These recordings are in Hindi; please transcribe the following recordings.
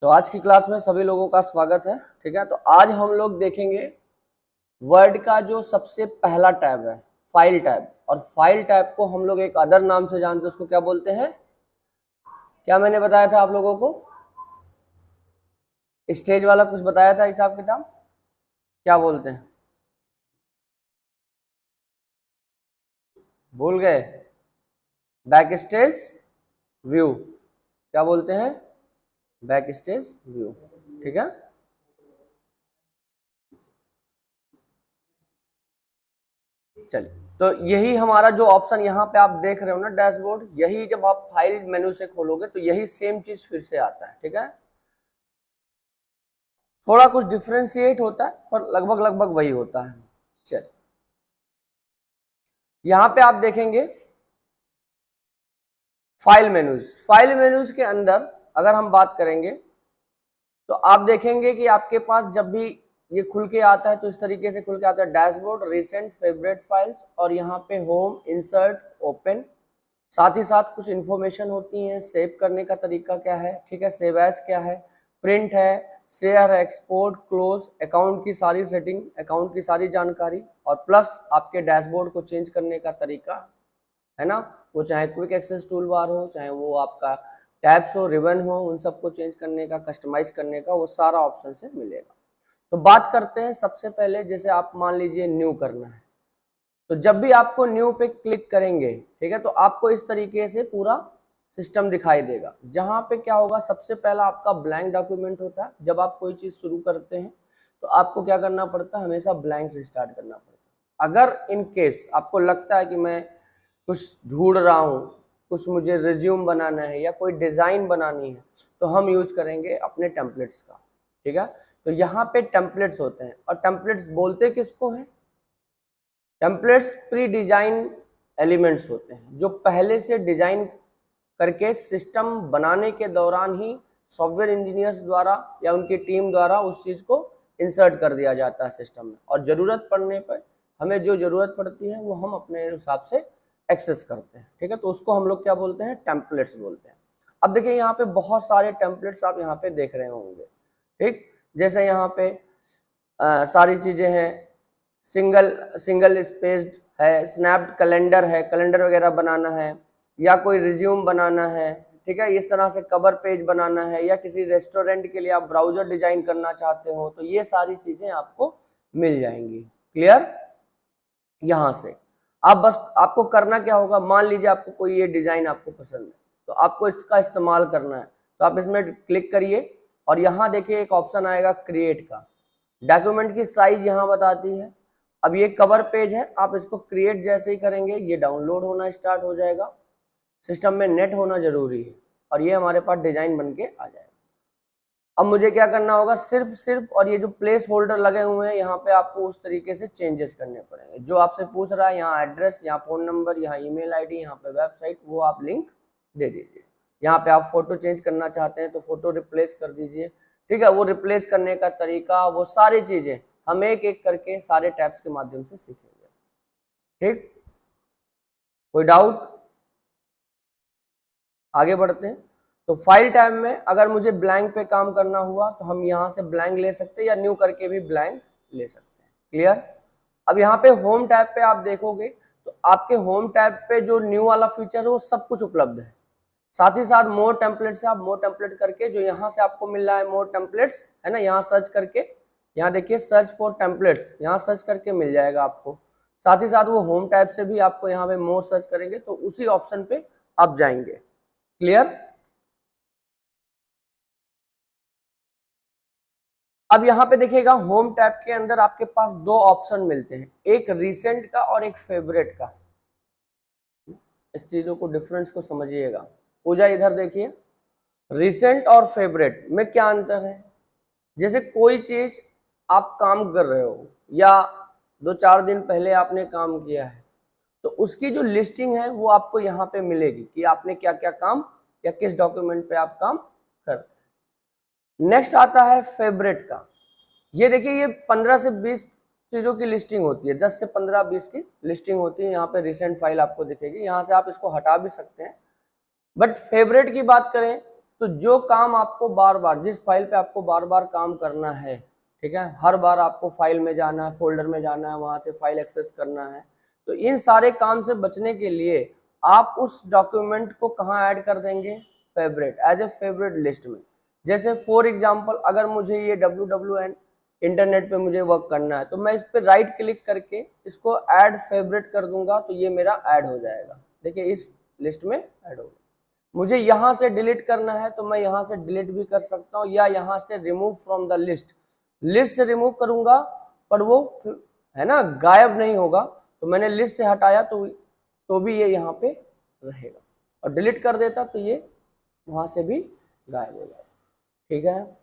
तो आज की क्लास में सभी लोगों का स्वागत है। ठीक है, तो आज हम लोग देखेंगे वर्ड का जो सबसे पहला टैब है फाइल टैब। और फाइल टैब को हम लोग एक अदर नाम से जानते हैं, उसको क्या बोलते हैं? क्या मैंने बताया था आप लोगों को? स्टेज वाला कुछ बताया था हिसाब किताब, क्या बोलते हैं? भूल गए? बैक स्टेज व्यू, क्या बोलते हैं? Back stage view. ठीक है, चलिए, तो यही हमारा जो ऑप्शन यहाँ पे आप देख रहे हो ना डैशबोर्ड, यही जब आप फाइल मेनू से खोलोगे तो यही सेम चीज फिर से आता है। ठीक है, थोड़ा कुछ डिफ्रेंशिएट होता है पर लगभग लगभग वही होता है। चलिए, यहाँ पे आप देखेंगे फाइल मेनूज के अंदर अगर हम बात करेंगे तो आप देखेंगे कि आपके पास जब भी ये खुल के आता है तो इस तरीके से खुल के आता है डैशबोर्ड, रिसेंट, फेवरेट फाइल्स और यहाँ पे होम, इंसर्ट, ओपन। साथ ही साथ कुछ इन्फॉर्मेशन होती है, सेव करने का तरीका क्या है, ठीक है, सेव एज क्या है, प्रिंट है, शेयर, एक्सपोर्ट, क्लोज, अकाउंट की सारी सेटिंग, अकाउंट की सारी जानकारी और प्लस आपके डैशबोर्ड को चेंज करने का तरीका है ना। वो चाहे क्विक एक्सेस टूल बार हो, चाहे वो आपका टैब्स हो, रिबन हो, उन सबको चेंज करने का, कस्टमाइज करने का, वो सारा ऑप्शन से मिलेगा। तो बात करते हैं सबसे पहले, जैसे आप मान लीजिए न्यू करना है, तो जब भी आपको न्यू पे क्लिक करेंगे, ठीक है, तो आपको इस तरीके से पूरा सिस्टम दिखाई देगा। जहां पे क्या होगा, सबसे पहला आपका ब्लैंक डॉक्यूमेंट होता है। जब आप कोई चीज शुरू करते हैं तो आपको क्या करना पड़ता है, हमेशा ब्लैंक से स्टार्ट करना पड़ता है। अगर इन केस आपको लगता है कि मैं कुछ ढूंढ रहा हूँ, कुछ मुझे रिज्यूम बनाना है या कोई डिजाइन बनानी है, तो हम यूज करेंगे अपने टेम्पलेट्स का। ठीक है, तो यहाँ पे टेम्पलेट्स होते हैं और टेम्पलेट्स बोलते किसको हैं? टेम्पलेट्स प्री डिजाइन एलिमेंट्स होते हैं जो पहले से डिजाइन करके सिस्टम बनाने के दौरान ही सॉफ्टवेयर इंजीनियर्स द्वारा या उनकी टीम द्वारा उस चीज को इंसर्ट कर दिया जाता है सिस्टम में, और जरूरत पड़ने पर हमें जो जरूरत पड़ती है वो हम अपने हिसाब से एक्सेस करते हैं। ठीक है, तो उसको हम लोग क्या बोलते हैं? टेम्पलेट्स बोलते हैं। अब देखिए, यहाँ पे बहुत सारे टेम्पलेट्स आप यहाँ पे देख रहे होंगे। ठीक, जैसे यहाँ पे सारी चीजें हैं, सिंगल स्पेस्ड है, स्नैप्ड कैलेंडर है, कैलेंडर वगैरह बनाना है, या कोई रिज्यूम बनाना है, ठीक है, इस तरह से कवर पेज बनाना है, या किसी रेस्टोरेंट के लिए आप ब्राउजर डिजाइन करना चाहते हो, तो ये सारी चीजें आपको मिल जाएंगी। क्लियर? यहाँ से आप बस, आपको करना क्या होगा, मान लीजिए आपको कोई ये डिजाइन आपको पसंद है तो आपको इसका इस्तेमाल करना है, तो आप इसमें क्लिक करिए और यहाँ देखिए एक ऑप्शन आएगा क्रिएट का। डॉक्यूमेंट की साइज यहाँ बताती है। अब ये कवर पेज है, आप इसको क्रिएट जैसे ही करेंगे ये डाउनलोड होना स्टार्ट हो जाएगा। सिस्टम में नेट होना जरूरी है और ये हमारे पास डिजाइन बन के आ जाएगा। अब मुझे क्या करना होगा, सिर्फ और ये जो प्लेस होल्डर लगे हुए हैं यहाँ पे आपको उस तरीके से चेंजेस करने पड़ेंगे। जो आपसे पूछ रहा है, यहाँ एड्रेस, यहाँ फोन नंबर, यहाँ ईमेल आईडी, यहाँ पे वेबसाइट, वो आप लिंक दे दीजिए। यहाँ पे आप फोटो चेंज करना चाहते हैं तो फोटो रिप्लेस कर दीजिए। ठीक है, वो रिप्लेस करने का तरीका, वो सारी चीजें हम एक एक करके सारे टैब्स के माध्यम से सीखेंगे। ठीक, कोई डाउट? आगे बढ़ते हैं। तो फाइल टाइम में अगर मुझे ब्लैंक पे काम करना हुआ तो हम यहाँ से ब्लैंक ले सकते हैं या न्यू करके भी ब्लैंक ले सकते हैं। क्लियर? अब यहाँ पे होम टैब पे आप देखोगे तो आपके होम टैब पे जो न्यू वाला फीचर है वो सब कुछ उपलब्ध है। साथ ही साथ मोर टेम्पलेट से आप मोर टेम्पलेट करके, जो यहाँ से आपको मिल रहा है मोर टेम्पलेट्स, है ना, यहाँ सर्च करके, यहाँ देखिए सर्च फॉर टेम्पलेट्स, यहाँ सर्च करके मिल जाएगा आपको। साथ ही साथ वो होम टैब से भी आपको यहाँ पे मोर सर्च करेंगे तो उसी ऑप्शन पे आप जाएंगे। क्लियर? अब यहाँ पे देखिएगा होम टैब के अंदर आपके पास दो ऑप्शन मिलते हैं, एक रिसेंट का और एक फेवरेट का। इस चीजों को, डिफरेंस को समझिएगा। पूजा इधर देखिए, रिसेंट और फेवरेट में क्या अंतर है? जैसे कोई चीज आप काम कर रहे हो या 2-4 दिन पहले आपने काम किया है तो उसकी जो लिस्टिंग है वो आपको यहाँ पे मिलेगी कि आपने क्या क्या काम या किस डॉक्यूमेंट पे आप काम कर। नेक्स्ट आता है फेवरेट का। ये देखिए, ये 15 से 20 चीजों की लिस्टिंग होती है, 10 से 15-20 की लिस्टिंग होती है। यहाँ पे रिसेंट फाइल आपको दिखेगी, यहाँ से आप इसको हटा भी सकते हैं। बट फेवरेट की बात करें तो जो काम आपको बार बार, जिस फाइल पे आपको बार बार काम करना है, ठीक है, हर बार आपको फाइल में जाना है, फोल्डर में जाना है, वहां से फाइल एक्सेस करना है, तो इन सारे काम से बचने के लिए आप उस डॉक्यूमेंट को कहाँ ऐड कर देंगे, favourite, as a favourite list में। जैसे फॉर एग्जांपल अगर मुझे ये WWN इंटरनेट पे मुझे वर्क करना है, तो मैं इस पे राइट क्लिक करके इसको ऐड फेवरेट कर दूंगा, तो ये मेरा ऐड हो जाएगा। देखिए इस लिस्ट में ऐड होगा। मुझे यहाँ से डिलीट करना है तो मैं यहाँ से डिलीट भी कर सकता हूँ, या यहाँ से remove from the list, list से रिमूव करूंगा पर वो है ना गायब नहीं होगा, तो मैंने लिस्ट से हटाया तो भी ये यहाँ पे रहेगा, और डिलीट कर देता तो ये वहां से भी गायब हो जाएगा। ठीक है,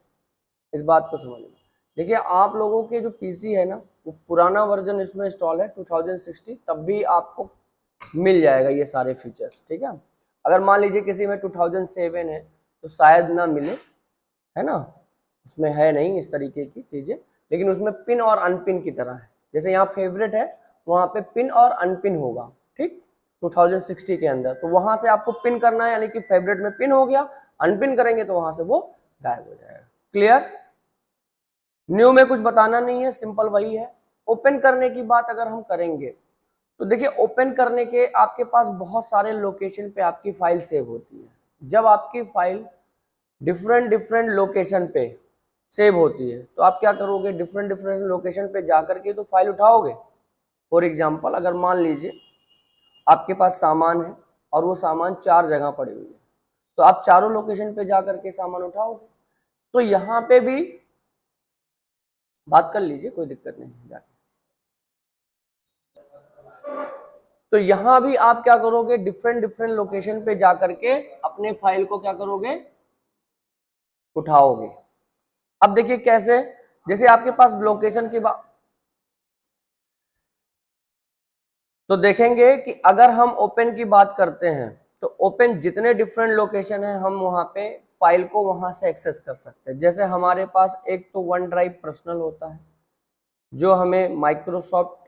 इस बात को समझ लो। देखिए आप लोगों के जो पीसी है ना, वो पुराना वर्जन इसमें इंस्टॉल है 2060, तब भी आपको मिल जाएगा ये सारे फीचर्स। ठीक है, अगर मान लीजिए किसी में 2007 है तो शायद ना मिले, है ना, उसमें है नहीं इस तरीके की चीजें, लेकिन उसमें पिन और अनपिन की तरह है। जैसे यहाँ फेवरेट है, वहां पे पिन और अनपिन होगा, ठीक, 2060 के अंदर, तो वहां से आपको पिन करना है, यानी कि फेवरेट में पिन हो गया, अनपिन करेंगे तो वहां से वो गायब हो जाएगा। क्लियर, न्यू में कुछ बताना नहीं है, सिंपल वही है। ओपन करने की बात अगर हम करेंगे तो देखिए ओपन करने के आपके पास बहुत सारे लोकेशन पे आपकी फाइल सेव होती है। जब आपकी फाइल डिफरेंट डिफरेंट लोकेशन पे सेव होती है तो आप क्या करोगे, डिफरेंट डिफरेंट लोकेशन पे जाकर के तो फाइल उठाओगे। फॉर एग्जांपल अगर मान लीजिए आपके पास सामान है और वो सामान 4 जगह पड़ी हुई है, तो आप चारों लोकेशन पे जाकर के सामान उठाओगे। तो यहाँ पे भी बात कर लीजिए, कोई दिक्कत नहीं जाके। तो यहां भी आप क्या करोगे, डिफरेंट डिफरेंट लोकेशन पे जाकर के अपने फाइल को क्या करोगे, उठाओगे। अब देखिए कैसे, जैसे आपके पास लोकेशन की बात, तो देखेंगे कि अगर हम ओपन की बात करते हैं तो ओपन जितने डिफरेंट लोकेशन है हम वहां पे फाइल को वहां से एक्सेस कर सकते हैं। जैसे हमारे पास एक तो वन ड्राइव पर्सनल होता है जो हमें माइक्रोसॉफ्ट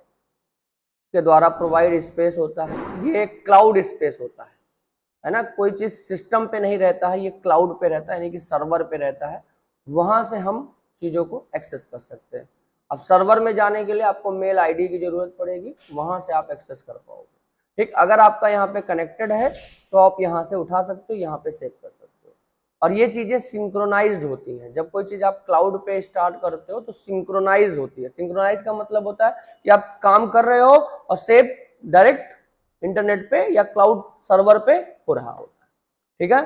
के द्वारा प्रोवाइड स्पेस होता है, ये एक क्लाउड स्पेस होता है ना, कोई चीज सिस्टम पे नहीं रहता है, ये क्लाउड पे रहता है, यानी कि सर्वर पे रहता है, वहां से हम चीजों को एक्सेस कर सकते हैं। अब सर्वर में जाने के लिए आपको मेल आईडी की जरूरत पड़ेगी, वहां से आप एक्सेस कर पाओगे। ठीक, अगर आपका यहाँ पे कनेक्टेड है तो आप यहाँ से उठा सकते हो, यहाँ पे सेव कर सकते हो। और ये चीजें सिंक्रोनाइज्ड होती हैं। जब कोई चीज आप क्लाउड पे स्टार्ट करते हो तो सिंक्रोनाइज होती है। सिंक्रोनाइज का मतलब होता है कि आप काम कर रहे हो और सेव डायरेक्ट इंटरनेट पे या क्लाउड सर्वर पे हो रहा होता है। ठीक है,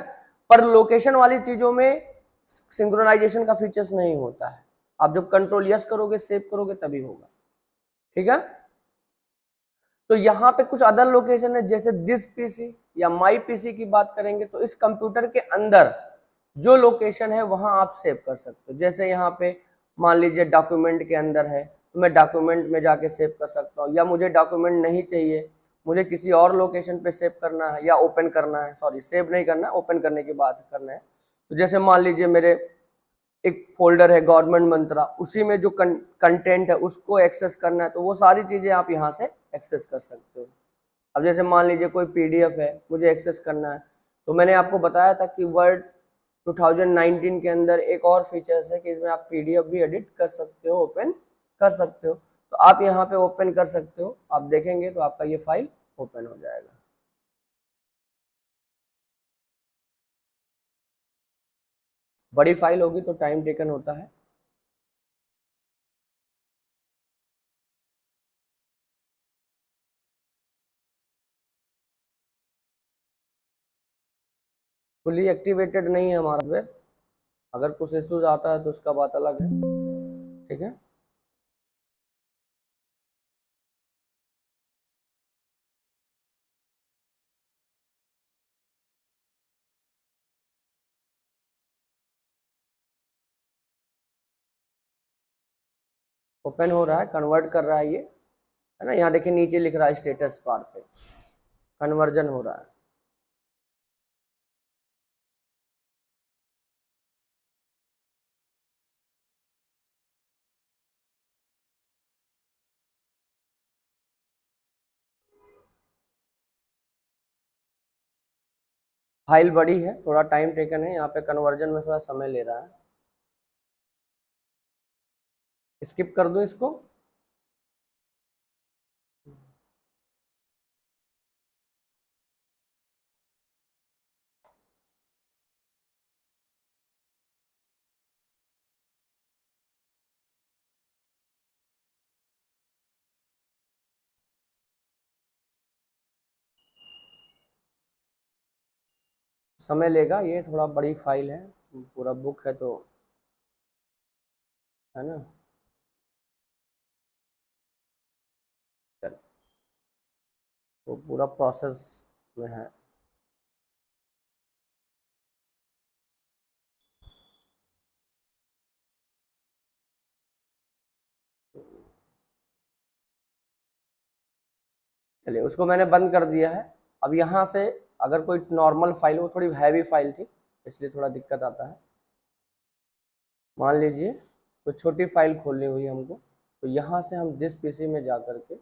पर लोकेशन वाली चीजों में सिंक्रोनाइजेशन का फीचर्स नहीं होता है। आप जब कंट्रोल यस करोगे, सेव करोगे, तभी होगा। ठीक है, तो यहाँ पे कुछ अदर लोकेशन है, जैसे दिस पीसी या माई पीसी की बात करेंगे तो इस कंप्यूटर के अंदर जो लोकेशन है वहां आप सेव कर सकते हो। जैसे यहाँ पे मान लीजिए डॉक्यूमेंट के अंदर है तो मैं डॉक्यूमेंट में जाके सेव कर सकता हूँ, या मुझे डॉक्यूमेंट नहीं चाहिए, मुझे किसी और लोकेशन पे सेव करना है या ओपन करना है, सॉरी सेव नहीं करना, ओपन करने की बात करना है। तो जैसे मान लीजिए मेरे एक फोल्डर है गवर्नमेंट मंत्रा, उसी में जो कंटेंट है उसको एक्सेस करना है, तो वो सारी चीजें आप यहाँ से एक्सेस कर सकते हो। अब जैसे मान लीजिए कोई पीडीएफ है मुझे एक्सेस करना है, तो मैंने आपको बताया था कि वर्ड 2019 के अंदर एक और फीचर्स है कि इसमें आप पीडीएफ भी एडिट कर सकते हो, ओपन कर सकते हो। तो आप यहाँ पे ओपन कर सकते हो, आप देखेंगे तो आपका ये फाइल ओपन हो जाएगा। बड़ी फाइल होगी तो टाइम टेकन होता है। फुली एक्टिवेटेड नहीं है हमारा सॉफ्टवेयर, अगर कुछ इश्यूज आता है तो उसका बात अलग है। ठीक है, ओपन हो रहा है, कन्वर्ट कर रहा है ये, है ना, यहाँ देखिए नीचे लिख रहा है स्टेटस बार पे कन्वर्जन हो रहा है। फाइल बड़ी है, थोड़ा टाइम टेकन है, यहाँ पे कन्वर्जन में थोड़ा समय ले रहा है। स्किप कर दूं इसको। समय लेगा, ये थोड़ा बड़ी फाइल है, पूरा बुक है तो, है ना। चलो, वो पूरा प्रोसेस में है। चलिए, उसको मैंने बंद कर दिया है। अब यहाँ से अगर कोई नॉर्मल फाइल, वो थोड़ी हैवी फाइल थी इसलिए थोड़ा दिक्कत आता है। मान लीजिए कोई छोटी फाइल खोलनी हुई हमको, तो यहाँ से हम दिस पीसी में जा करके,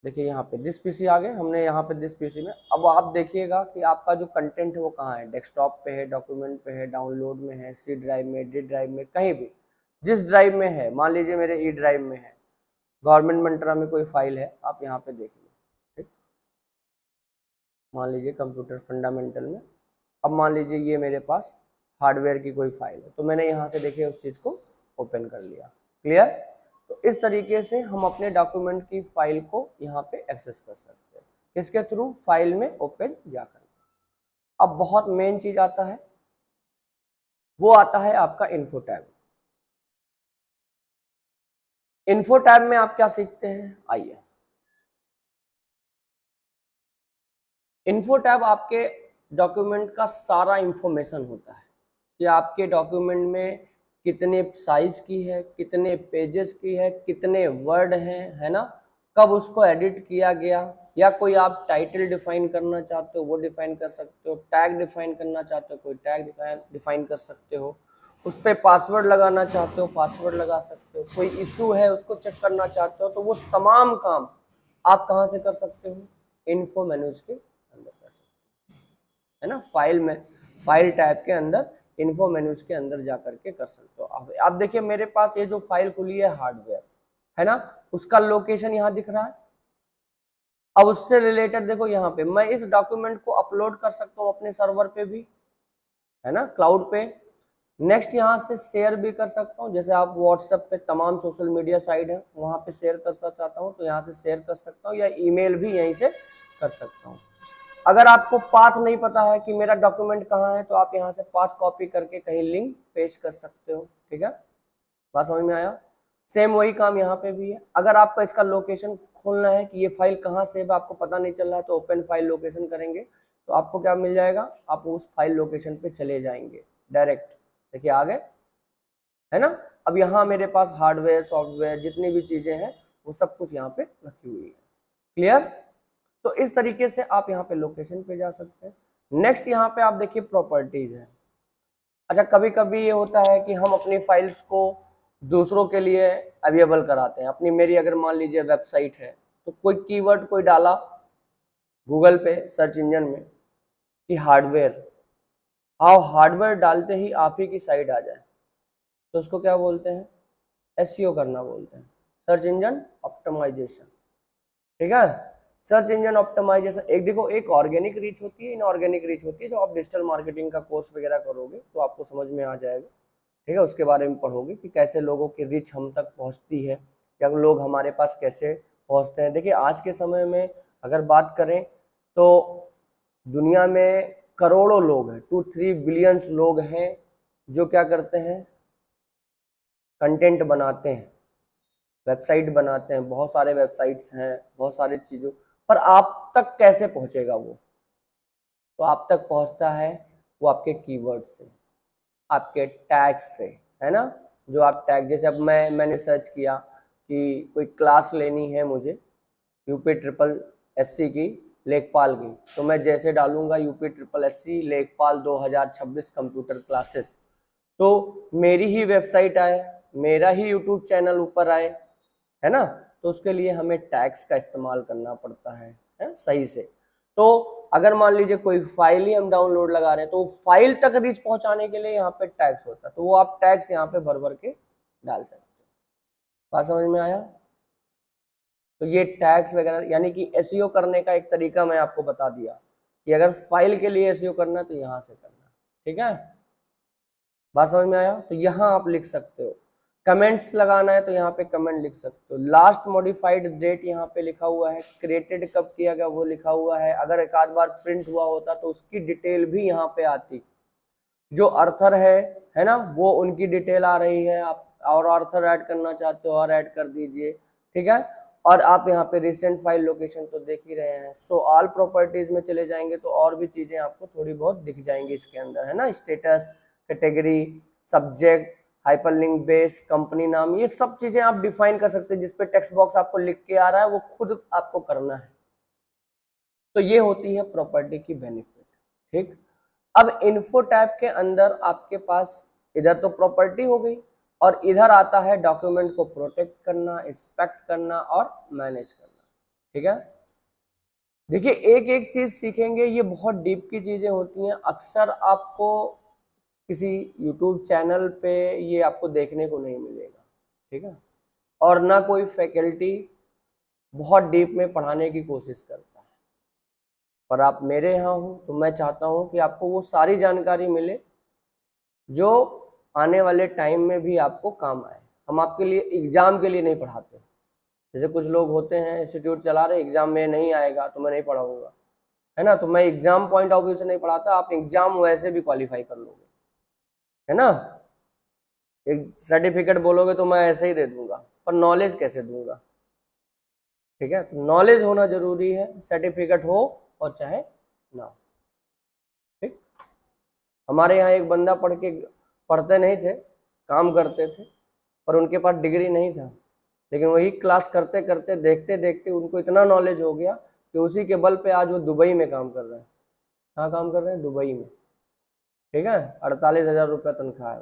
देखिए यहाँ पे दिस पीसी आ गए, हमने यहाँ पे दिस पीसी में। अब आप देखिएगा कि आपका जो कंटेंट है वो कहाँ है, डेस्कटॉप पे है, डॉक्यूमेंट पे है, डाउनलोड में है, सी ड्राइव में, डी ड्राइव में, कहीं भी जिस ड्राइव में है। मान लीजिए मेरे ई ड्राइव में है, गवर्नमेंट मंत्रा में कोई फाइल है, आप यहाँ पे देख लीजिए। ठीक, मान लीजिए कंप्यूटर फंडामेंटल में, अब मान लीजिए ये मेरे पास हार्डवेयर की कोई फाइल है, तो मैंने यहाँ से देखिए उस चीज़ को ओपन कर लिया। क्लियर। तो इस तरीके से हम अपने डॉक्यूमेंट की फाइल को यहाँ पे एक्सेस कर सकते हैं, किसके थ्रू, फाइल में ओपन जाकर। अब बहुत मेन चीज आता है, वो आता है आपका इन्फो टैब। इन्फो टैब में आप क्या सीखते हैं, आइए। इन्फो टैब आपके डॉक्यूमेंट का सारा इंफॉर्मेशन होता है कि आपके डॉक्यूमेंट में कितने साइज की है, कितने पेजेस की है, कितने वर्ड हैं, है ना, कब उसको एडिट किया गया, या कोई आप टाइटल डिफाइन करना चाहते हो वो डिफाइन कर सकते हो, टैग डिफाइन करना चाहते हो कोई टैग डिफाइन कर सकते हो, उस पर पासवर्ड लगाना चाहते हो पासवर्ड लगा सकते हो, कोई इशू है उसको चेक करना चाहते हो, तो वो तमाम काम आप कहाँ से कर सकते हो, इन्फो मेन्यूज के अंदर कर सकते हो, है ना। फाइल में, फाइल टैब के अंदर इन्फो मेन्यूज के अंदर जा करके कर सकते हो। अब आप देखिए मेरे पास ये जो फाइल खुली है हार्डवेयर, है ना, उसका लोकेशन यहाँ दिख रहा है। अब उससे रिलेटेड देखो यहाँ पे मैं इस डॉक्यूमेंट को अपलोड कर सकता हूँ अपने सर्वर पे भी, है ना, क्लाउड पे। नेक्स्ट यहाँ से शेयर भी कर सकता हूँ, जैसे आप व्हाट्सएप पे तमाम सोशल मीडिया साइट है वहाँ पे शेयर कर चाहता हूँ तो यहाँ से शेयर कर सकता हूँ, या ईमेल भी यहीं से कर सकता हूँ। अगर आपको पाथ नहीं पता है कि मेरा डॉक्यूमेंट कहाँ है, तो आप यहाँ से पाथ कॉपी करके कहीं लिंक पेस्ट कर सकते हो। ठीक है, बात समझ में आया। सेम वही काम यहाँ पे भी है। अगर आपका इसका लोकेशन खोलना है कि ये फाइल कहाँ सेव आपको पता नहीं चल रहा है, तो ओपन फाइल लोकेशन करेंगे तो आपको क्या मिल जाएगा, आप उस फाइल लोकेशन पे चले जाएंगे डायरेक्ट। देखिए आ गए, है ना। अब यहाँ मेरे पास हार्डवेयर सॉफ्टवेयर जितनी भी चीजें हैं वो सब कुछ यहाँ पे रखी हुई है। क्लियर। तो इस तरीके से आप यहाँ पे लोकेशन पे जा सकते हैं। नेक्स्ट यहाँ पे आप देखिए प्रॉपर्टीज है। अच्छा, कभी कभी ये होता है कि हम अपनी फाइल्स को दूसरों के लिए अवेलेबल कराते हैं। अपनी मेरी अगर मान लीजिए वेबसाइट है, तो कोई कीवर्ड कोई डाला गूगल पे सर्च इंजन में कि हार्डवेयर, आओ हार्डवेयर डालते ही आप ही की साइट आ जाए, तो उसको क्या बोलते हैं, एसईओ करना बोलते हैं, सर्च इंजन ऑप्टिमाइजेशन। ठीक है, सर्च इंजन ऑप्टिमाइजेशन। एक देखो, एक ऑर्गेनिक रीच होती है, इनऑर्गेनिक रीच होती है। जो आप डिजिटल मार्केटिंग का कोर्स वगैरह करोगे तो आपको समझ में आ जाएगा। ठीक है, उसके बारे में पढ़ोगे कि कैसे लोगों की रीच हम तक पहुंचती है, या लोग हमारे पास कैसे पहुंचते हैं। देखिए आज के समय में अगर बात करें तो दुनिया में करोड़ों लोग हैं, 2-3 बिलियंस लोग हैं जो क्या करते हैं, कंटेंट बनाते हैं, वेबसाइट बनाते हैं। बहुत सारे वेबसाइट्स हैं, बहुत सारी चीज़ों पर आप तक कैसे पहुंचेगा वो, तो आप तक पहुंचता है वो आपके कीवर्ड से, आपके टैग से, है ना। जो आप टैग, जैसे अब मैंने सर्च किया कि कोई क्लास लेनी है मुझे UP SSC की लेखपाल की, तो मैं जैसे डालूंगा UP SSC लेखपाल 2026 कंप्यूटर क्लासेस, तो मेरी ही वेबसाइट आए, मेरा ही यूट्यूब चैनल ऊपर आए, है ना। तो उसके लिए हमें टैग्स का इस्तेमाल करना पड़ता है सही से। तो अगर मान लीजिए कोई फाइल ही हम डाउनलोड लगा रहे हैं तो फाइल तक रीच पहुंचाने के लिए यहाँ पे टैक्स होता है, तो वो आप टैक्स यहाँ पे भर भर के डाल सकते हैं। बात समझ में आया? तो ये टैक्स वगैरह यानी कि एसईओ करने का एक तरीका मैं आपको बता दिया कि अगर फाइल के लिए एसईओ करना है तो यहाँ से करना। ठीक है, बात समझ में आया? तो यहाँ आप लिख सकते हो, कमेंट्स लगाना है तो यहाँ पे कमेंट लिख सकते हो, लास्ट मॉडिफाइड डेट यहाँ पे लिखा हुआ है, क्रिएटेड कब किया गया वो लिखा हुआ है, अगर एक आध बार प्रिंट हुआ होता तो उसकी डिटेल भी यहाँ पे आती, जो अर्थर है ना, वो उनकी डिटेल आ रही है, आप और अर्थर ऐड करना चाहते हो और ऐड कर दीजिए। ठीक है, और आप यहाँ पे रिसेंट फाइल लोकेशन तो देख ही रहे हैं। सो ऑल प्रॉपर्टीज में चले जाएंगे तो और भी चीजें आपको थोड़ी बहुत दिख जाएंगी इसके अंदर, है ना, status, category, subject, hyperlink base, company नाम, ये सब चीजें आप डिफाइन कर सकते हैं। जिसपे टेक्स्ट बॉक्स आपको लिख के आ रहा है वो खुद आपको करना है। तो ये होती है प्रॉपर्टी की बेनिफिट। ठीक, अब इन्फो टैब के अंदर आपके पास इधर तो प्रॉपर्टी हो गई और इधर आता है डॉक्यूमेंट को प्रोटेक्ट करना, इंस्पेक्ट करना और मैनेज करना। ठीक है, देखिए एक एक चीज सीखेंगे, ये बहुत डीप की चीजें होती हैं, अक्सर आपको किसी यूट्यूब चैनल पे ये आपको देखने को नहीं मिलेगा। ठीक है, और ना कोई फैकल्टी बहुत डीप में पढ़ाने की कोशिश करता है, पर आप मेरे यहाँ हो तो मैं चाहता हूँ कि आपको वो सारी जानकारी मिले जो आने वाले टाइम में भी आपको काम आए। हम आपके लिए एग्जाम के लिए नहीं पढ़ाते, जैसे कुछ लोग होते हैं इंस्टीट्यूट चला रहे, एग्जाम में नहीं आएगा तो मैं नहीं पढ़ाऊंगा, है ना, तो मैं एग्जाम पॉइंट ऑफ व्यू से नहीं पढ़ाता, आप एग्जाम वैसे भी क्वालिफाई कर लोगे, है ना, एक सर्टिफिकेट बोलोगे तो मैं ऐसे ही दे दूंगा, पर नॉलेज कैसे दूंगा? ठीक है, तो नॉलेज होना जरूरी है, सर्टिफिकेट हो और चाहे ना हो। ठीक, हमारे यहाँ एक बंदा पढ़ते नहीं थे, काम करते थे, पर उनके पास डिग्री नहीं था, लेकिन वही क्लास करते करते देखते देखते उनको इतना नॉलेज हो गया कि उसी के बल पे आज वो दुबई में काम कर रहे हैं। कहाँ काम कर रहे हैं? दुबई में। ठीक है, 48,000 रुपया तनख्वाह है।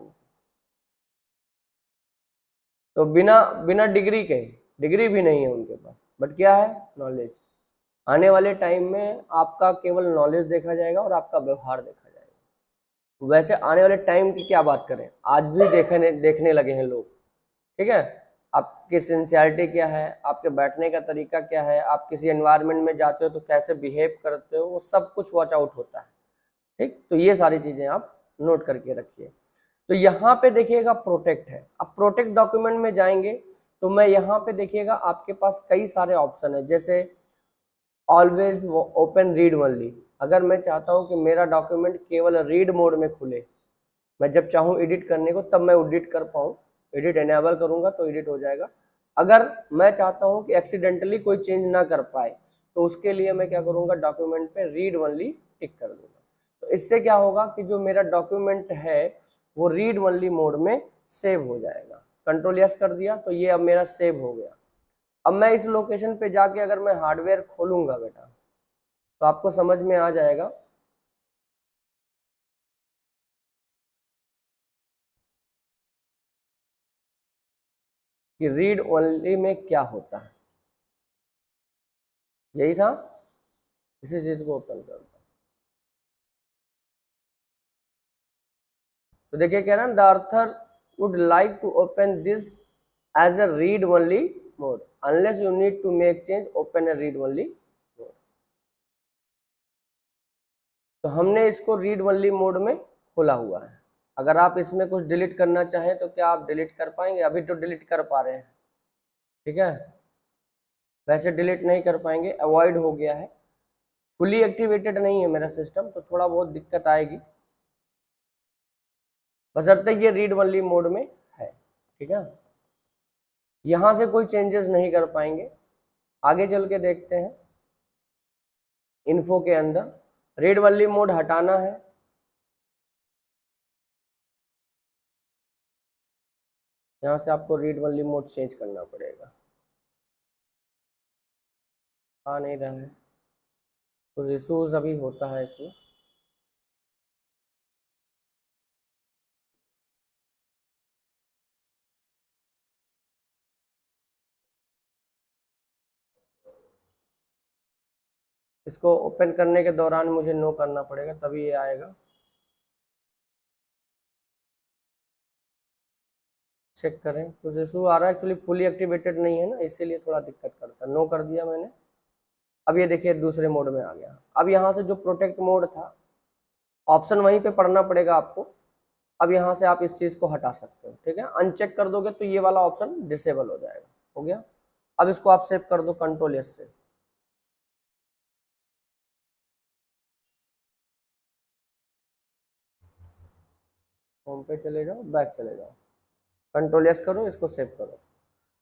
तो बिना बिना डिग्री के, डिग्री भी नहीं है उनके पास, बट क्या है? नॉलेज। आने वाले टाइम में आपका केवल नॉलेज देखा जाएगा और आपका व्यवहार देखा जाएगा। वैसे आने वाले टाइम की क्या बात करें, आज भी देखने लगे हैं लोग। ठीक है, आपकी सिंसियरिटी क्या है, आपके बैठने का तरीका क्या है, आप किसी एनवायरनमेंट में जाते हो तो कैसे बिहेव करते हो, वो सब कुछ वॉच आउट होता है। ठीक, तो ये सारी चीजें आप नोट करके रखिए। तो यहाँ पे देखिएगा प्रोटेक्ट है, अब प्रोटेक्ट डॉक्यूमेंट में जाएंगे तो मैं यहाँ पे देखिएगा आपके पास कई सारे ऑप्शन है, जैसे ऑलवेज ओपन रीड ओनली। अगर मैं चाहता हूँ कि मेरा डॉक्यूमेंट केवल रीड मोड में खुले, मैं जब चाहूँ एडिट करने को तब मैं एडिट कर पाऊँ, एडिट एनेबल करूंगा तो एडिट हो जाएगा। अगर मैं चाहता हूँ कि एक्सीडेंटली कोई चेंज ना कर पाए तो उसके लिए मैं क्या करूंगा, डॉक्यूमेंट पे रीड ओनली टिक कर दूंगा। तो इससे क्या होगा कि जो मेरा डॉक्यूमेंट है वो रीड ओनली मोड में सेव हो जाएगा। कंट्रोल यस कर दिया तो ये अब मेरा सेव हो गया। अब मैं इस लोकेशन पे जाके अगर मैं हार्डवेयर खोलूंगा बेटा तो आपको समझ में आ जाएगा कि रीड ओनली में क्या होता है। यही था, इसी चीज को ओपन करता हूं। तो देखिए कह रहा है the author would like to open this as a read only mode, unless you need to make change open a read only mode. तो हमने इसको रीड ओनली मोड में खोला हुआ है। अगर आप इसमें कुछ डिलीट करना चाहें तो क्या आप डिलीट कर पाएंगे? अभी तो डिलीट कर पा रहे हैं, ठीक है, वैसे डिलीट नहीं कर पाएंगे, अवॉइड हो गया है, फुली एक्टिवेटेड नहीं है मेरा सिस्टम, तो थोड़ा बहुत दिक्कत आएगी, बशर्ते ये रीड ओनली मोड में है। ठीक है, यहां से कोई चेंजेस नहीं कर पाएंगे। आगे चल के देखते हैं, इन्फो के अंदर रीड ओनली मोड हटाना है, यहाँ से आपको रीड ओनली मोड चेंज करना पड़ेगा। आ नहीं रहा है, कुछ इशूज अभी होता है इसमें। इसको ओपन करने के दौरान मुझे नो करना पड़ेगा तभी ये आएगा। चेक करें, कुछ इशू आ रहा है, एक्चुअली फुली एक्टिवेटेड नहीं है ना, इसीलिए थोड़ा दिक्कत करता है। नो कर दिया मैंने। अब ये देखिए दूसरे मोड में आ गया। अब यहाँ से जो प्रोटेक्ट मोड था ऑप्शन वहीं पे पढ़ना पड़ेगा आपको। अब यहाँ से आप इस चीज को हटा सकते हो, ठीक है। अनचेक कर दोगे तो ये वाला ऑप्शन डिसेबल हो जाएगा। हो गया। अब इसको आप सेव कर दो कंट्रोल एस से। होम पे चले जाओ, बैक चले जाओ, कंट्रोल एस करो, इसको सेव करो।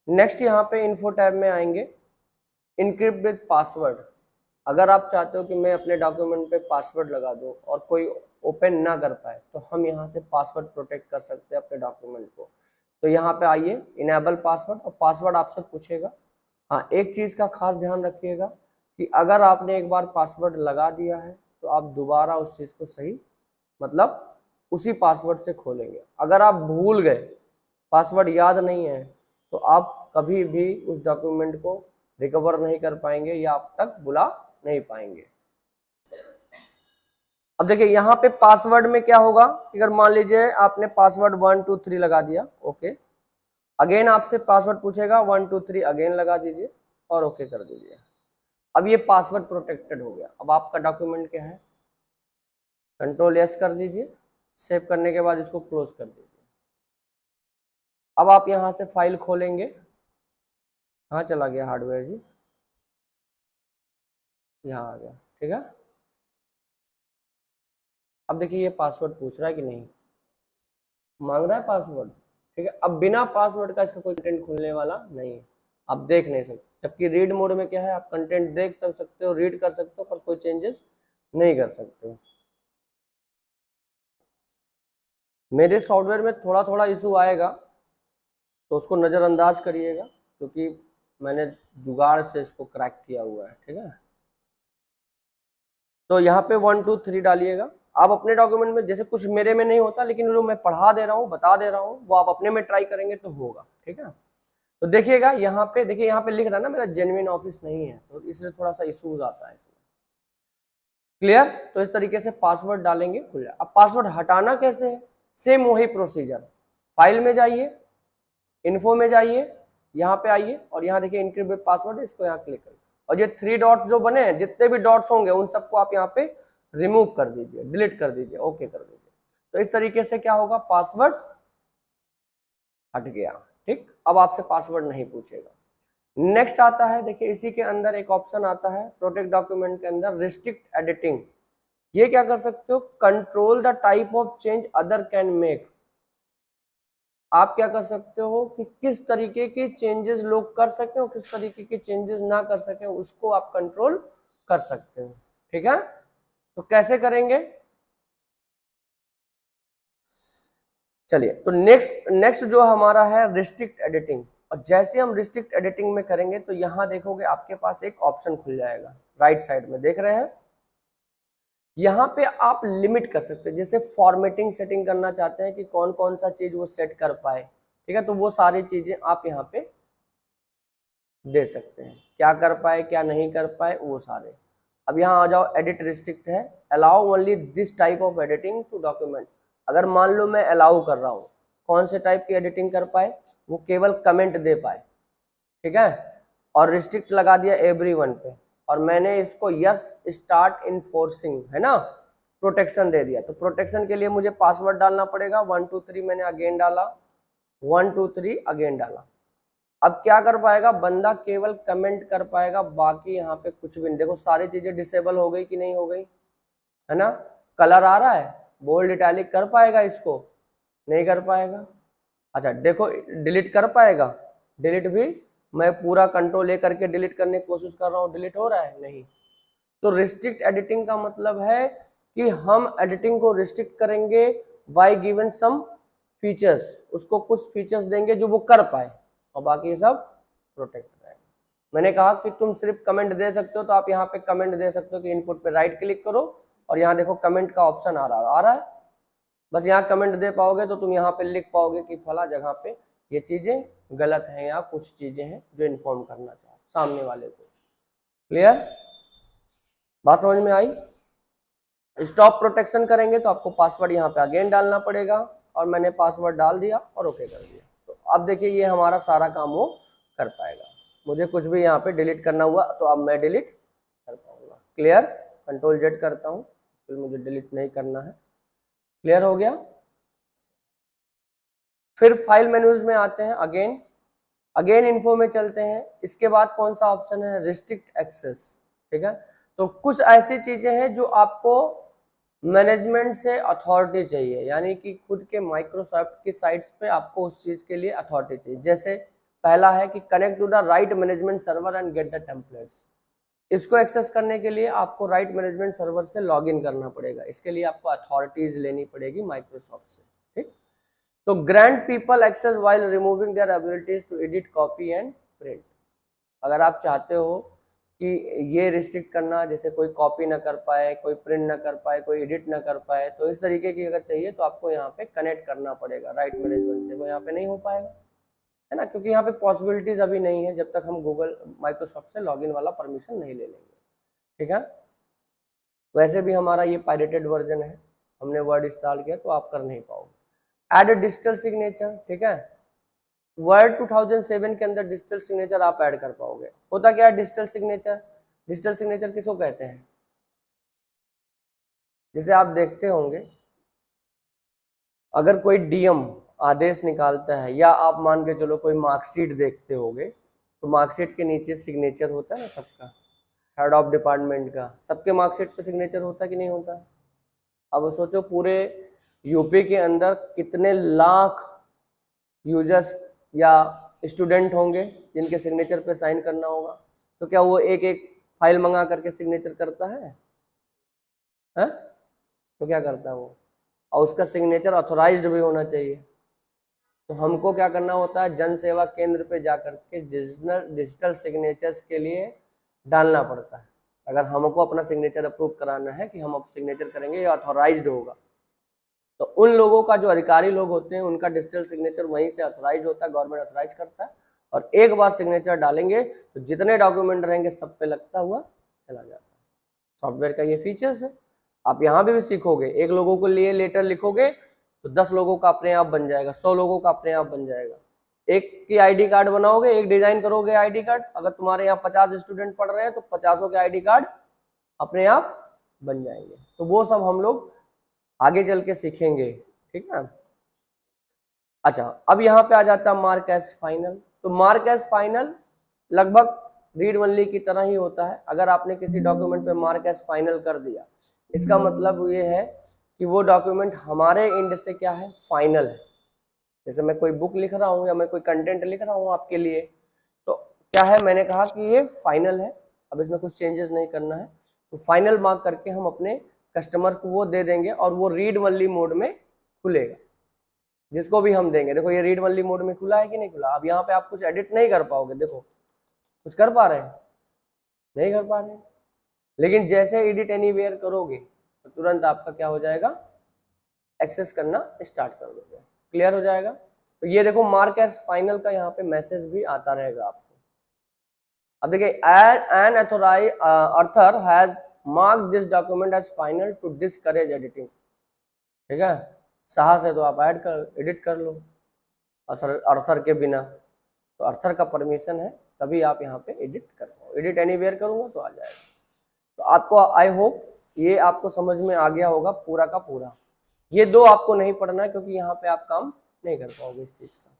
नेक्स्ट यहाँ पे इन्फो टैब में आएंगे, इनक्रिप्ट विद पासवर्ड। अगर आप चाहते हो कि मैं अपने डॉक्यूमेंट पे पासवर्ड लगा दूं और कोई ओपन ना कर पाए, तो हम यहाँ से पासवर्ड प्रोटेक्ट कर सकते हैं अपने डॉक्यूमेंट को। तो यहाँ पे आइए, इनेबल पासवर्ड, और पासवर्ड आपसे पूछेगा। हाँ, एक चीज़ का खास ध्यान रखिएगा कि अगर आपने एक बार पासवर्ड लगा दिया है तो आप दोबारा उस चीज़ को सही, मतलब उसी पासवर्ड से खोलेंगे। अगर आप भूल गए, पासवर्ड याद नहीं है, तो आप कभी भी उस डॉक्यूमेंट को रिकवर नहीं कर पाएंगे या आप तक बुला नहीं पाएंगे। अब देखिए यहाँ पे पासवर्ड में क्या होगा, अगर मान लीजिए आपने पासवर्ड 1 2 3 लगा दिया, ओके, अगेन आपसे पासवर्ड पूछेगा, 1 2 3 अगेन लगा दीजिए और ओके कर दीजिए। अब ये पासवर्ड प्रोटेक्टेड हो गया। अब आपका डॉक्यूमेंट क्या है, कंट्रोल एस कर दीजिए, सेव करने के बाद इसको क्लोज कर दीजिए। अब आप यहाँ से फाइल खोलेंगे, कहाँ चला गया हार्डवेयर जी, यहाँ आ गया, ठीक है। अब देखिए ये पासवर्ड पूछ रहा है कि नहीं, मांग रहा है पासवर्ड, ठीक है। अब बिना पासवर्ड का इसका कोई कंटेंट खुलने वाला नहीं है, आप देख नहीं सकते। जबकि रीड मोड में क्या है, आप कंटेंट देख सकते हो, रीड कर सकते हो, पर कोई चेंजेस नहीं कर सकते हो। मेरे सॉफ्टवेयर में थोड़ा थोड़ा इशू आएगा तो उसको नज़रअंदाज करिएगा, क्योंकि मैंने जुगाड़ से इसको क्रैक किया हुआ है, ठीक है। तो यहाँ पे 1 2 3 डालिएगा। आप अपने डॉक्यूमेंट में, जैसे कुछ मेरे में नहीं होता, लेकिन जो मैं पढ़ा दे रहा हूँ, बता दे रहा हूँ, वो आप अपने में ट्राई करेंगे तो होगा, ठीक है। तो देखिएगा यहाँ पे, देखिए यहाँ पे लिख रहा है ना मेरा जेन्युइन ऑफिस नहीं है, तो इसलिए थोड़ा सा इशूज आता है इसमें। क्लियर। तो इस तरीके से पासवर्ड डालेंगे, खुल जाए। अब पासवर्ड हटाना कैसे है, सेम वही प्रोसीजर। फाइल में जाइए, इन्फो में जाइए, यहाँ पे आइए और यहाँ देखिए इनक्रिप्ट विद पासवर्ड, इसको यहाँ क्लिक करिए और ये 3 डॉट जो बने हैं, जितने भी डॉट्स होंगे उन सबको आप यहाँ पे रिमूव कर दीजिए, डिलीट कर दीजिए, ओके कर दीजिए। तो इस तरीके से क्या होगा, पासवर्ड हट गया, ठीक। अब आपसे पासवर्ड नहीं पूछेगा। नेक्स्ट आता है, देखिए इसी के अंदर एक ऑप्शन आता है प्रोटेक्ट डॉक्यूमेंट के अंदर, रिस्ट्रिक्ट एडिटिंग। ये क्या कर सकते हो, control the type of change other can make. आप क्या कर सकते हो कि किस तरीके के चेंजेस लोग कर सकें और किस तरीके के चेंजेस ना कर सकें, उसको आप कंट्रोल कर सकते हो, ठीक है। तो कैसे करेंगे, चलिए। तो नेक्स्ट जो हमारा है रिस्ट्रिक्ट एडिटिंग। और जैसे हम रिस्ट्रिक्ट एडिटिंग में करेंगे तो यहाँ देखोगे आपके पास एक ऑप्शन खुल जाएगा, राइट साइड में देख रहे हैं। यहाँ पे आप लिमिट कर सकते हैं, जैसे फॉर्मेटिंग सेटिंग करना चाहते हैं कि कौन कौन सा चीज वो सेट कर पाए, ठीक है। तो वो सारी चीजें आप यहाँ पे दे सकते हैं, क्या कर पाए क्या नहीं कर पाए वो सारे। अब यहाँ आ जाओ, एडिट रिस्ट्रिक्ट है, allow only this type of editing to document. अगर मान लो मैं अलाउ कर रहा हूँ, कौन से टाइप की एडिटिंग कर पाए, वो केवल कमेंट दे पाए, ठीक है। और रिस्ट्रिक्ट लगा दिया एवरीवन पे, और मैंने इसको यस स्टार्ट इन्फोर्सिंग, है ना, प्रोटेक्शन दे दिया। तो प्रोटेक्शन के लिए मुझे पासवर्ड डालना पड़ेगा, 1 2 3 मैंने अगेन डाला, 1 2 3 अगेन डाला। अब क्या कर पाएगा बंदा, केवल कमेंट कर पाएगा, बाकी यहाँ पे कुछ भी नहीं। देखो सारी चीजें डिसेबल हो गई कि नहीं हो गई, है ना। कलर आ रहा है, बोल्ड इटैलिक कर पाएगा इसको, नहीं कर पाएगा। अच्छा देखो, डिलीट कर पाएगा, डिलीट भी मैं पूरा कंट्रोल ए करके डिलीट करने की कोशिश कर रहा हूँ, डिलीट हो रहा है नहीं। तो रिस्ट्रिक्ट एडिटिंग का मतलब है कि हम एडिटिंग को रिस्ट्रिक्ट करेंगे बाय गिवन सम फीचर्स, उसको कुछ फीचर्स देंगे जो वो कर पाए और बाकी सब प्रोटेक्ट रहेगा। मैंने कहा कि तुम सिर्फ कमेंट दे सकते हो, तो आप यहाँ पे कमेंट दे सकते हो कि इनपुट पे राइट क्लिक करो और यहाँ देखो कमेंट का ऑप्शन आ रहा है। बस यहाँ कमेंट दे पाओगे तो तुम यहाँ पे लिख पाओगे कि फला जगह पे ये चीजें गलत हैं या कुछ चीजें हैं जो इन्फॉर्म करना चाहो सामने वाले को। क्लियर। बात समझ में आई? स्टॉप प्रोटेक्शन करेंगे तो आपको पासवर्ड यहाँ पे अगेन डालना पड़ेगा, और मैंने पासवर्ड डाल दिया और ओके कर दिया। तो अब देखिए ये हमारा सारा काम वो कर पाएगा। मुझे कुछ भी यहाँ पे डिलीट करना हुआ तो अब मैं डिलीट कर पाऊंगा। क्लियर? कंट्रोल जेड करता हूँ, फिर मुझे डिलीट नहीं करना है। क्लियर हो गया? फिर फाइल मेन्यूज में आते हैं, अगेन इन्फो में चलते हैं। इसके बाद कौन सा ऑप्शन है? Restrict access. ठीक है, तो कुछ ऐसी चीजें हैं जो आपको मैनेजमेंट से अथॉरिटी चाहिए, यानी कि खुद के माइक्रोसॉफ्ट की साइट्स पे आपको उस चीज के लिए अथॉरिटी चाहिए। जैसे पहला है कि connect to the right management server and get the templates. इसको एक्सेस करने के लिए आपको राइट मैनेजमेंट सर्वर से लॉगिन करना पड़ेगा। इसके लिए आपको अथॉरिटीज लेनी पड़ेगी माइक्रोसॉफ्ट से। ठीक, तो grant people access while removing their abilities to edit, copy and print. अगर आप चाहते हो कि ये रिस्ट्रिक्ट करना, जैसे कोई कॉपी ना कर पाए, कोई प्रिंट ना कर पाए, कोई एडिट ना कर पाए, तो इस तरीके की अगर चाहिए तो आपको यहाँ पे कनेक्ट करना पड़ेगा राइट मैनेजमेंट से। वो यहाँ पे नहीं हो पाएगा, है ना, क्योंकि यहाँ पे पॉसिबिलिटीज अभी नहीं है जब तक हम गूगल माइक्रोसॉफ्ट से लॉगिन वाला परमिशन नहीं ले लेंगे। ठीक है, वैसे भी हमारा ये पायरेटेड वर्जन है, हमने वर्ड इंस्टॉल किया तो आप कर नहीं पाओगे। Add digital signature. ठीक है, वर्ड 2007 के अंदर डिजिटल सिग्नेचर आप ऐड कर पाओगे। होता क्या है डिजिटल सिग्नेचर? डिजिटल सिग्नेचर किसको कहते हैं? जैसे आप देखते होंगे अगर कोई डीएम आदेश निकालता है, या आप मान के चलो कोई मार्कशीट देखते होगे, तो मार्कशीट के नीचे सिग्नेचर होता है ना सबका, हेड ऑफ डिपार्टमेंट का, सबके मार्कशीट पे सिग्नेचर होता है कि नहीं होता? अब सोचो पूरे यूपी के अंदर कितने लाख यूजर्स या स्टूडेंट होंगे जिनके सिग्नेचर पे साइन करना होगा, तो क्या वो एक एक फाइल मंगा करके सिग्नेचर करता है? तो क्या करता है वो? और उसका सिग्नेचर ऑथोराइज्ड भी होना चाहिए। तो हमको क्या करना होता है, जन सेवा केंद्र पे जाकर के डिजिटल सिग्नेचर्स के लिए डालना पड़ता है। अगर हमको अपना सिग्नेचर अप्रूव कराना है कि हम अब सिग्नेचर करेंगे, ये ऑथोराइज्ड होगा, तो उन लोगों का जो अधिकारी लोग होते हैं उनका डिजिटल सिग्नेचर वहीं से ऑथराइज होता है, गवर्नमेंट ऑथराइज करता है, और एक बार सिग्नेचर डालेंगे तो जितने डॉक्यूमेंट रहेंगे सब पे लगता हुआ चला जाता है। सॉफ्टवेयर का ये फीचर्स है। आप यहाँ भी सीखोगे, एक लोगों को लिए लेटर लिखोगे तो 10 लोगों का अपने आप बन जाएगा, 100 लोगों का अपने आप बन जाएगा। एक की आईडी कार्ड बनाओगे, एक डिजाइन करोगे आईडी कार्ड, अगर तुम्हारे यहाँ 50 स्टूडेंट पढ़ रहे हैं तो 50 के आईडी कार्ड अपने आप बन जाएंगे। तो वो सब हम लोग आगे चल के सीखेंगे। ठीक है, अच्छा अब यहाँ पे आ जाता है मार्क एज फाइनल। तो मार्क एज फाइनल लगभग रीड ओनली की तरह ही होता है। अगर आपने किसी डॉक्यूमेंट पे मार्क एज फाइनल कर दिया, इसका मतलब ये है कि वो डॉक्यूमेंट हमारे एंड से क्या है, फाइनल है। जैसे मैं कोई बुक लिख रहा हूँ या मैं कोई कंटेंट लिख रहा हूँ आपके लिए, तो क्या है, मैंने कहा कि ये फाइनल है, अब इसमें कुछ चेंजेस नहीं करना है, तो फाइनल मार्क करके हम अपने कस्टमर को वो दे देंगे, और वो रीड ओनली मोड में खुलेगा जिसको भी हम देंगे। देखो ये रीड ओनली मोड में खुला है कि नहीं खुला? अब यहाँ पे आप कुछ एडिट नहीं कर पाओगे, देखो कुछ कर पा रहे हैं? नहीं कर पा रहे, लेकिन जैसे एडिट एनीवेयर करोगे तो तुरंत आपका क्या हो जाएगा, एक्सेस करना स्टार्ट कर दोगे, क्लियर हो जाएगा। तो ये देखो मार्क एज फाइनल का यहाँ पे मैसेज भी आता रहेगा आपको। अब देखिए an author has mark this document as final to discourage editing. ठीक है, साहस है तो आप एडिट कर लो ऑथर के बिना, तो ऑथर का परमिशन है तभी आप यहाँ पे एडिट कर पाओ। एडिट एनीवेयर करूंगा तो आ जाएगा। तो आपको आई होप ये आपको समझ में आ गया होगा पूरा का पूरा। ये दो आपको नहीं पढ़ना है क्योंकि यहाँ पे आप काम नहीं कर पाओगे इस चीज का।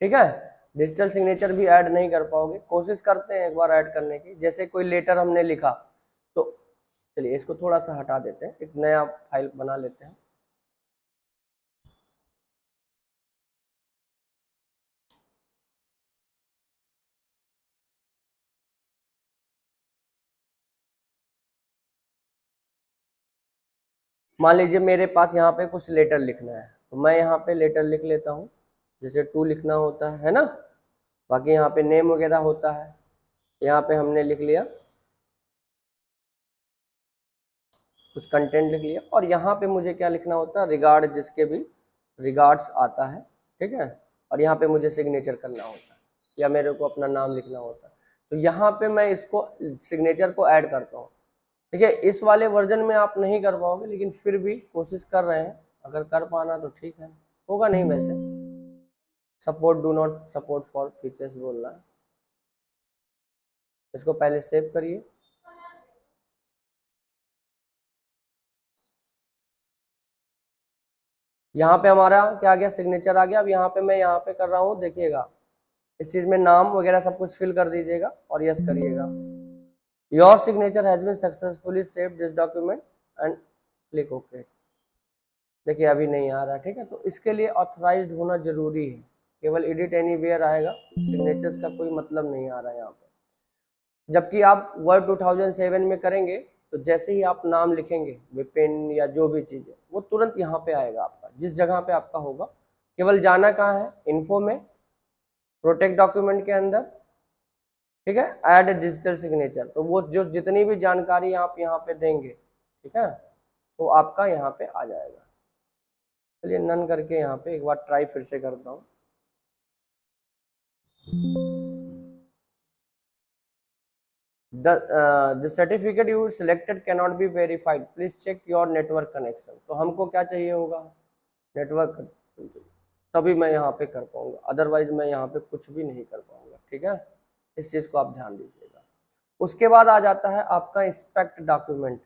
ठीक है, डिजिटल सिग्नेचर भी ऐड नहीं कर पाओगे, कोशिश करते हैं एक बार ऐड करने की। जैसे कोई लेटर हमने लिखा, तो चलिए इसको थोड़ा सा हटा देते हैं, एक नया फाइल बना लेते हैं। मान लीजिए मेरे पास यहाँ पे कुछ लेटर लिखना है, तो मैं यहाँ पे लेटर लिख लेता हूँ, जैसे टू लिखना होता है ना, बाकी यहाँ पे नेम वगैरह होता है, यहाँ पे हमने लिख लिया कुछ कंटेंट लिख लिया, और यहाँ पे मुझे क्या लिखना होता है, रिगार्ड, जिसके भी रिगार्ड्स आता है। ठीक है, और यहाँ पे मुझे सिग्नेचर करना होता है या मेरे को अपना नाम लिखना होता है। तो यहाँ पे मैं इसको सिग्नेचर को ऐड करता हूँ। देखिए इस वाले वर्जन में आप नहीं कर पाओगे, लेकिन फिर भी कोशिश कर रहे हैं, अगर कर पाना तो ठीक है, होगा नहीं वैसे। Support do not support for features बोल रहा है, इसको पहले सेव करिए। यहाँ पे हमारा क्या आ गया, सिग्नेचर आ गया। अब यहाँ पे मैं यहाँ पे कर रहा हूँ, देखिएगा इस चीज में नाम वगैरह सब कुछ फिल कर दीजिएगा और यस करिएगा। Your signature has been successfully saved this document and click okay. देखिए अभी नहीं आ रहा, ठीक है, तो इसके लिए ऑथराइज्ड होना जरूरी है, केवल एडिट एनीवेयर आएगा, सिग्नेचर्स का कोई मतलब नहीं आ रहा है यहाँ पे। जबकि आप वर्ड 2007 में करेंगे तो जैसे ही आप नाम लिखेंगे विपिन या जो भी चीज़ है वो तुरंत यहाँ पे आएगा आपका, जिस जगह पे आपका होगा। केवल जाना कहाँ है, इन्फो में, प्रोटेक्ट डॉक्यूमेंट के अंदर, ठीक है, ऐड डिजिटल सिग्नेचर, तो वो जो जितनी भी जानकारी आप यहाँ पे देंगे, ठीक है, तो आपका यहाँ पे आ जाएगा। चलिए नन करके यहाँ पे एक बार ट्राई फिर से करता हूँ। The certificate you selected cannot be verified, please check your network connection। तो हमको क्या चाहिए होगा, नेटवर्क, तभी मैं यहाँ पे कर पाऊंगा, अदरवाइज मैं यहाँ पे कुछ भी नहीं कर पाऊंगा, ठीक है, इस चीज को आप ध्यान दीजिएगा। उसके बाद आ जाता है आपका इंस्पेक्ट डॉक्यूमेंट,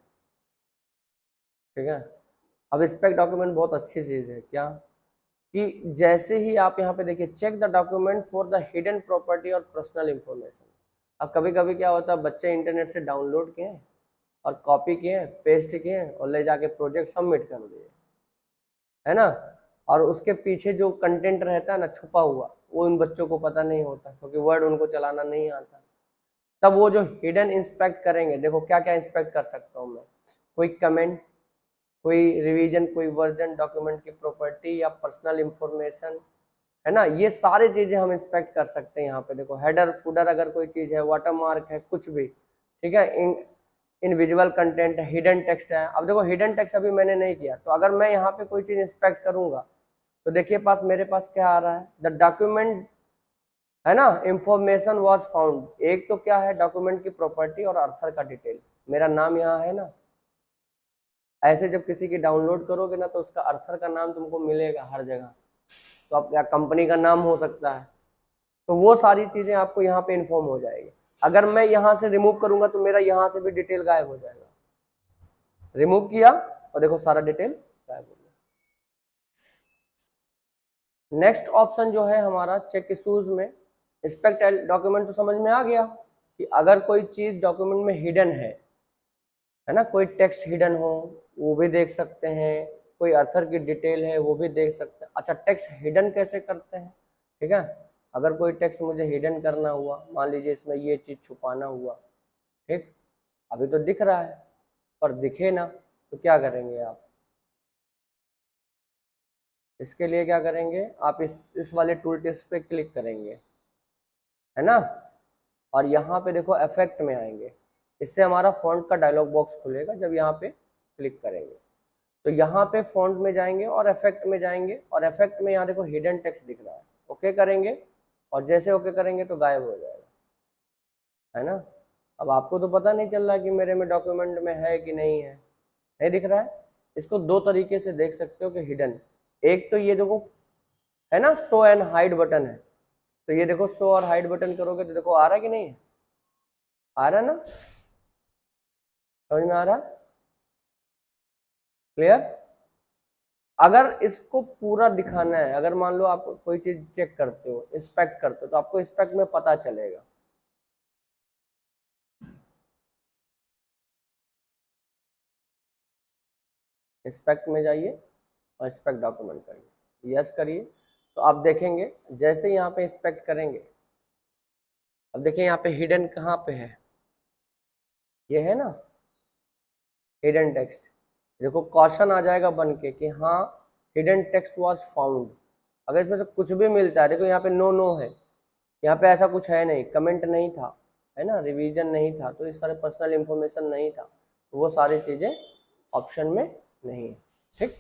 ठीक है। अब इंस्पेक्ट डॉक्यूमेंट बहुत अच्छी चीज है, क्या कि जैसे ही आप यहाँ पे देखिए, check the document for the hidden property और पर्सनल इंफॉर्मेशन। अब कभी कभी क्या होता है, बच्चे इंटरनेट से डाउनलोड किए और कॉपी किए, पेस्ट किए और ले जाके प्रोजेक्ट सबमिट कर दिए, है ना, और उसके पीछे जो कंटेंट रहता है ना छुपा हुआ, वो उन बच्चों को पता नहीं होता, क्योंकि वर्ड उनको चलाना नहीं आता। तब वो जो हिडन इंस्पेक्ट करेंगे, देखो क्या क्या इंस्पेक्ट कर सकता हूँ मैं, कोई कमेंट, कोई रिवीजन, कोई वर्जन, डॉक्यूमेंट की प्रॉपर्टी या पर्सनल इंफॉर्मेशन, है ना, ये सारी चीजें हम इंस्पेक्ट कर सकते हैं। यहाँ पे देखो हेडर फुडर अगर कोई चीज है, वाटरमार्क है, कुछ भी, ठीक है, इनविजुअल कंटेंट है, हिडन टेक्स्ट है। अब देखो हिडन टेक्स्ट अभी मैंने नहीं किया, तो अगर मैं यहाँ पे कोई चीज इंस्पेक्ट करूंगा तो देखिए मेरे पास क्या आ रहा है, द डॉक्यूमेंट, है ना, इंफॉर्मेशन वॉज फाउंड। एक तो क्या है, डॉक्यूमेंट की प्रॉपर्टी और अर्थर का डिटेल, मेरा नाम यहाँ है ना। ऐसे जब किसी की डाउनलोड करोगे ना तो उसका अर्थर का नाम तुमको मिलेगा हर जगह, तो आप क्या कंपनी का नाम हो सकता है, तो वो सारी चीजें आपको यहाँ पे इन्फॉर्म हो जाएगी। अगर मैं यहाँ से रिमूव करूंगा तो मेरा यहाँ से भी डिटेल गायब हो जाएगा, रिमूव किया और देखो सारा डिटेल गायब हो गया। नेक्स्ट ऑप्शन जो है हमारा चेक इश्यूज में, इंस्पेक्ट डॉक्यूमेंट तो समझ में आ गया कि अगर कोई चीज डॉक्यूमेंट में हिडन है ना, कोई टेक्स्ट हिडन हो वो भी देख सकते हैं, कोई अर्थर की डिटेल है वो भी देख सकते हैं। अच्छा, टेक्स्ट हिडन कैसे करते हैं, ठीक है, अगर कोई टेक्स्ट मुझे हिडन करना हुआ, मान लीजिए इसमें ये चीज छुपाना हुआ, ठीक, अभी तो दिख रहा है पर दिखे ना, तो क्या करेंगे आप, इसके लिए क्या करेंगे आप, इस वाले टूल टिप्स पे क्लिक करेंगे, है ना, और यहाँ पे देखो इफेक्ट में आएंगे, इससे हमारा फॉन्ट का डायलॉग बॉक्स खुलेगा। जब यहाँ पे क्लिक करेंगे तो यहाँ पे फॉन्ट में जाएंगे और इफेक्ट में जाएंगे, और इफेक्ट में यहाँ देखो हिडन टेक्स्ट दिख रहा है, ओके करेंगे, और जैसे ओके करेंगे तो गायब हो जाएगा, है ना। अब आपको तो पता नहीं चल रहा कि मेरे में डॉक्यूमेंट में है कि नहीं है, नहीं दिख रहा है। इसको दो तरीके से देख सकते हो कि हिडन, एक तो ये देखो है ना, शो एंड हाइड बटन है, तो ये देखो शो और हाइड बटन करोगे तो देखो आ रहा है कि नहीं है, आ रहा है ना, समझ में आ रहा है, क्लियर। अगर इसको पूरा दिखाना है, अगर मान लो आप कोई चीज चेक करते हो, इंस्पेक्ट करते हो, तो आपको इंस्पेक्ट में पता चलेगा, इंस्पेक्ट में जाइए और इंस्पेक्ट डॉक्यूमेंट करिए, यस करिए, तो आप देखेंगे जैसे यहाँ पे इंस्पेक्ट करेंगे, अब देखिए यहाँ पे हिडन कहाँ पे है, ये है ना हिडन टेक्स्ट, देखो क्वेश्चन आ जाएगा बन के कि हाँ हिडन टेक्स्ट वाज फाउंड। अगर इसमें से कुछ भी मिलता है, देखो यहाँ पे नो नो है, यहाँ पे ऐसा कुछ है नहीं, कमेंट नहीं था, है ना, रिवीजन नहीं था, तो इस सारे पर्सनल इंफॉर्मेशन नहीं था, तो वो सारी चीजें ऑप्शन में नहीं है, ठीक,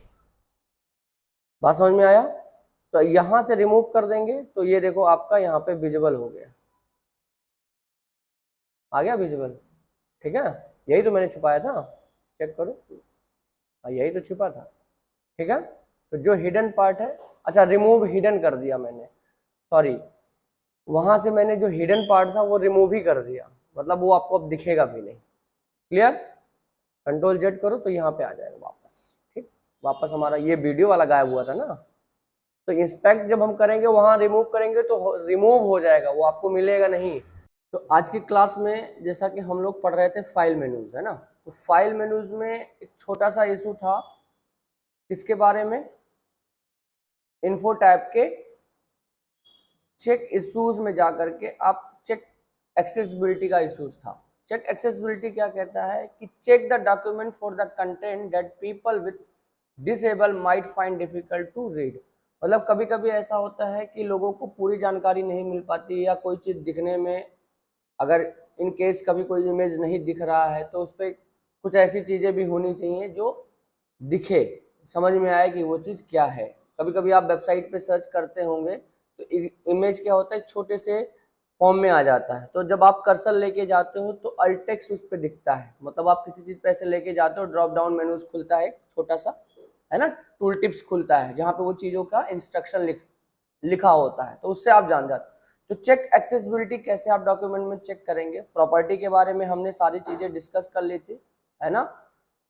बात समझ में आया। तो यहाँ से रिमूव कर देंगे तो ये देखो आपका यहाँ पे विजिबल हो गया, आ गया विजिबल, ठीक है। यही तो मैंने छुपाया था, चेक करो, हाँ यही तो छुपा था, ठीक है। तो जो हिडन पार्ट है, अच्छा रिमूव हिडन कर दिया मैंने, सॉरी, वहां से मैंने जो हिडन पार्ट था वो रिमूव ही कर दिया, मतलब वो आपको अब दिखेगा भी नहीं। क्लियर? कंट्रोल जेड करो तो यहाँ पे आ जाएगा वापस, ठीक। वापस हमारा ये वीडियो वाला गायब हुआ था ना, तो इंस्पेक्ट जब हम करेंगे वहां रिमूव करेंगे तो रिमूव हो जाएगा, वो आपको मिलेगा नहीं। तो आज की क्लास में जैसा कि हम लोग पढ़ रहे थे फाइल मेन्यूज, है ना, तो फाइल मेन्यूज में एक छोटा सा इशू था, किसके बारे में, इन्फो टैब के चेक इश्यूज में जाकर के आप चेक एक्सेसिबिलिटी का इश्यूज था। चेक एक्सेसिबिलिटी क्या कहता है कि check the document for the content that people with disable might find difficult to read. मतलब कभी कभी ऐसा होता है कि लोगों को पूरी जानकारी नहीं मिल पाती, या कोई चीज़ दिखने में, अगर इन केस कभी कोई इमेज नहीं दिख रहा है तो उस पर कुछ ऐसी चीज़ें भी होनी चाहिए जो दिखे, समझ में आए कि वो चीज़ क्या है। कभी कभी आप वेबसाइट पे सर्च करते होंगे तो इमेज क्या होता है, छोटे से फॉर्म में आ जाता है, तो जब आप कर्सर लेके जाते हो तो अल्ट टेक्स्ट उस पर दिखता है, मतलब आप किसी चीज़ पे ऐसे लेके जाते हो, ड्रॉप डाउन मेन्यूज खुलता है छोटा सा, है ना, टूल टिप्स खुलता है जहाँ पे वो चीज़ों का इंस्ट्रक्शन लिखा होता है, तो उससे आप जान जाते। तो चेक एक्सेसिबिलिटी कैसे आप डॉक्यूमेंट में चेक करेंगे, प्रॉपर्टी के बारे में हमने सारी चीज़ें डिस्कस कर ली थी, है ना,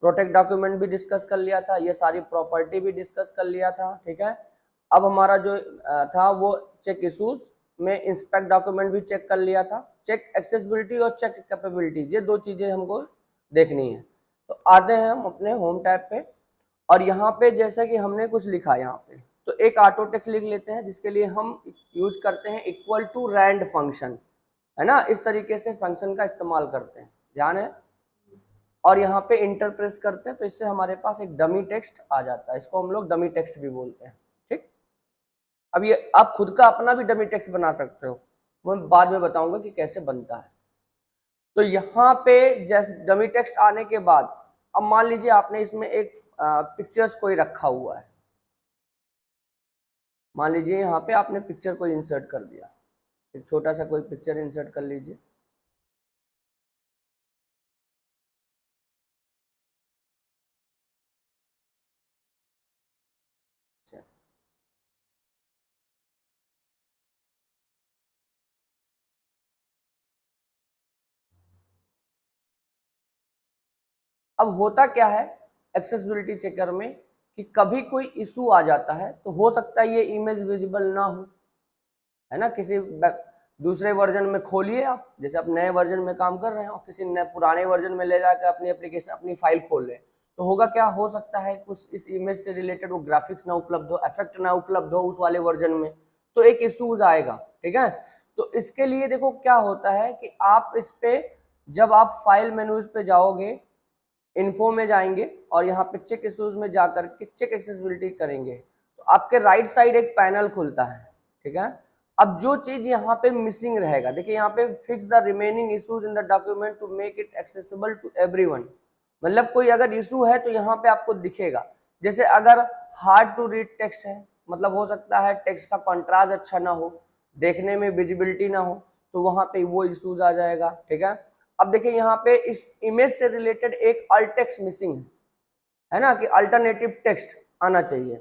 प्रोटेक्ट डॉक्यूमेंट भी डिस्कस कर लिया था, ये सारी प्रॉपर्टी भी डिस्कस कर लिया था, ठीक है। अब हमारा जो था वो चेक इशूज में इंस्पेक्ट डॉक्यूमेंट भी चेक कर लिया था, चेक एक्सेसिबिलिटी और चेक कैपेबिलिटी, ये दो चीज़ें हमको देखनी है। तो आते हैं हम अपने होम टैब पे, और यहाँ पे जैसा कि हमने कुछ लिखा यहाँ पे, तो एक ऑटो टेक्स्ट लिख लेते हैं जिसके लिए हम यूज करते हैं इक्वल टू रैंड फंक्शन, है ना, इस तरीके से फंक्शन का इस्तेमाल करते हैं, ध्यान है। और यहाँ पे इंटर प्रेस करते हैं तो इससे हमारे पास एक डमी टेक्स्ट आ जाता है, इसको हम लोग डमी टेक्स्ट भी बोलते हैं, ठीक। अब ये आप खुद का अपना भी डमी टेक्स्ट बना सकते हो, मैं बाद में बताऊंगा कि कैसे बनता है। तो यहाँ पे डमी टेक्स्ट आने के बाद अब मान लीजिए आपने इसमें एक पिक्चर्स कोई रखा हुआ है, मान लीजिए यहाँ पे आपने पिक्चर कोई इंसर्ट कर दिया, एक छोटा सा कोई पिक्चर इंसर्ट कर लीजिए, अब होता क्या है एक्सेसिबिलिटी चेकर में कि कभी कोई इशू आ जाता है, तो हो सकता है ये इमेज विजिबल ना हो, है ना, किसी दूसरे वर्जन में खोलिए आप, जैसे आप नए वर्जन में काम कर रहे हैं और किसी नए पुराने वर्जन में ले जाकर अपनी एप्लीकेशन अपनी फाइल खोल रहे हैं, तो होगा क्या, हो सकता है कुछ इस इमेज से रिलेटेड वो ग्राफिक्स ना उपलब्ध हो, इफेक्ट ना उपलब्ध हो उस वाले वर्जन में, तो एक इशूज आएगा, ठीक है। तो इसके लिए देखो क्या होता है कि आप इस पे जब आप फाइल मेन्यूज पे जाओगे, इन्फो में जाएंगे और यहाँ पे चेक इश्यूज में जाकर के चेक एक्सेसिबिलिटी करेंगे, तो आपके राइट साइड एक पैनल खुलता है, ठीक है। अब जो चीज यहाँ पे मिसिंग रहेगा, देखिए यहाँ पे fix the remaining issues in the document to make it accessible to everyone, मतलब कोई अगर इशू है तो यहाँ पे आपको दिखेगा, जैसे अगर हार्ड टू रीड टेक्स्ट है, मतलब हो सकता है टेक्स्ट का कॉन्ट्रास्ट अच्छा ना हो, देखने में विजिबिलिटी ना हो, तो वहां पे वो इश्यूज आ जाएगा, ठीक है। अब देखिए यहाँ पे इस इमेज से रिलेटेड एक अल्ट टेक्स्ट मिसिंग है ना, कि अल्टरनेटिव टेक्स्ट आना चाहिए,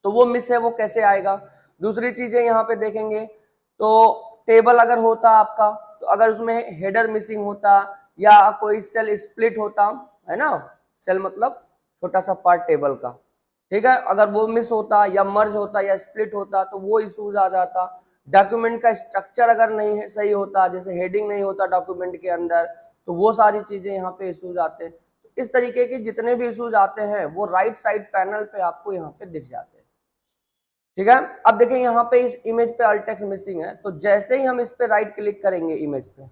तो वो मिस है, वो कैसे आएगा। दूसरी चीजें यहाँ पे देखेंगे तो टेबल अगर होता आपका, तो अगर उसमें हेडर मिसिंग होता या कोई सेल स्प्लिट होता, है ना, सेल मतलब छोटा सा पार्ट टेबल का, ठीक है, अगर वो मिस होता या मर्ज होता या स्प्लिट होता तो वो इश्यूज आ जाता। डॉक्यूमेंट का स्ट्रक्चर अगर नहीं है सही होता, जैसे हेडिंग नहीं होता डॉक्यूमेंट के अंदर, तो वो सारी चीजें यहाँ पे इश्यूज आते हैं। तो इस तरीके के जितने भी इश्यूज आते हैं वो राइट साइड पैनल पे आपको यहाँ पे दिख जाते हैं, ठीक है। अब देखिए यहाँ पे इस इमेज पे अल्ट टेक्स्ट मिसिंग है, तो जैसे ही हम इस पे राइट क्लिक करेंगे इमेज पे,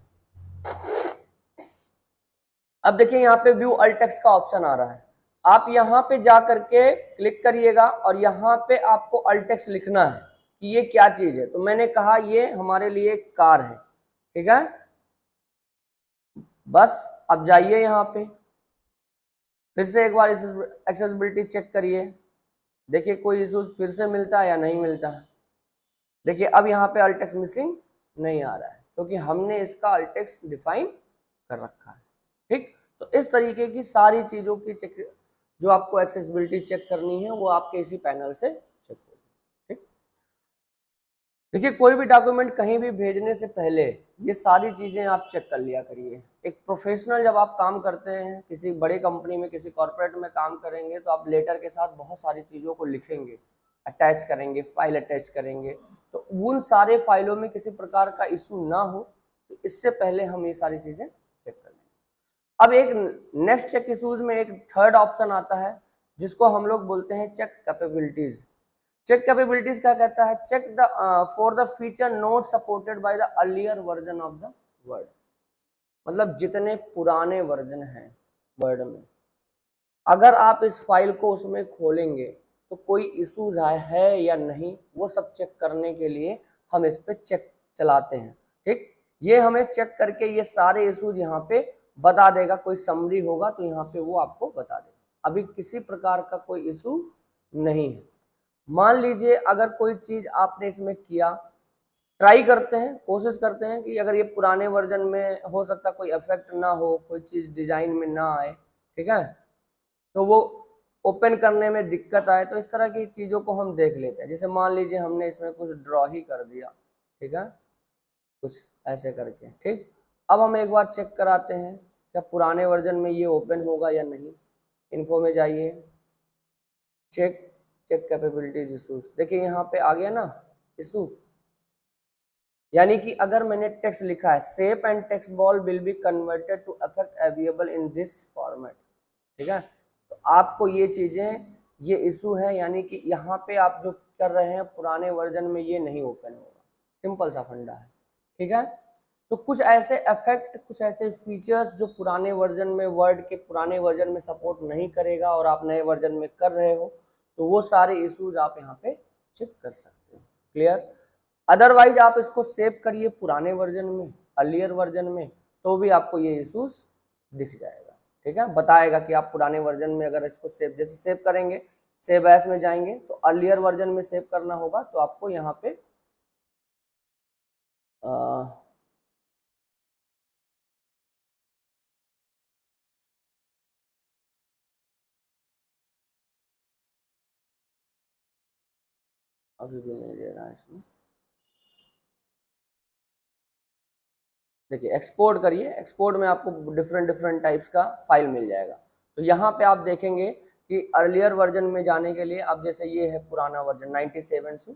अब देखिए यहाँ पे व्यू अल्ट टेक्स्ट का ऑप्शन आ रहा है, आप यहाँ पे जा करके क्लिक करिएगा और यहाँ पे आपको अल्ट टेक्स्ट लिखना है कि ये क्या चीज है, तो मैंने कहा ये हमारे लिए कार है, ठीक है। बस अब जाइए यहाँ पे फिर से एक बार एक्सेसिबिलिटी चेक करिए, देखिए कोई इशूज फिर से मिलता है या नहीं मिलता है। देखिए अब यहाँ पे अल्ट टेक्स्ट मिसिंग नहीं आ रहा है क्योंकि हमने इसका अल्ट टेक्स्ट डिफाइन कर रखा है, ठीक। तो इस तरीके की सारी चीजों की चेक, जो आपको एक्सेसिबिलिटी चेक करनी है वो आपके इसी पैनल से चेक होगी। ठीक। देखिए कोई भी डॉक्यूमेंट कहीं भी भेजने से पहले ये सारी चीजें आप चेक कर लिया करिए। एक प्रोफेशनल जब आप काम करते हैं किसी बड़ी कंपनी में, किसी कॉर्पोरेट में काम करेंगे, तो आप लेटर के साथ बहुत सारी चीजों को लिखेंगे, अटैच करेंगे, फाइल अटैच करेंगे, तो उन सारे फाइलों में किसी प्रकार का इशू ना हो, तो इससे पहले हम ये सारी चीजें चेक कर लेंगे। अब एक नेक्स्ट चेक इशूज में एक थर्ड ऑप्शन आता है जिसको हम लोग बोलते हैं चेक कैपेबिलिटीज। चेक कैपेबिलिटीज क्या कहता है? Check the for the feature not supported by the earlier version of the word. मतलब जितने पुराने वर्जन हैं वर्ड में, अगर आप इस फाइल को उसमें खोलेंगे तो कोई इशूज है या नहीं, वो सब चेक करने के लिए हम इस पे चेक चलाते हैं। ठीक। ये हमें चेक करके ये सारे इशूज यहाँ पे बता देगा। कोई समरी होगा तो यहाँ पे वो आपको बता देगा। अभी किसी प्रकार का कोई इशू नहीं है। मान लीजिए अगर कोई चीज आपने इसमें किया, ट्राई करते हैं, कोशिश करते हैं कि अगर ये पुराने वर्जन में हो सकता कोई इफेक्ट ना हो, कोई चीज डिजाइन में ना आए, ठीक है, तो वो ओपन करने में दिक्कत आए, तो इस तरह की चीजों को हम देख लेते हैं। जैसे मान लीजिए हमने इसमें कुछ ड्रॉ ही कर दिया, ठीक है, कुछ ऐसे करके। ठीक। अब हम एक बार चेक कराते हैं क्या पुराने वर्जन में ये ओपन होगा या नहीं। इन्फो में जाइए, चेक कैपेबिलिटीज इशूज, देखिए यहाँ पे आ गया ना इशू। यानी कि अगर मैंने टेक्स्ट लिखा है shape and text ball will be converted to affect available in this format, ठीक है, तो आपको ये चीजें, ये इशू है, यानी कि यहाँ पे आप जो कर रहे हैं पुराने वर्जन में ये नहीं ओपन होगा। सिंपल सा फंडा है। ठीक है। तो कुछ ऐसे इफेक्ट, कुछ ऐसे फीचर्स जो पुराने वर्जन में, वर्ड के पुराने वर्जन में सपोर्ट नहीं करेगा और आप नए वर्जन में कर रहे हो, तो वो सारे इश्यूज आप यहाँ पे चेक कर सकते हो। क्लियर। अदरवाइज आप इसको सेव करिए पुराने वर्जन में, अर्लियर वर्जन में, तो भी आपको ये इश्यूज दिख जाएगा। ठीक है, बताएगा कि आप पुराने वर्जन में अगर इसको सेव, जैसे सेव करेंगे, सेव एज में जाएंगे तो अर्लियर वर्जन में सेव करना होगा, तो आपको यहाँ पे अभी भी नहीं दे रहा है इसमें। देखिए एक्सपोर्ट करिए, एक्सपोर्ट में आपको डिफरेंट टाइप्स का फाइल मिल जाएगा। तो यहाँ पे आप देखेंगे कि अर्लियर वर्जन में जाने के लिए आप, जैसे ये है पुराना वर्जन 97 से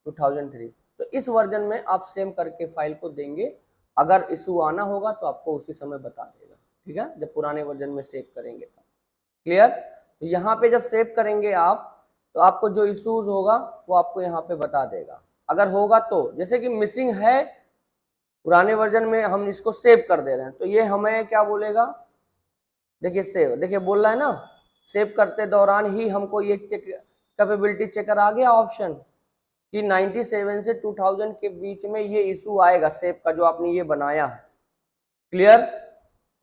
2003, तो इस वर्जन में आप सेव करके फाइल को देंगे। अगर इशू आना होगा तो आपको उसी समय बता देगा। ठीक है, जब पुराने वर्जन में सेव करेंगे तो। क्लियर। तो यहाँ पे जब सेव करेंगे आप, तो आपको जो इशूज होगा वो आपको यहाँ पे बता देगा। अगर होगा तो, जैसे कि मिसिंग है पुराने वर्जन में, हम इसको सेव कर दे रहे हैं, तो ये हमें क्या बोलेगा, देखिए सेव, देखिए बोल रहा है ना, सेव करते दौरान ही हमको ये चेक कैपेबिलिटी चेकर आ गया ऑप्शन कि 97 से 2000 के बीच में ये इशू आएगा सेव का, जो आपने ये बनाया है। क्लियर।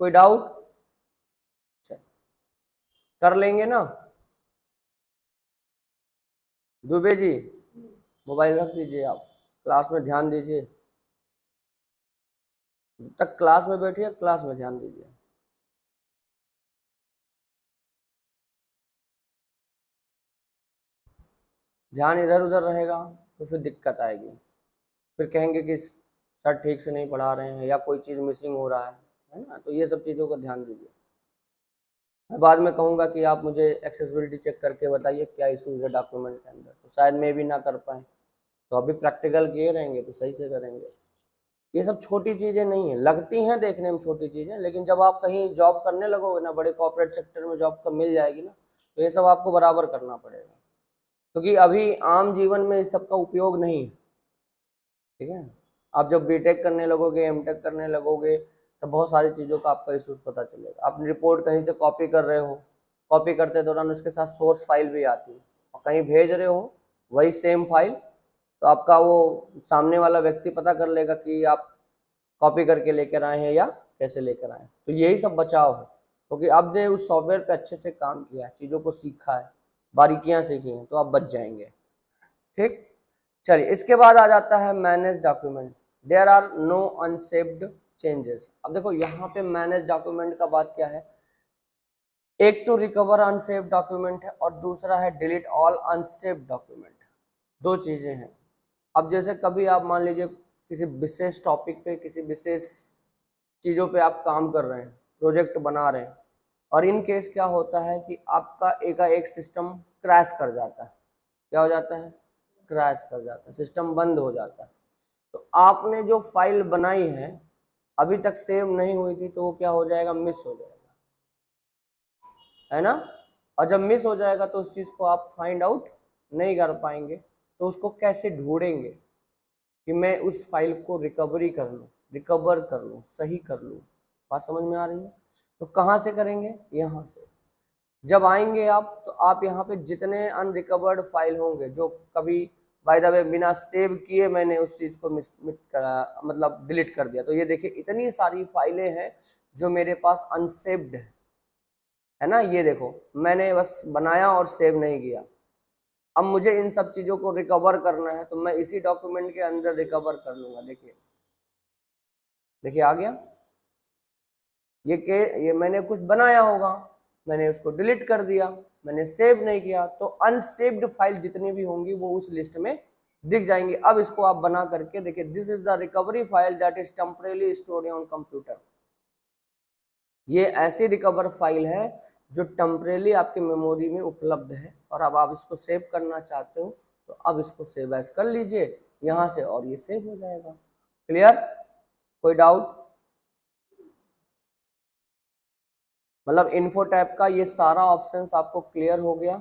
कोई डाउट? कर लेंगे ना। दुबे जी मोबाइल रख दीजिए, आप क्लास में ध्यान दीजिए, जब तक क्लास में बैठिए क्लास में ध्यान दीजिए। ध्यान इधर उधर रहेगा तो फिर दिक्कत आएगी, फिर कहेंगे कि सर ठीक से नहीं पढ़ा रहे हैं या कोई चीज़ मिसिंग हो रहा है ना। तो ये सब चीज़ों का ध्यान दीजिए। मैं बाद में कहूँगा कि आप मुझे एक्सेसिबिलिटी चेक करके बताइए क्या इशूज़ है डॉक्यूमेंट के अंदर, तो शायद मैं भी ना कर पाए। तो अभी प्रैक्टिकल किए रहेंगे तो सही से करेंगे। ये सब छोटी चीज़ें नहीं है, लगती हैं देखने में छोटी चीज़ें, लेकिन जब आप कहीं जॉब करने लगोगे ना, बड़े कॉर्पोरेट सेक्टर में जॉब का मिल जाएगी ना, तो ये सब आपको बराबर करना पड़ेगा, क्योंकि अभी आम जीवन में इस सब का उपयोग नहीं है। ठीक है, आप जब बीटेक करने लगोगे, एमटेक करने लगोगे, तो बहुत सारी चीज़ों का आपका इशू पता चलेगा। आप रिपोर्ट कहीं से कॉपी कर रहे हो, कॉपी करते दौरान उसके साथ सोर्स फाइल भी आती है, और कहीं भेज रहे हो वही सेम फाइल, तो आपका वो सामने वाला व्यक्ति पता कर लेगा कि आप कॉपी करके लेकर आए हैं या कैसे लेकर आए। तो यही सब बचाव है, क्योंकि आपने उस सॉफ्टवेयर पे अच्छे से काम किया है, चीज़ों को सीखा है, बारीकियां सीखी हैं, तो आप बच जाएंगे। ठीक। चलिए, इसके बाद आ जाता है manage document. There are no unsaved changes. अब देखो यहाँ पे मैनेज डॉक्यूमेंट का बात क्या है, एक तो रिकवर अनसेव्ड डॉक्यूमेंट है और दूसरा है डिलीट ऑल अनसेव्ड डॉक्यूमेंट, दो चीजें हैं। अब जैसे कभी आप मान लीजिए किसी विशेष टॉपिक पे, किसी विशेष चीज़ों पे आप काम कर रहे हैं, प्रोजेक्ट बना रहे हैं, और इन केस क्या होता है कि आपका एक सिस्टम क्रैश कर जाता है। क्या हो जाता है? क्रैश कर जाता है, सिस्टम बंद हो जाता है। तो आपने जो फाइल बनाई है अभी तक सेव नहीं हुई थी, तो वो क्या हो जाएगा? मिस हो जाएगा, है ना। और जब मिस हो जाएगा तो उस चीज़ को आप फाइंड आउट नहीं कर पाएंगे। तो उसको कैसे ढूंढेंगे कि मैं उस फाइल को रिकवर कर लूँ, सही कर लूँ। बात समझ में आ रही है? तो कहाँ से करेंगे? यहाँ से। जब आएंगे आप, तो आप यहाँ पे जितने अनरिकवर्ड फाइल होंगे, जो कभी बाय द वे बिना सेव किए मैंने उस चीज को मतलब डिलीट कर दिया, तो ये देखिए इतनी सारी फाइलें हैं जो मेरे पास अनसेव्ड है ना। ये देखो मैंने बस बनाया और सेव नहीं किया। अब मुझे इन सब चीजों को रिकवर करना है, तो मैं इसी डॉक्यूमेंट के अंदर रिकवर कर लूंगा। देखिए देखिए आ गया। ये मैंने कुछ बनाया होगा, मैंने उसको डिलीट कर दिया, मैंने सेव नहीं किया, तो अनसेव्ड फाइल जितनी भी होंगी वो उस लिस्ट में दिख जाएंगी। अब इसको आप बना करके देखिए, this is the recovery file that is temporarily stored on computer. ये ऐसी रिकवर फाइल है जो टेम्परेली आपकी मेमोरी में उपलब्ध है, और अब आप इसको सेव करना चाहते हो तो अब इसको सेव एज कर लीजिए यहाँ से, और ये सेव हो जाएगा। क्लियर? कोई डाउट? मतलब इन्फो टैब का ये सारा ऑप्शंस आपको क्लियर हो गया।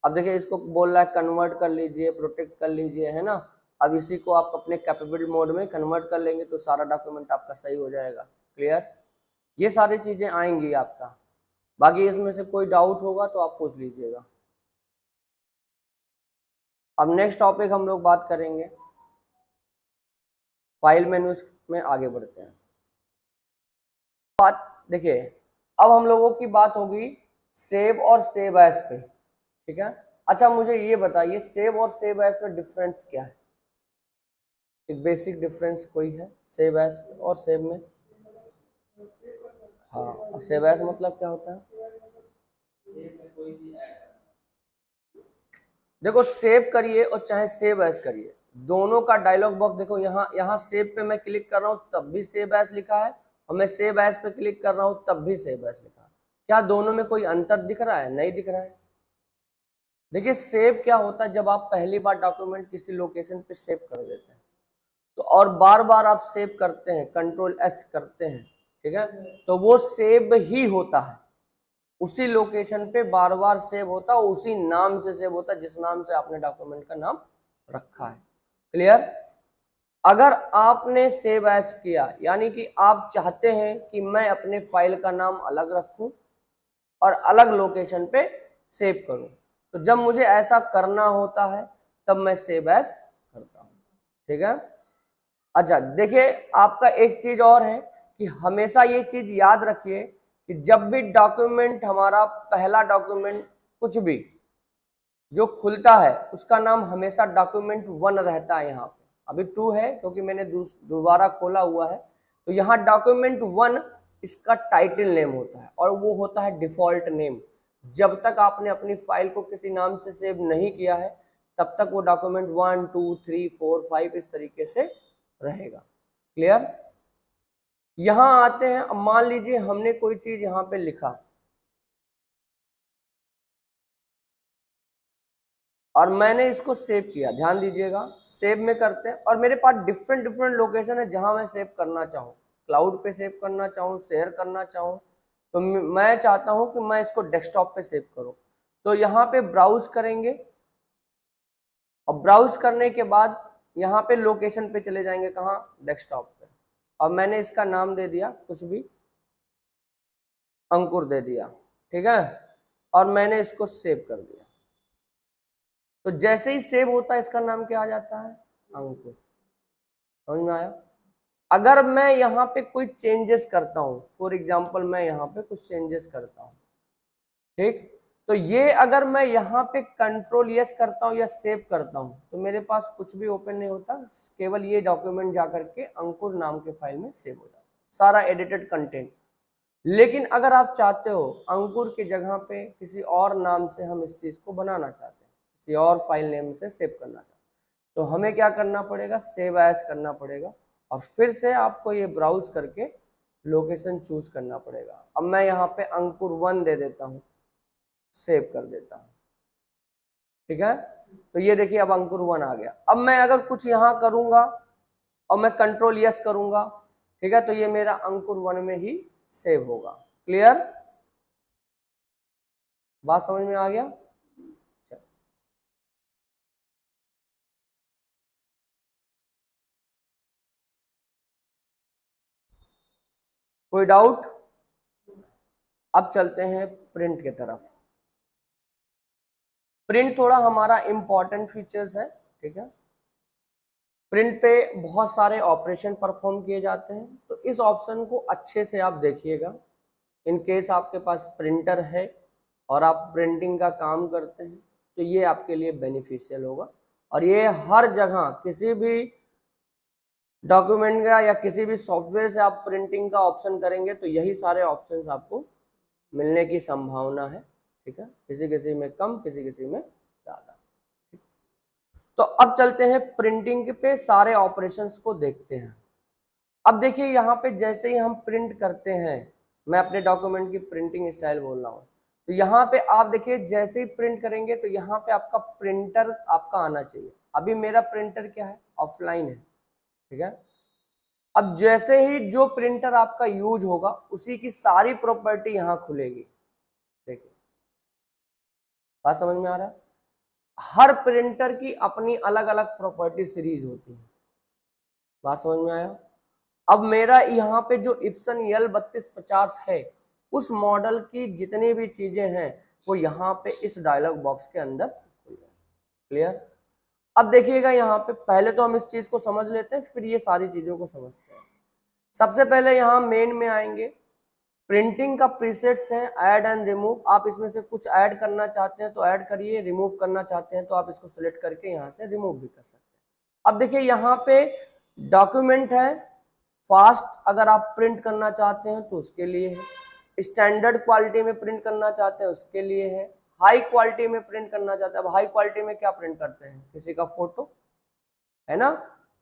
अब देखिए इसको बोल रहा है कन्वर्ट कर लीजिए, प्रोटेक्ट कर लीजिए, है ना। अब इसी को आप अपने कैपेबल मोड में कन्वर्ट कर लेंगे तो सारा डॉक्यूमेंट आपका सही हो जाएगा। क्लियर? ये सारी चीजें आएंगी आपका। बाकी इसमें से कोई डाउट होगा तो आप पूछ लीजिएगा। अब नेक्स्ट टॉपिक हम लोग बात करेंगे, फाइल मेन्यू में आगे बढ़ते हैं। बात देखिए, अब हम लोगों की बात होगी सेव और सेव एज पे, ठीक है। अच्छा मुझे ये बताइए, सेव और सेव एज में डिफरेंस क्या है? एक बेसिक डिफरेंस कोई है सेव एज और सेव में? हाँ, सेव एज मतलब क्या होता है? देखो सेव करिए और चाहे सेव एज करिए, दोनों का डायलॉग बॉक्स देखो। यहाँ सेव पे मैं क्लिक कर रहा हूँ तब भी सेव एज लिखा है, और मैं सेव एज पे क्लिक कर रहा हूँ तब भी सेव एज लिखा है। क्या दोनों में कोई अंतर दिख रहा है? नहीं दिख रहा है। देखिए सेव क्या होता है, जब आप पहली बार डॉक्यूमेंट किसी लोकेशन पे सेव कर देते हैं तो और बार बार आप सेव करते हैं, कंट्रोल एस करते हैं, ठीक है, तो वो सेव ही होता है, उसी लोकेशन पे बार बार सेव होता है, उसी नाम से सेव होता है जिस नाम से आपने डॉक्यूमेंट का नाम रखा है। क्लियर? अगर आपने सेव एज किया, यानी कि आप चाहते हैं कि मैं अपने फाइल का नाम अलग रखूं और अलग लोकेशन पे सेव करूं, तो जब मुझे ऐसा करना होता है तब मैं सेव एज करता हूं, ठीक है। अच्छा देखिए, आपका एक चीज और है कि हमेशा ये चीज याद रखिए कि जब भी डॉक्यूमेंट, हमारा पहला डॉक्यूमेंट कुछ भी जो खुलता है उसका नाम हमेशा डॉक्यूमेंट 1 रहता है। यहाँ पे अभी 2 है क्योंकि मैंने दोबारा खोला हुआ है, तो यहाँ डॉक्यूमेंट 1 इसका टाइटल नेम होता है और वो होता है डिफॉल्ट नेम। जब तक आपने अपनी फाइल को किसी नाम से सेव नहीं किया है तब तक वो डॉक्यूमेंट 1 2 3 4 5 इस तरीके से रहेगा। क्लियर? यहां आते हैं, अब मान लीजिए हमने कोई चीज यहां पे लिखा और मैंने इसको सेव किया, ध्यान दीजिएगा सेव में करते हैं, और मेरे पास डिफरेंट डिफरेंट लोकेशन है जहां मैं सेव करना चाहूँ, क्लाउड पे सेव करना चाहूँ, शेयर करना चाहूँ, तो मैं चाहता हूं कि मैं इसको डेस्कटॉप पे सेव करूं। तो यहाँ पे ब्राउज करेंगे और ब्राउज करने के बाद यहाँ पे लोकेशन पे चले जाएंगे, कहाँ? डेस्कटॉप पे, और मैंने इसका नाम दे दिया कुछ भी, अंकुर दे दिया, ठीक है, और मैंने इसको सेव कर दिया। तो जैसे ही सेव होता है इसका नाम क्या आ जाता है? अंकुर। समझ में आया? अगर मैं यहाँ पे कोई चेंजेस करता हूँ, फॉर एग्जांपल मैं यहाँ पे कुछ चेंजेस करता हूँ, ठीक, तो ये अगर मैं यहाँ पे कंट्रोल यस करता हूँ या सेव करता हूँ तो मेरे पास कुछ भी ओपन नहीं होता, केवल ये डॉक्यूमेंट जाकर के अंकुर नाम के फाइल में सेव हो जाता है। सारा एडिटेड कंटेंट। लेकिन अगर आप चाहते हो अंकुर की जगह पे किसी और नाम से हम इस चीज को बनाना चाहते हैं, किसी और फाइल नेम से सेव करना चाहते हैं, तो हमें क्या करना पड़ेगा, सेव एज करना पड़ेगा और फिर से आपको ये ब्राउज करके लोकेशन चूज करना पड़ेगा। अब मैं यहाँ पे अंकुर 1 दे देता हूँ, सेव कर देता हूँ, ठीक है। तो ये देखिए अब अंकुर 1 आ गया। अब मैं अगर कुछ यहाँ करूंगा और मैं कंट्रोल यस करूंगा, ठीक है, तो ये मेरा अंकुर 1 में ही सेव होगा। क्लियर, बात समझ में आ गया। कोई डाउट? अब चलते हैं प्रिंट की तरफ। प्रिंट थोड़ा हमारा इंपॉर्टेंट फीचर्स है, ठीक है। प्रिंट पे बहुत सारे ऑपरेशन परफॉर्म किए जाते हैं, तो इस ऑप्शन को अच्छे से आप देखिएगा। इन केस आपके पास प्रिंटर है और आप प्रिंटिंग का काम करते हैं तो ये आपके लिए बेनिफिशियल होगा। और ये हर जगह किसी भी डॉक्यूमेंट का या किसी भी सॉफ्टवेयर से आप प्रिंटिंग का ऑप्शन करेंगे तो यही सारे ऑप्शंस आपको मिलने की संभावना है, ठीक है। किसी किसी में कम, किसी किसी में ज़्यादा। तो अब चलते हैं प्रिंटिंग पे सारे ऑपरेशंस को देखते हैं। अब देखिए यहाँ पे जैसे ही हम प्रिंट करते हैं, मैं अपने डॉक्यूमेंट की प्रिंटिंग स्टाइल बोल रहा हूँ, तो यहाँ पे आप देखिए जैसे ही प्रिंट करेंगे तो यहाँ पे आपका प्रिंटर आपका आना चाहिए। अभी मेरा प्रिंटर क्या है, ऑफलाइन है, ठीक है। अब जैसे ही जो प्रिंटर आपका यूज होगा उसी की सारी प्रॉपर्टी यहाँ खुलेगी। देखिए बात समझ में आ रहा है। हर प्रिंटर की अपनी अलग अलग प्रॉपर्टी सीरीज होती है, बात समझ में आया। अब मेरा यहाँ पे जो इप्सन EL3250 है उस मॉडल की जितनी भी चीजें हैं वो यहाँ पे इस डायलॉग बॉक्स के अंदर। क्लियर। अब देखिएगा यहाँ पे पहले तो हम इस चीज को समझ लेते हैं फिर ये सारी चीजों को समझते हैं। सबसे पहले यहाँ मेन में आएंगे, प्रिंटिंग का प्रीसेट्स है ऐड एंड रिमूव। आप इसमें से कुछ ऐड करना चाहते हैं तो ऐड करिए, रिमूव करना चाहते हैं तो आप इसको सिलेक्ट करके यहाँ से रिमूव भी कर सकते हैं। अब देखिए यहाँ पे डॉक्यूमेंट है, फास्ट अगर आप प्रिंट करना चाहते हैं तो उसके लिए है, स्टैंडर्ड क्वालिटी में प्रिंट करना चाहते हैं उसके लिए है, हाई क्वालिटी में प्रिंट करना चाहते हैं। अब हाई क्वालिटी में क्या प्रिंट करते हैं, किसी का फोटो है ना,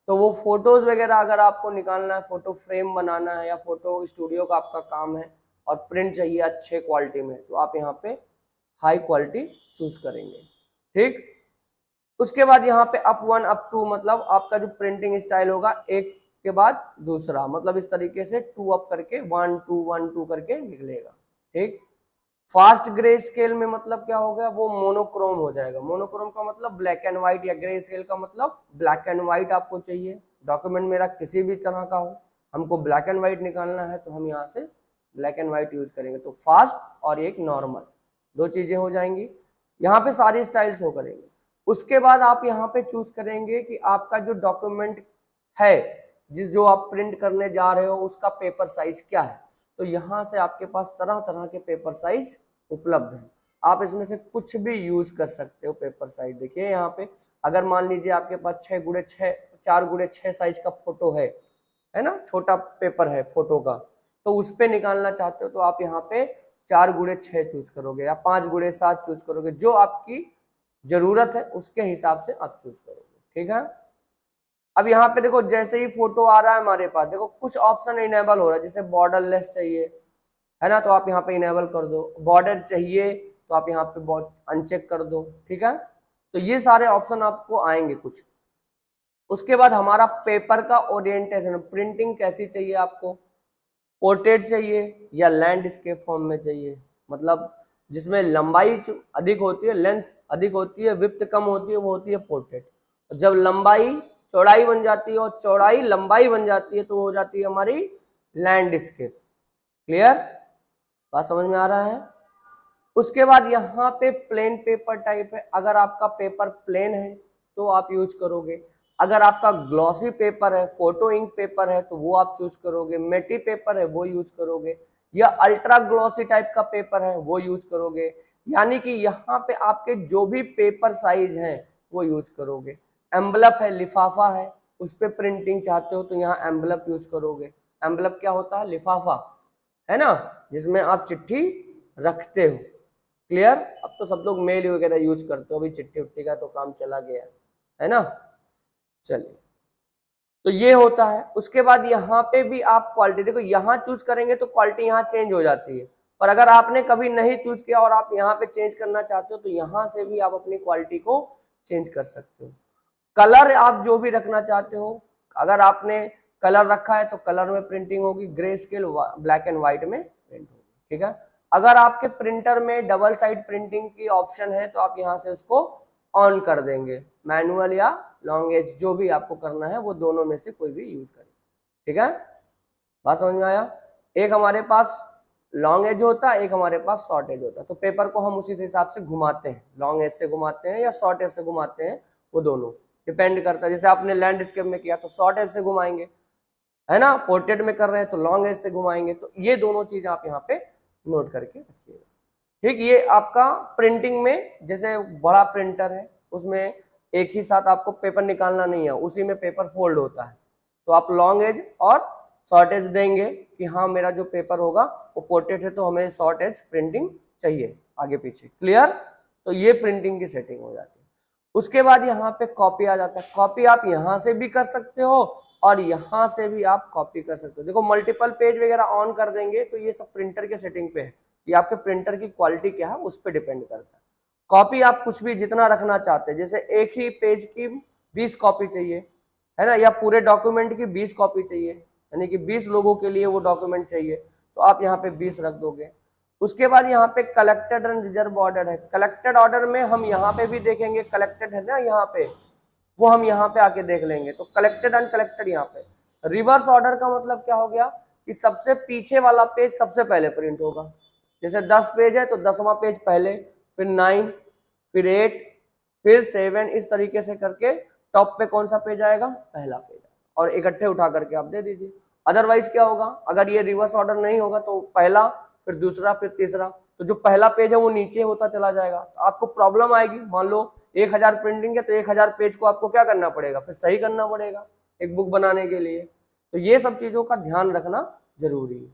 तो वो फोटोज वगैरह अगर आपको निकालना है, फोटो फ्रेम बनाना है या फोटो स्टूडियो का आपका काम है और प्रिंट चाहिए अच्छे क्वालिटी में, तो आप यहाँ पे हाई क्वालिटी चूज करेंगे, ठीक। उसके बाद यहाँ पे अप 1 अप 2 मतलब आपका जो प्रिंटिंग स्टाइल होगा एक के बाद दूसरा, मतलब इस तरीके से 2 अप करके 1 2 1 2 करके निकलेगा, ठीक। फास्ट ग्रे स्केल में मतलब क्या हो गया, वो मोनोक्रोम हो जाएगा। मोनोक्रोम का मतलब ब्लैक एंड व्हाइट, या ग्रे स्केल का मतलब ब्लैक एंड व्हाइट आपको चाहिए। डॉक्यूमेंट मेरा किसी भी तरह का हो, हमको ब्लैक एंड व्हाइट निकालना है तो हम यहाँ से ब्लैक एंड व्हाइट यूज करेंगे। तो फास्ट और एक नॉर्मल, दो चीजें हो जाएंगी। यहाँ पे सारी स्टाइल्स हो करेंगे। उसके बाद आप यहाँ पे चूज करेंगे कि आपका जो डॉक्यूमेंट है, जो आप प्रिंट करने जा रहे हो उसका पेपर साइज क्या है। तो यहाँ से आपके पास तरह तरह के पेपर साइज उपलब्ध हैं, आप इसमें से कुछ भी यूज कर सकते हो पेपर साइज। देखिए यहाँ पे अगर मान लीजिए आपके पास 6x6 4x6 साइज का फोटो है ना, छोटा पेपर है फोटो का, तो उस पे निकालना चाहते हो तो आप यहाँ पे 4x6 चूज करोगे या 5x7 चूज करोगे, जो आपकी जरूरत है उसके हिसाब से आप चूज करोगे, ठीक है। अब यहाँ पे देखो जैसे ही फोटो आ रहा है हमारे पास, देखो कुछ ऑप्शन इनेबल हो रहा है, जैसे बॉर्डर लेस चाहिए है ना, तो आप यहाँ पे इनेबल कर दो। बॉर्डर चाहिए तो आप यहाँ पे अनचेक कर दो, ठीक है। तो ये सारे ऑप्शन आपको आएंगे कुछ। उसके बाद हमारा पेपर का ओरिएंटेशन, प्रिंटिंग कैसी चाहिए आपको, पोर्ट्रेट चाहिए या लैंडस्केप फॉर्म में चाहिए, मतलब जिसमें लंबाई अधिक होती है, लेंथ अधिक होती है, विड्थ कम होती है, वो होती है पोर्ट्रेट। जब लंबाई चौड़ाई बन जाती है और चौड़ाई लंबाई बन जाती है तो हो जाती है हमारी लैंडस्केप। क्लियर, बात समझ में आ रहा है। उसके बाद यहाँ पे प्लेन पेपर टाइप है, अगर आपका पेपर प्लेन है तो आप यूज करोगे, अगर आपका ग्लॉसी पेपर है, फोटो इंक पेपर है तो वो आप चूज करोगे, मेटी पेपर है वो यूज करोगे, या अल्ट्रा ग्लॉसी टाइप का पेपर है वो यूज करोगे। यानी कि यहाँ पे आपके जो भी पेपर साइज हैं वो यूज करोगे। एम्बलप है, लिफाफा है, उस पर प्रिंटिंग चाहते हो तो यहाँ एम्बलप यूज करोगे, एनवेलप क्या होता है? लिफाफा, है ना, जिसमें आप चिट्ठी रखते हो। क्लियर? अब तो सब लोग मेल वगैरह यूज करते हो, अभी चिट्ठी उट्ठी का तो काम चला गया है ना। चलिए, तो ये होता है। उसके बाद यहाँ पे भी आप क्वालिटी देखो, यहाँ चूज करेंगे तो क्वालिटी यहाँ चेंज हो जाती है, पर अगर आपने कभी नहीं चूज किया और आप यहाँ पे चेंज करना चाहते हो तो यहाँ से भी आप अपनी क्वालिटी को चेंज कर सकते हो। कलर आप जो भी रखना चाहते हो, अगर आपने कलर रखा है तो कलर में प्रिंटिंग होगी, grey scale black and white में प्रिंट होगी, ठीक है। अगर आपके प्रिंटर में डबल साइड प्रिंटिंग की ऑप्शन है तो आप यहाँ से उसको ऑन कर देंगे, मैनुअल या लॉन्ग एज जो भी आपको करना है वो दोनों में से कोई भी यूज करें, ठीक है। बात समझ में आया? एक हमारे पास लॉन्ग एज होता है, एक हमारे पास शॉर्ट एज होता है, तो पेपर को हम उसी हिसाब से घुमाते हैं, लॉन्ग एज से घुमाते हैं या शॉर्ट एज से घुमाते हैं, वो दोनों डिपेंड करता है। जैसे आपने लैंडस्केप में किया तो शॉर्ट एज से घुमाएंगे, है ना, पोर्ट्रेट में कर रहे हैं तो लॉन्ग एज से घुमाएंगे। तो ये दोनों चीज आप यहाँ पे नोट करके रखिएगा, ठीक। ये आपका प्रिंटिंग में, जैसे बड़ा प्रिंटर है उसमें एक ही साथ आपको पेपर निकालना नहीं है, उसी में पेपर फोल्ड होता है, तो आप लॉन्ग एज और शॉर्ट एज देंगे कि हाँ मेरा जो पेपर होगा वो पोर्ट्रेट है तो हमें शॉर्ट एज प्रिंटिंग चाहिए आगे पीछे। क्लियर? तो ये प्रिंटिंग की सेटिंग हो जाती है। उसके बाद यहाँ पे कॉपी आ जाता है। कॉपी आप यहाँ से भी कर सकते हो और यहाँ से भी आप कॉपी कर सकते हो। देखो मल्टीपल पेज वगैरह ऑन कर देंगे तो ये सब प्रिंटर के सेटिंग पे है, ये आपके प्रिंटर की क्वालिटी क्या है उस पर डिपेंड करता है। कॉपी आप कुछ भी जितना रखना चाहते हैं, जैसे एक ही पेज की 20 कॉपी चाहिए, है ना, या पूरे डॉक्यूमेंट की 20 कॉपी चाहिए, यानी कि 20 लोगों के लिए वो डॉक्यूमेंट चाहिए, तो आप यहाँ पे 20 रख दोगे। उसके बाद यहाँ पे कलेक्टेड एंड रिजर्व ऑर्डर है। कलेक्टेड ऑर्डर में हम यहाँ पे भी देखेंगे, कलेक्टेड है ना यहाँ पे, वो हम यहाँ पे आके देख लेंगे। तो कलेक्टेड एंड कलेक्टेड यहाँ पे। रिवर्स ऑर्डर का मतलब क्या हो गया कि सबसे पीछे वाला पेज सबसे पहले प्रिंट होगा। जैसे 10 पेज है तो 10वां पेज पहले, फिर 9, फिर 8, फिर 7, इस तरीके से करके टॉप पे कौन सा पेज आएगा? पहला पेज, और इकट्ठे उठा करके आप दे दीजिए। अदरवाइज क्या होगा, अगर ये रिवर्स ऑर्डर नहीं होगा तो पहला, फिर दूसरा, फिर तीसरा, तो जो पहला पेज है वो नीचे होता चला जाएगा, तो आपको प्रॉब्लम आएगी। मान लो 1000 प्रिंटिंग है तो 1000 पेज को आपको क्या करना पड़ेगा? फिर सही करना पड़ेगा एक बुक बनाने के लिए। तो ये सब चीजों का ध्यान रखना जरूरी है।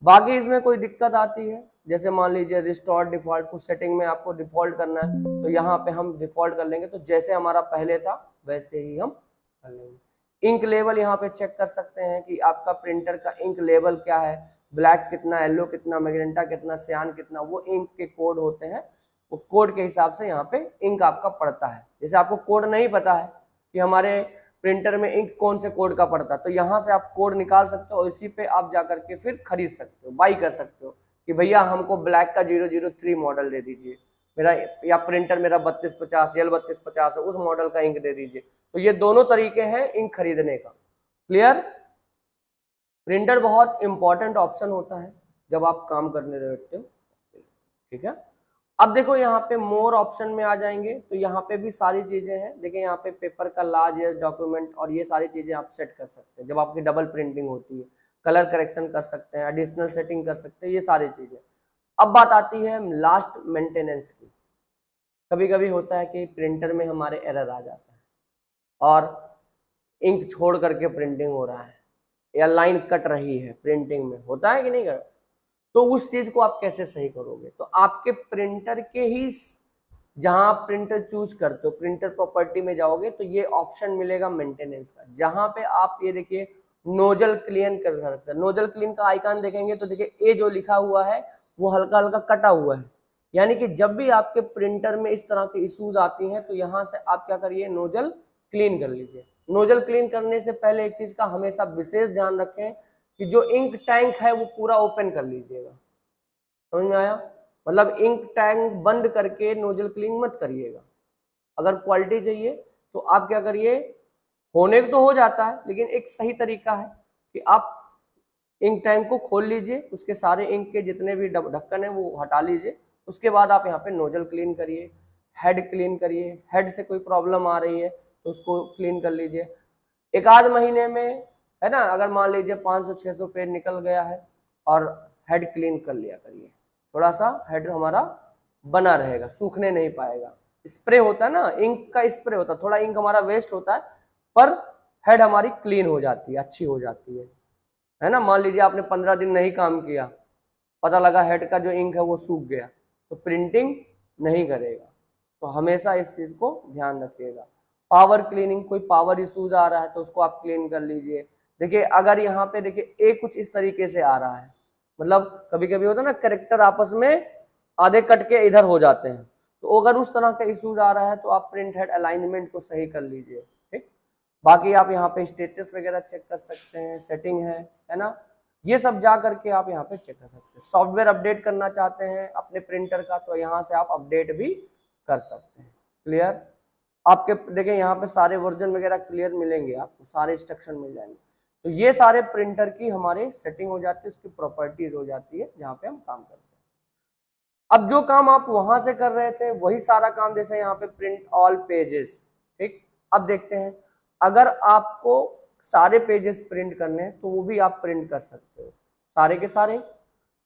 बाकी इसमें कोई दिक्कत आती है, जैसे मान लीजिए रिस्टोर डिफॉल्ट, कुछ सेटिंग में आपको डिफॉल्ट करना है तो यहाँ पे हम डिफॉल्ट कर लेंगे, तो जैसे हमारा पहले था वैसे ही हम कर लेंगे। इंक लेवल यहाँ पे चेक कर सकते हैं कि आपका प्रिंटर का इंक लेवल क्या है, ब्लैक कितना, येलो कितना, मैजेंटा कितना, सियान कितना, वो इंक के कोड होते हैं, वो कोड के हिसाब से यहाँ पे इंक आपका पड़ता है। जैसे आपको कोड नहीं पता है कि हमारे प्रिंटर में इंक कौन से कोड का पड़ता है, तो यहाँ से आप कोड निकाल सकते हो, इसी पे आप जाकर के फिर खरीद सकते हो, बाई कर सकते हो कि भैया हमको ब्लैक का 003 मॉडल दे दीजिए मेरा, या प्रिंटर मेरा 3250 या 3250 है उस मॉडल का इंक दे दीजिए। तो ये दोनों तरीके हैं इंक खरीदने का। क्लियर? प्रिंटर बहुत इंपॉर्टेंट ऑप्शन होता है जब आप काम करने रहते हो, ठीक है। अब देखो यहाँ पे मोर ऑप्शन में आ जाएंगे तो यहाँ पे भी सारी चीजें हैं। देखिए यहाँ पे पेपर का लार्ज डॉक्यूमेंट और ये सारी चीजें आप सेट कर सकते हैं जब आपकी डबल प्रिंटिंग होती है। कलर करेक्शन कर सकते हैं, एडिशनल सेटिंग कर सकते हैं, ये सारी चीजें। अब बात आती है लास्ट मेंटेनेंस की। कभी कभी होता है कि प्रिंटर में हमारे एरर आ जाता है और इंक छोड़ करके प्रिंटिंग हो रहा है या लाइन कट रही है प्रिंटिंग में, होता है कि नहीं कर, तो उस चीज को आप कैसे सही करोगे? तो आपके प्रिंटर के ही जहां आप प्रिंटर चूज करते हो, प्रिंटर प्रॉपर्टी में जाओगे तो ये ऑप्शन मिलेगा मेंटेनेंस का, जहां पे आप ये देखिए नोजल क्लीन कर सकते हैं। नोजल क्लीन का आइकन देखेंगे तो देखिए ए जो लिखा हुआ है वो हल्का हल्का कटा हुआ है, यानी कि जब भी आपके प्रिंटर में इस तरह के इश्यूज आती हैं तो यहाँ से आप क्या करिए, नोजल क्लीन कर लीजिए। नोजल क्लीन करने से पहले एक चीज का हमेशा विशेष ध्यान रखें कि जो इंक टैंक है वो पूरा ओपन कर लीजिएगा। समझ में आया? मतलब इंक टैंक बंद करके नोजल क्लीन मत करिएगा। अगर क्वालिटी चाहिए तो आप क्या करिए, होने तो हो जाता है लेकिन एक सही तरीका है कि आप इंक टैंक को खोल लीजिए, उसके सारे इंक के जितने भी ढक्कन है वो हटा लीजिए। उसके बाद आप यहाँ पे नोजल क्लीन करिए, हेड क्लीन करिए। हेड से कोई प्रॉब्लम आ रही है तो उसको क्लीन कर लीजिए। एक आध महीने में, है ना, अगर मान लीजिए 500-600 पेज निकल गया है और हेड क्लीन कर लिया करिए, थोड़ा सा हेड हमारा बना रहेगा, सूखने नहीं पाएगा। स्प्रे होता है ना, इंक का स्प्रे होता है, थोड़ा इंक हमारा वेस्ट होता है पर हेड हमारी क्लीन हो जाती है, अच्छी हो जाती है। है ना। मान लीजिए आपने 15 दिन नहीं काम किया, पता लगा हेड का जो इंक है वो सूख गया, तो प्रिंटिंग नहीं करेगा। तो हमेशा इस चीज को ध्यान रखिएगा। पावर क्लीनिंग, कोई पावर इश्यूज आ रहा है तो उसको आप क्लीन कर लीजिए। देखिए अगर यहाँ पे देखिए ए कुछ इस तरीके से आ रहा है, मतलब कभी कभी होता है ना कैरेक्टर आपस में आधे कट के इधर हो जाते हैं, तो अगर उस तरह का इश्यूज आ रहा है तो आप प्रिंट हेड अलाइनमेंट को सही कर लीजिए। ठीक, बाकी आप यहाँ पे स्टेटस वगैरह चेक कर सकते हैं, सेटिंग है ना, ये सब जा करके आप यहाँ पे चेक कर सकते हैं। सॉफ्टवेयर अपडेट करना चाहते हैं अपने प्रिंटर का तो यहाँ से आप अपडेट भी कर सकते हैं। क्लियर, आपके देखिए यहाँ पे सारे वर्जन वगैरह क्लियर मिलेंगे, आपको सारे इंस्ट्रक्शन मिल जाएंगे। तो ये सारे प्रिंटर की हमारे सेटिंग हो जाती है, उसकी प्रॉपर्टीज हो जाती है जहाँ पे हम काम करते हैं। अब जो काम आप वहां से कर रहे थे वही सारा काम, जैसे यहाँ पे प्रिंट ऑल पेजेस। ठीक, अब देखते हैं अगर आपको सारे पेजेस प्रिंट करने हैं तो वो भी आप प्रिंट कर सकते हो, सारे के सारे।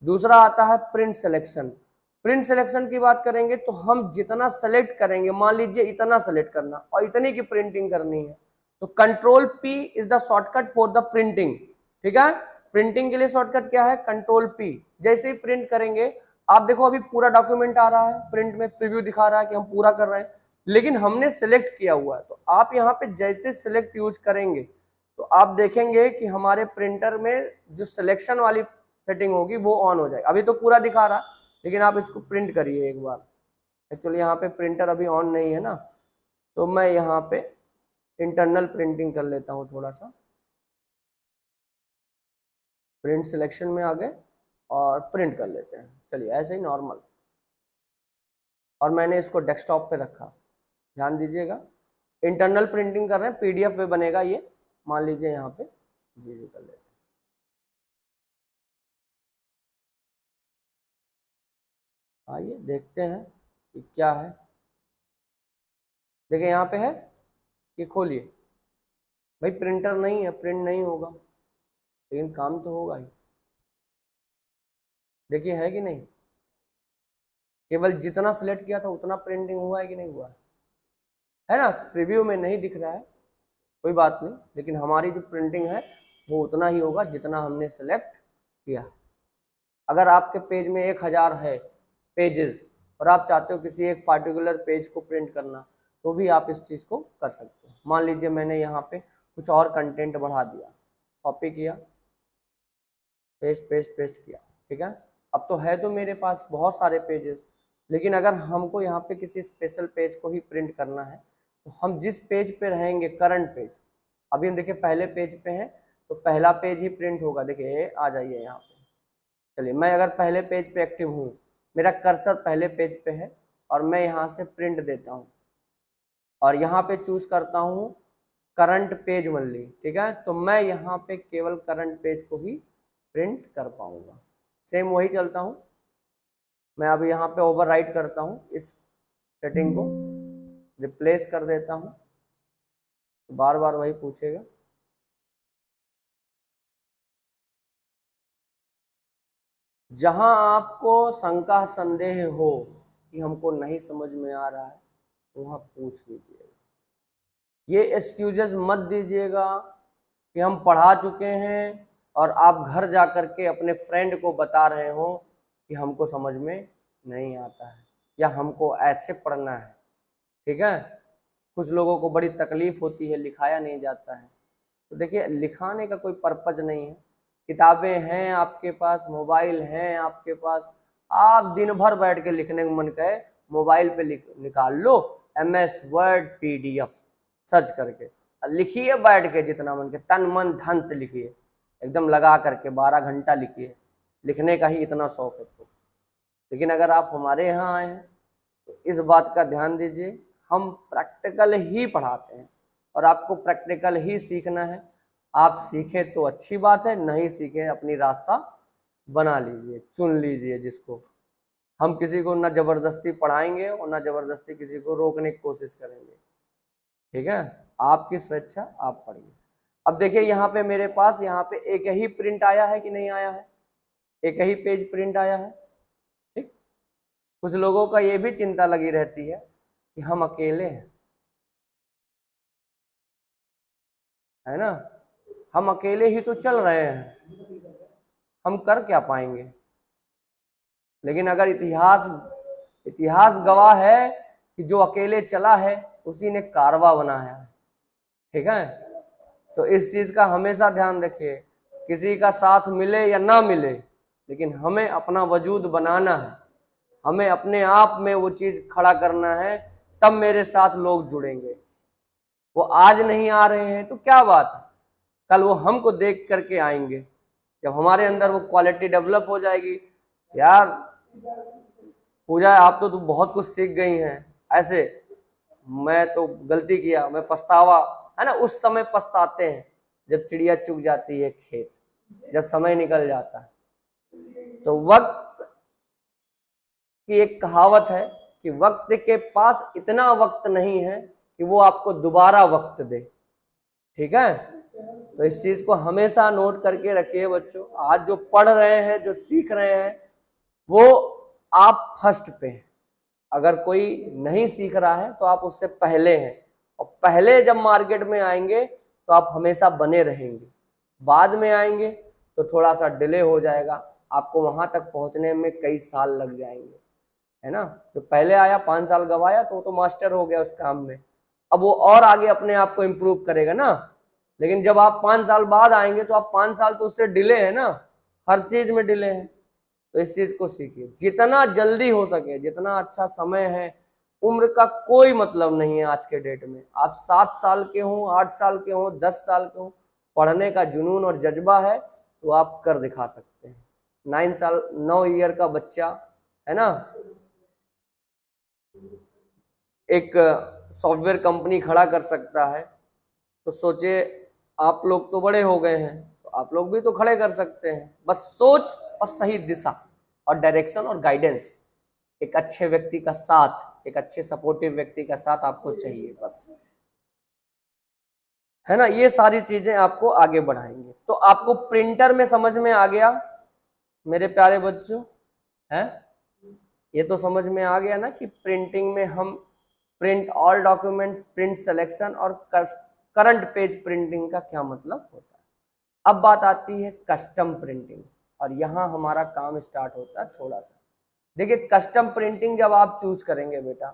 दूसरा आता है प्रिंट सिलेक्शन। प्रिंट सिलेक्शन की बात करेंगे तो हम जितना सेलेक्ट करेंगे, मान लीजिए इतना सेलेक्ट करना और इतनी की प्रिंटिंग करनी है, तो control P is the shortcut for the printing. ठीक है, प्रिंटिंग के लिए शॉर्टकट क्या है, कंट्रोल पी। जैसे ही प्रिंट करेंगे, आप देखो अभी पूरा डॉक्यूमेंट आ रहा है, प्रिंट में प्रीव्यू दिखा रहा है कि हम पूरा कर रहे हैं, लेकिन हमने सिलेक्ट किया हुआ है। तो आप यहाँ पे जैसे सिलेक्ट यूज करेंगे तो आप देखेंगे कि हमारे प्रिंटर में जो सिलेक्शन वाली सेटिंग होगी वो ऑन हो जाएगी। अभी तो पूरा दिखा रहा, लेकिन आप इसको प्रिंट करिए एक बार। एक्चुअली यहाँ पे प्रिंटर अभी ऑन नहीं है ना, तो मैं यहाँ पे इंटरनल प्रिंटिंग कर लेता हूँ थोड़ा सा। प्रिंट सिलेक्शन में आ गए और प्रिंट कर लेते हैं, चलिए ऐसे ही नॉर्मल। और मैंने इसको डेस्कटॉप पे रखा, ध्यान दीजिएगा। इंटरनल प्रिंटिंग कर रहे हैं, पीडीएफ पे बनेगा ये, मान लीजिए यहाँ पे जी कर लेते हैं। आइए देखते हैं कि क्या है। देखिए यहाँ पे है, ये खोलिए। भाई प्रिंटर नहीं है, प्रिंट नहीं होगा, लेकिन काम तो होगा ही। देखिए है कि नहीं, केवल जितना सिलेक्ट किया था उतना प्रिंटिंग हुआ है कि नहीं हुआ है ना। प्रीव्यू में नहीं दिख रहा है, कोई बात नहीं, लेकिन हमारी जो प्रिंटिंग है वो उतना ही होगा जितना हमने सेलेक्ट किया। अगर आपके पेज में 1000 है पेजेस और आप चाहते हो किसी एक पार्टिकुलर पेज को प्रिंट करना, तो भी आप इस चीज़ को कर सकते हो। मान लीजिए मैंने यहाँ पे कुछ और कंटेंट बढ़ा दिया, कॉपी किया, पेस्ट पेस्ट पेस्ट किया, ठीक है। अब तो है तो मेरे पास बहुत सारे पेजेस, लेकिन अगर हमको यहाँ पे किसी स्पेशल पेज को ही प्रिंट करना है तो हम जिस पेज पे रहेंगे, करंट पेज, अभी हम देखिए पहले पेज पे हैं तो पहला पेज ही प्रिंट होगा। देखिए आ जाइए यहाँ पे, चलिए मैं अगर पहले पेज पे एक्टिव हूँ, मेरा कर्सर पहले पेज पे है और मैं यहाँ से प्रिंट देता हूँ और यहाँ पे चूज करता हूँ करंट पेज ओनली। ठीक है, तो मैं यहाँ पे केवल करंट पेज को ही प्रिंट कर पाऊंगा। सेम वही चलता हूँ, मैं अब यहाँ पे ओवरराइट करता हूँ, इस सेटिंग को रिप्लेस कर देता हूँ, तो बार बार वही पूछेगा। जहां आपको शंका संदेह हो कि हमको नहीं समझ में आ रहा है, वहां पूछ लीजिएगा। ये एक्सक्यूजेस मत दीजिएगा कि हम पढ़ा चुके हैं और आप घर जा कर के अपने फ्रेंड को बता रहे हो कि हमको समझ में नहीं आता है या हमको ऐसे पढ़ना है। ठीक है, कुछ लोगों को बड़ी तकलीफ होती है, लिखाया नहीं जाता है। तो देखिए लिखाने का कोई पर्पज नहीं है, किताबें हैं आपके पास, मोबाइल हैं आपके पास, आप दिन भर बैठ के लिखने का मन कहे मोबाइल पे निकाल लो MS वर्ड PDF सर्च करके लिखिए, बैठ के जितना मन के तन मन धन से लिखिए, एकदम लगा करके 12 घंटा लिखिए, लिखने का ही इतना शौक है तो। लेकिन अगर आप हमारे यहाँ आए हैं तो इस बात का ध्यान दीजिए, हम प्रैक्टिकल ही पढ़ाते हैं और आपको प्रैक्टिकल ही सीखना है। आप सीखे तो अच्छी बात है, नहीं सीखे अपनी रास्ता बना लीजिए, चुन लीजिए जिसको। हम किसी को ना जबरदस्ती पढ़ाएंगे और ना जबरदस्ती किसी को रोकने की कोशिश करेंगे। ठीक है, आपकी स्वेच्छा, आप पढ़िए। अब देखिए यहाँ पे मेरे पास यहाँ पे एक ही प्रिंट आया है कि नहीं आया है, एक ही पेज प्रिंट आया है। ठीक, कुछ लोगों का ये भी चिंता लगी रहती है कि हम अकेले हैं, है ना, हम अकेले ही तो चल रहे हैं, हम कर क्या पाएंगे। लेकिन अगर इतिहास गवाह है कि जो अकेले चला है उसी ने कारवा बनाया है। ठीक है, तो इस चीज का हमेशा ध्यान रखिए, किसी का साथ मिले या ना मिले, लेकिन हमें अपना वजूद बनाना है, हमें अपने आप में वो चीज खड़ा करना है, तब मेरे साथ लोग जुड़ेंगे। वो आज नहीं आ रहे हैं तो क्या बात है, कल वो हमको देख करके आएंगे। जब हमारे अंदर वो क्वालिटी डेवलप हो जाएगी, यार पूजा आप तो तुम बहुत कुछ सीख गई हैं, ऐसे मैं तो गलती किया, मैं पछतावा, है ना, उस समय पछताते हैं जब चिड़िया चुग जाती है खेत, जब समय निकल जाता है। तो वक्त की एक कहावत है कि वक्त के पास इतना वक्त नहीं है कि वो आपको दोबारा वक्त दे। ठीक है, तो इस चीज को हमेशा नोट करके रखिए बच्चों। आज जो पढ़ रहे हैं, जो सीख रहे हैं, वो आप फर्स्ट पे हैं। अगर कोई नहीं सीख रहा है तो आप उससे पहले हैं, और पहले जब मार्केट में आएंगे तो आप हमेशा बने रहेंगे। बाद में आएंगे तो थोड़ा सा डिले हो जाएगा, आपको वहां तक पहुंचने में कई साल लग जाएंगे, है ना। जो पहले आया 5 साल गवाया तो वो तो मास्टर हो गया उस काम में, अब वो और आगे अपने आप को इम्प्रूव करेगा ना। लेकिन जब आप 5 साल बाद आएंगे तो आप 5 साल तो उससे डिले है ना, हर चीज में डिले है। तो इस चीज को सीखिए जितना जल्दी हो सके, जितना अच्छा समय है। उम्र का कोई मतलब नहीं है आज के डेट में, आप 7 साल के हो, 8 साल के हो, 10 साल के हो, पढ़ने का जुनून और जज्बा है तो आप कर दिखा सकते हैं। 9 ईयर का बच्चा, है ना, एक सॉफ्टवेयर कंपनी खड़ा कर सकता है, तो सोचे आप लोग तो बड़े हो गए हैं तो आप लोग भी तो खड़े कर सकते हैं। बस सोच और सही दिशा और डायरेक्शन और गाइडेंस, एक अच्छे व्यक्ति का साथ, एक अच्छे सपोर्टिव व्यक्ति का साथ आपको चाहिए बस, है ना। ये सारी चीजें आपको आगे बढ़ाएंगे। तो आपको प्रिंटर में समझ में आ गया मेरे प्यारे बच्चों, है ये तो समझ में आ गया ना कि प्रिंटिंग में हम print all documents, print selection और करंट पेज प्रिंटिंग का क्या मतलब होता है। अब बात आती है कस्टम प्रिंटिंग, और यहाँ हमारा काम स्टार्ट होता है थोड़ा सा। देखिए कस्टम प्रिंटिंग जब आप चूज करेंगे बेटा,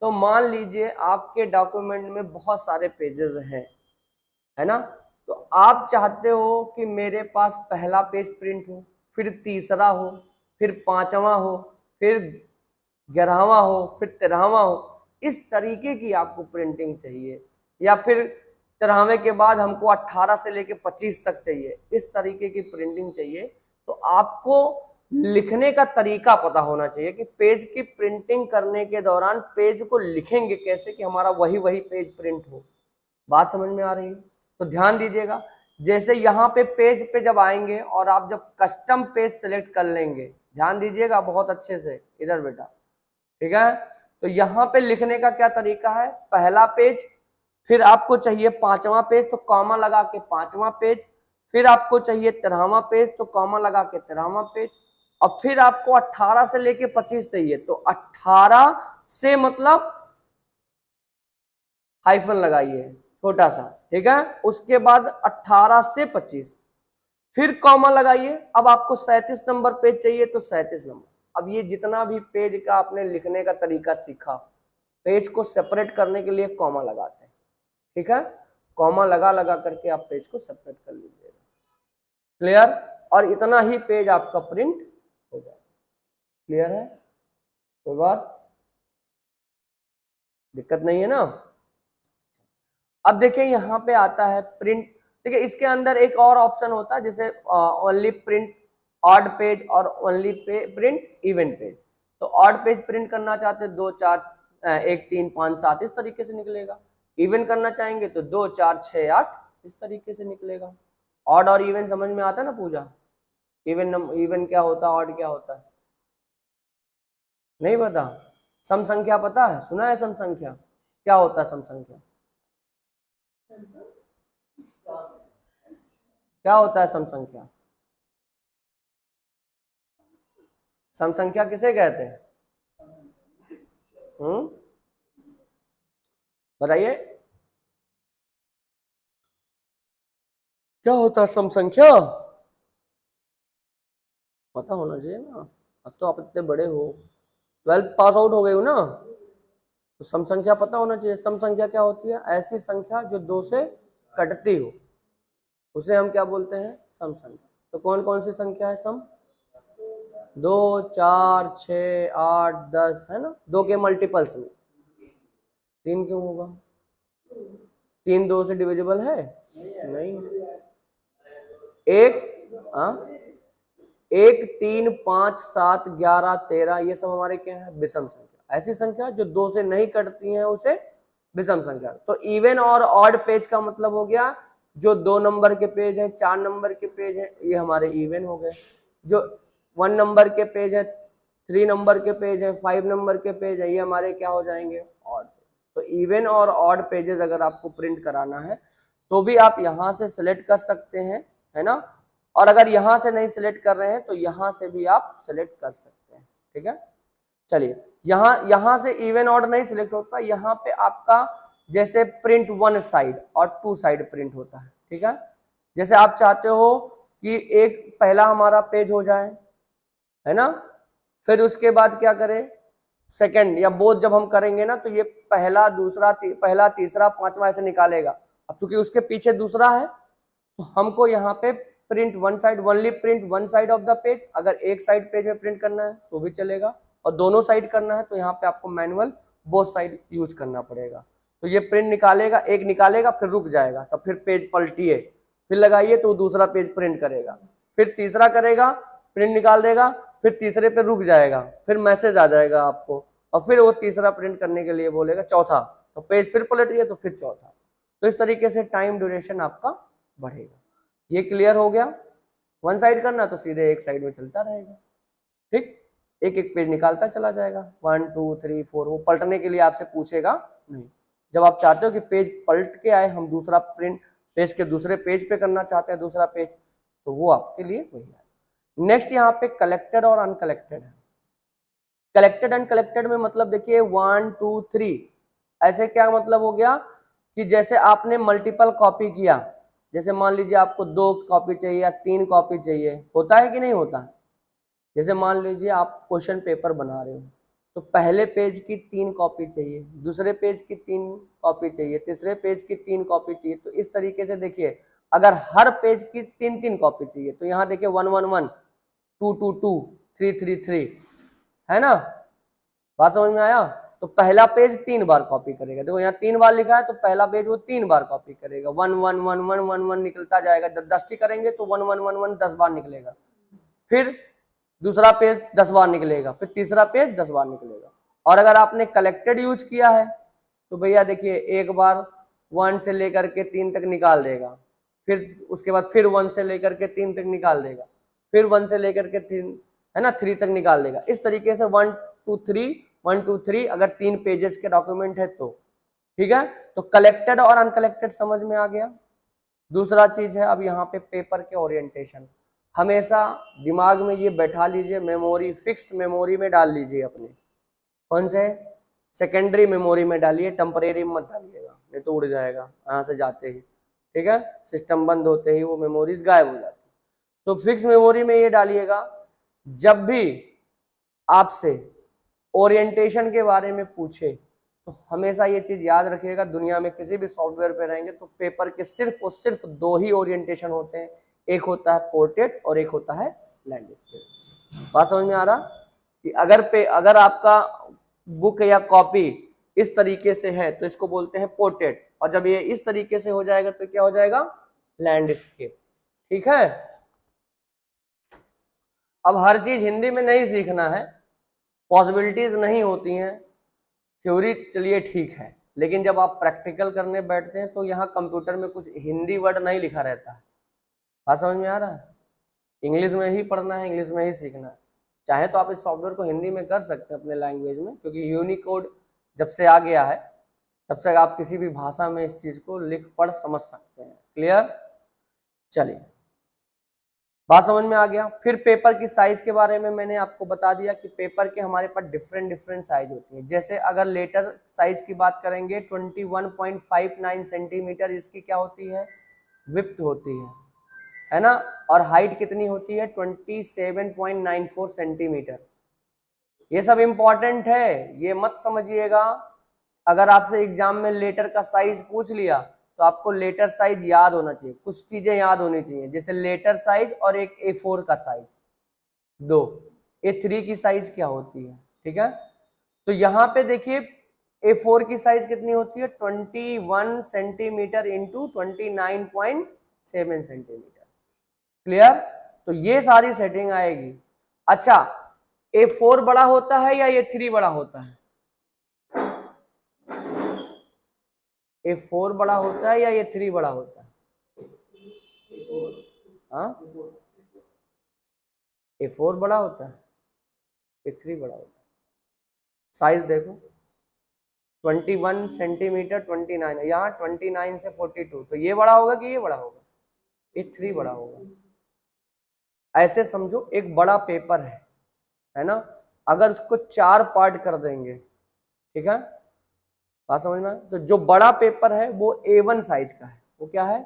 तो मान लीजिए आपके डॉक्यूमेंट में बहुत सारे पेजेस हैं, है ना। तो आप चाहते हो कि मेरे पास पहला पेज प्रिंट हो, फिर तीसरा हो, फिर 5वां हो, फिर 11वां हो, फिर 13वां हो, इस तरीके की आपको प्रिंटिंग चाहिए। या फिर 13वें के बाद हमको 18 से लेके 25 तक चाहिए, इस तरीके की प्रिंटिंग चाहिए। तो आपको लिखने का तरीका पता होना चाहिए कि पेज की प्रिंटिंग करने के दौरान पेज को लिखेंगे कैसे कि हमारा वही वही पेज प्रिंट हो। बात समझ में आ रही है? तो ध्यान दीजिएगा, जैसे यहाँ पे पेज पे जब आएंगे और आप जब कस्टम पेज सेलेक्ट कर लेंगे, ध्यान दीजिएगा बहुत अच्छे से इधर बेटा, ठीक है। तो यहाँ पे लिखने का क्या तरीका है, पहला पेज, फिर आपको चाहिए 5वां पेज तो कॉमा लगा के 5वां पेज, फिर आपको चाहिए 13वां पेज तो कॉमा लगा के 13वां पेज, और फिर आपको 18 से लेके 25 चाहिए तो 18 से मतलब हाइफन लगाइए छोटा सा, ठीक है। उसके बाद 18 से 25 फिर कॉमा लगाइए। अब आपको 37 नंबर पेज चाहिए तो 37 नंबर। अब ये जितना भी पेज का आपने लिखने का तरीका सीखा, पेज को सेपरेट करने के लिए कॉमा लगाते हैं, ठीक है। कॉमा लगा लगा करके आप पेज को सेपरेट कर लीजिएगा, क्लियर। और इतना ही पेज आपका प्रिंट हो जाएगा, क्लियर है, कोई बात दिक्कत नहीं है ना। अब देखिए यहाँ पे आता है प्रिंट, देखिए इसके अंदर एक और ऑप्शन होता है जैसे ओनली प्रिंट ऑड पेज और ओनली प्रिंट इवन पेज। तो ऑड पेज प्रिंट करना चाहते हैं 2 4 1 3 5 7 इस तरीके से निकलेगा। इवन करना चाहेंगे तो 2 4 6 8 इस तरीके से निकलेगा। ऑड और इवन समझ में आता है ना पूजा? इवन क्या होता है, ऑड क्या होता है, नहीं पता? सम संख्या पता है, सुना है सम संख्या क्या होता है? सम संख्या क्या होता है? सम संख्या, सम संख्या किसे कहते हैं? बताइए क्या होता है सम संख्या? पता होना चाहिए ना, अब तो आप इतने बड़े हो, 12th पास आउट हो गए हो ना, तो सम संख्या पता होना चाहिए। सम संख्या क्या होती है? ऐसी संख्या जो 2 से कटती हो, उसे हम क्या बोलते हैं? सम संख्या। तो कौन कौन सी संख्या है सम? 2, 4, 6, 8, 10 है ना। 2 के मल्टीपल्स में 3 क्यों होगा? 3 2 से डिविजिबल है नहीं। एक, हाँ, 1, 3, 5, 7, 11, 13 ये सब हमारे क्या है? विषम संख्या। ऐसी संख्या जो 2 से नहीं कटती हैं उसे विषम संख्या। तो इवन और ऑड पेज का मतलब हो गया जो 2 नंबर के पेज है, 4 नंबर के पेज है, ये हमारे इवन हो गए। जो 1 नंबर के पेज है, 3 नंबर के पेज है, 5 नंबर के पेज है, ये हमारे क्या हो जाएंगे? ऑड। तो इवन और ऑड पेजेस अगर आपको प्रिंट कराना है तो भी आप यहां से सिलेक्ट कर सकते हैं, है ना। और अगर यहां से नहीं सिलेक्ट कर रहे हैं तो यहां से भी आप सिलेक्ट कर सकते हैं, ठीक है। चलिए, यहां से इवन ऑड नहीं सिलेक्ट होता, यहाँ पे आपका जैसे प्रिंट 1 साइड और 2 साइड प्रिंट होता है, ठीक है। जैसे आप चाहते हो कि एक पहला हमारा पेज हो जाए, है ना, फिर उसके बाद क्या करें? सेकंड या बोथ जब हम करेंगे ना तो ये पहला दूसरा पहला तीसरा पांचवा ऐसे निकालेगा। अब चूंकि उसके पीछे दूसरा है तो हमको यहाँ पे print 1 side, only print 1 side of the page. अगर एक साइड पेज में प्रिंट करना है तो भी चलेगा, और दोनों साइड करना है तो यहाँ पे आपको मैनुअल बोथ साइड यूज करना पड़ेगा। तो ये प्रिंट निकालेगा, एक निकालेगा फिर रुक जाएगा, तब फिर पेज पलटिए, फिर लगाइए तो दूसरा पेज प्रिंट करेगा, फिर तीसरा करेगा, प्रिंट निकाल देगा, फिर तीसरे पे रुक जाएगा, फिर मैसेज आ जाएगा आपको, और फिर वो तीसरा प्रिंट करने के लिए बोलेगा चौथा, तो पेज फिर पलट गया तो फिर चौथा। तो इस तरीके से टाइम ड्यूरेशन आपका बढ़ेगा। ये क्लियर हो गया? 1 साइड करना तो सीधे एक साइड में चलता रहेगा, ठीक, एक एक पेज निकालता चला जाएगा, 1 2 3 4, वो पलटने के लिए आपसे पूछेगा नहीं। जब आप चाहते हो कि पेज पलट के आए, हम दूसरा प्रिंट पेज के दूसरे पेज पे करना चाहते हैं दूसरा पेज, तो वो आपके लिए वही है। नेक्स्ट यहाँ पे कलेक्टेड और अनकलेक्टेड है। कलेक्टेड अनकलेक्टेड में मतलब देखिए 1 2 3, ऐसे क्या मतलब हो गया कि जैसे आपने मल्टीपल कॉपी किया, जैसे मान लीजिए आपको 2 कॉपी चाहिए या 3 कॉपी चाहिए, होता है कि नहीं होता? जैसे मान लीजिए आप क्वेश्चन पेपर बना रहे हो तो पहले पेज की 3 कॉपी चाहिए, दूसरे पेज की 3 कॉपी चाहिए, तीसरे पेज की 3 कॉपी चाहिए। तो इस तरीके से देखिए, अगर हर पेज की 3 कॉपी चाहिए तो यहाँ देखिए 1 1 1, 2 2 2, 3 3 3, है ना। बात समझ में आया? तो पहला पेज 3 बार कॉपी करेगा, देखो यहाँ 3 बार लिखा है तो पहला पेज वो 3 बार कॉपी करेगा, 1 1 1 1 1 1 निकलता जाएगा। जब 10 करेंगे तो 1 1 1 1 10 बार निकलेगा, फिर दूसरा पेज 10 बार निकलेगा, फिर तीसरा पेज 10 बार निकलेगा। और अगर आपने कलेक्टेड यूज किया है तो भैया देखिए एक बार 1 से लेकर के 3 तक निकाल देगा, फिर उसके बाद फिर 1 से लेकर के 3 तक निकाल देगा, फिर 1 से लेकर के 3, है ना, 3 तक निकाल देगा। इस तरीके से 1 2 3 1 2 3, अगर 3 पेजेस के डॉक्यूमेंट है तो, ठीक है। तो कलेक्टेड और अनकलेक्टेड समझ में आ गया। दूसरा चीज है अब यहाँ पे पेपर के ओरिएंटेशन। हमेशा दिमाग में ये बैठा लीजिए, मेमोरी फिक्स्ड मेमोरी में डाल लीजिए अपने, कौन से? सेकेंडरी मेमोरी में डालिए, टेम्परेरी में मत डालिएगा, नहीं तो उड़ जाएगा यहाँ से जाते ही, ठीक है। सिस्टम बंद होते ही वो मेमोरीज गायब हो जाती। तो फिक्स मेमोरी में ये डालिएगा, जब भी आपसे ओरिएंटेशन के बारे में पूछे तो हमेशा ये चीज याद रखिएगा, दुनिया में किसी भी सॉफ्टवेयर पे रहेंगे तो पेपर के सिर्फ और सिर्फ 2 ही ओरिएंटेशन होते हैं, एक होता है पोर्ट्रेट और एक होता है लैंडस्केप। बात समझ में आ रहा कि अगर आपका बुक या कॉपी इस तरीके से है तो इसको बोलते हैं पोर्ट्रेट, और जब ये इस तरीके से हो जाएगा तो क्या हो जाएगा? लैंडस्केप, ठीक है। अब हर चीज हिंदी में नहीं सीखना है, पॉसिबिलिटीज नहीं होती हैं, थ्योरी चलिए ठीक है, लेकिन जब आप प्रैक्टिकल करने बैठते हैं तो यहाँ कंप्यूटर में कुछ हिंदी वर्ड नहीं लिखा रहता है। बात समझ में आ रहा है? इंग्लिश में ही पढ़ना है, इंग्लिश में ही सीखना है। चाहे तो आप इस सॉफ्टवेयर को हिंदी में कर सकते हैं अपने लैंग्वेज में, क्योंकि यूनिकोड जब से आ गया है तब से आप किसी भी भाषा में इस चीज को लिख पढ़ समझ सकते हैं। क्लियर? चलिए, बात समझ में आ गया। फिर पेपर की साइज के बारे में मैंने आपको बता दिया कि पेपर के हमारे पास डिफरेंट साइज होती है। जैसे अगर लेटर साइज की बात करेंगे 21.59 सेंटीमीटर इसकी क्या होती है? विड्थ होती है, है ना, और हाइट कितनी होती है 27.94 सेंटीमीटर। ये सब इंपॉर्टेंट है, ये मत समझिएगा। अगर आपसे एग्जाम में लेटर का साइज पूछ लिया तो आपको लेटर साइज याद होना चाहिए, कुछ चीजें याद होनी चाहिए, जैसे लेटर साइज और एक A4 का साइज, दो। A3 की साइज क्या होती है, ठीक है। तो यहाँ पे देखिए A4 की साइज कितनी होती है 21 सेंटीमीटर इंटू 29.7 सेंटीमीटर। क्लियर। तो ये सारी सेटिंग आएगी। अच्छा, A4 बड़ा होता है या A3 बड़ा होता है? A4 बड़ा होता है या A3 बड़ा होता है? हाँ, A4 बड़ा होता है, A3 बड़ा होता है। साइज देखो 21 सेंटीमीटर 29, यहाँ 29 से 42, तो ये बड़ा होगा कि ये बड़ा होगा? A3 बड़ा होगा। ऐसे समझो एक बड़ा पेपर है ना, अगर उसको 4 पार्ट कर देंगे, ठीक है, बात समझ में? तो जो बड़ा पेपर है वो A1 साइज का है, वो क्या है?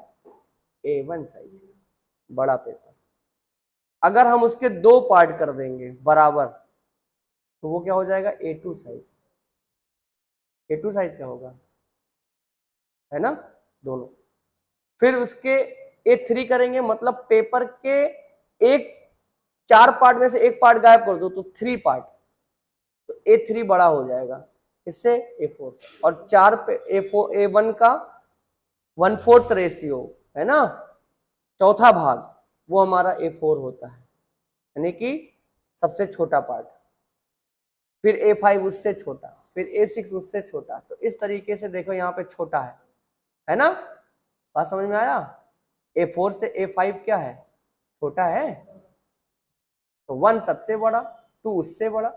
A1 साइज का बड़ा पेपर। अगर हम उसके 2 पार्ट कर देंगे बराबर, तो वो क्या हो जाएगा? A2 size. A2 साइज का होगा, है ना, दोनों। फिर उसके A3 करेंगे, मतलब पेपर के एक 4 पार्ट में से एक पार्ट गायब कर दो तो 3 पार्ट, तो A3 बड़ा हो जाएगा इससे A4 से। और 4 पे A1 का 1/4 रेशियो, है ना, चौथा भाग, वो हमारा A4 होता है, यानी कि सबसे छोटा पार्ट। फिर A5 उससे छोटा, फिर A6 उससे छोटा। तो इस तरीके से देखो यहाँ पे छोटा है ना, बात समझ में आया? A4 से A5 क्या है? छोटा है। तो 1 सबसे बड़ा, 2 उससे बड़ा,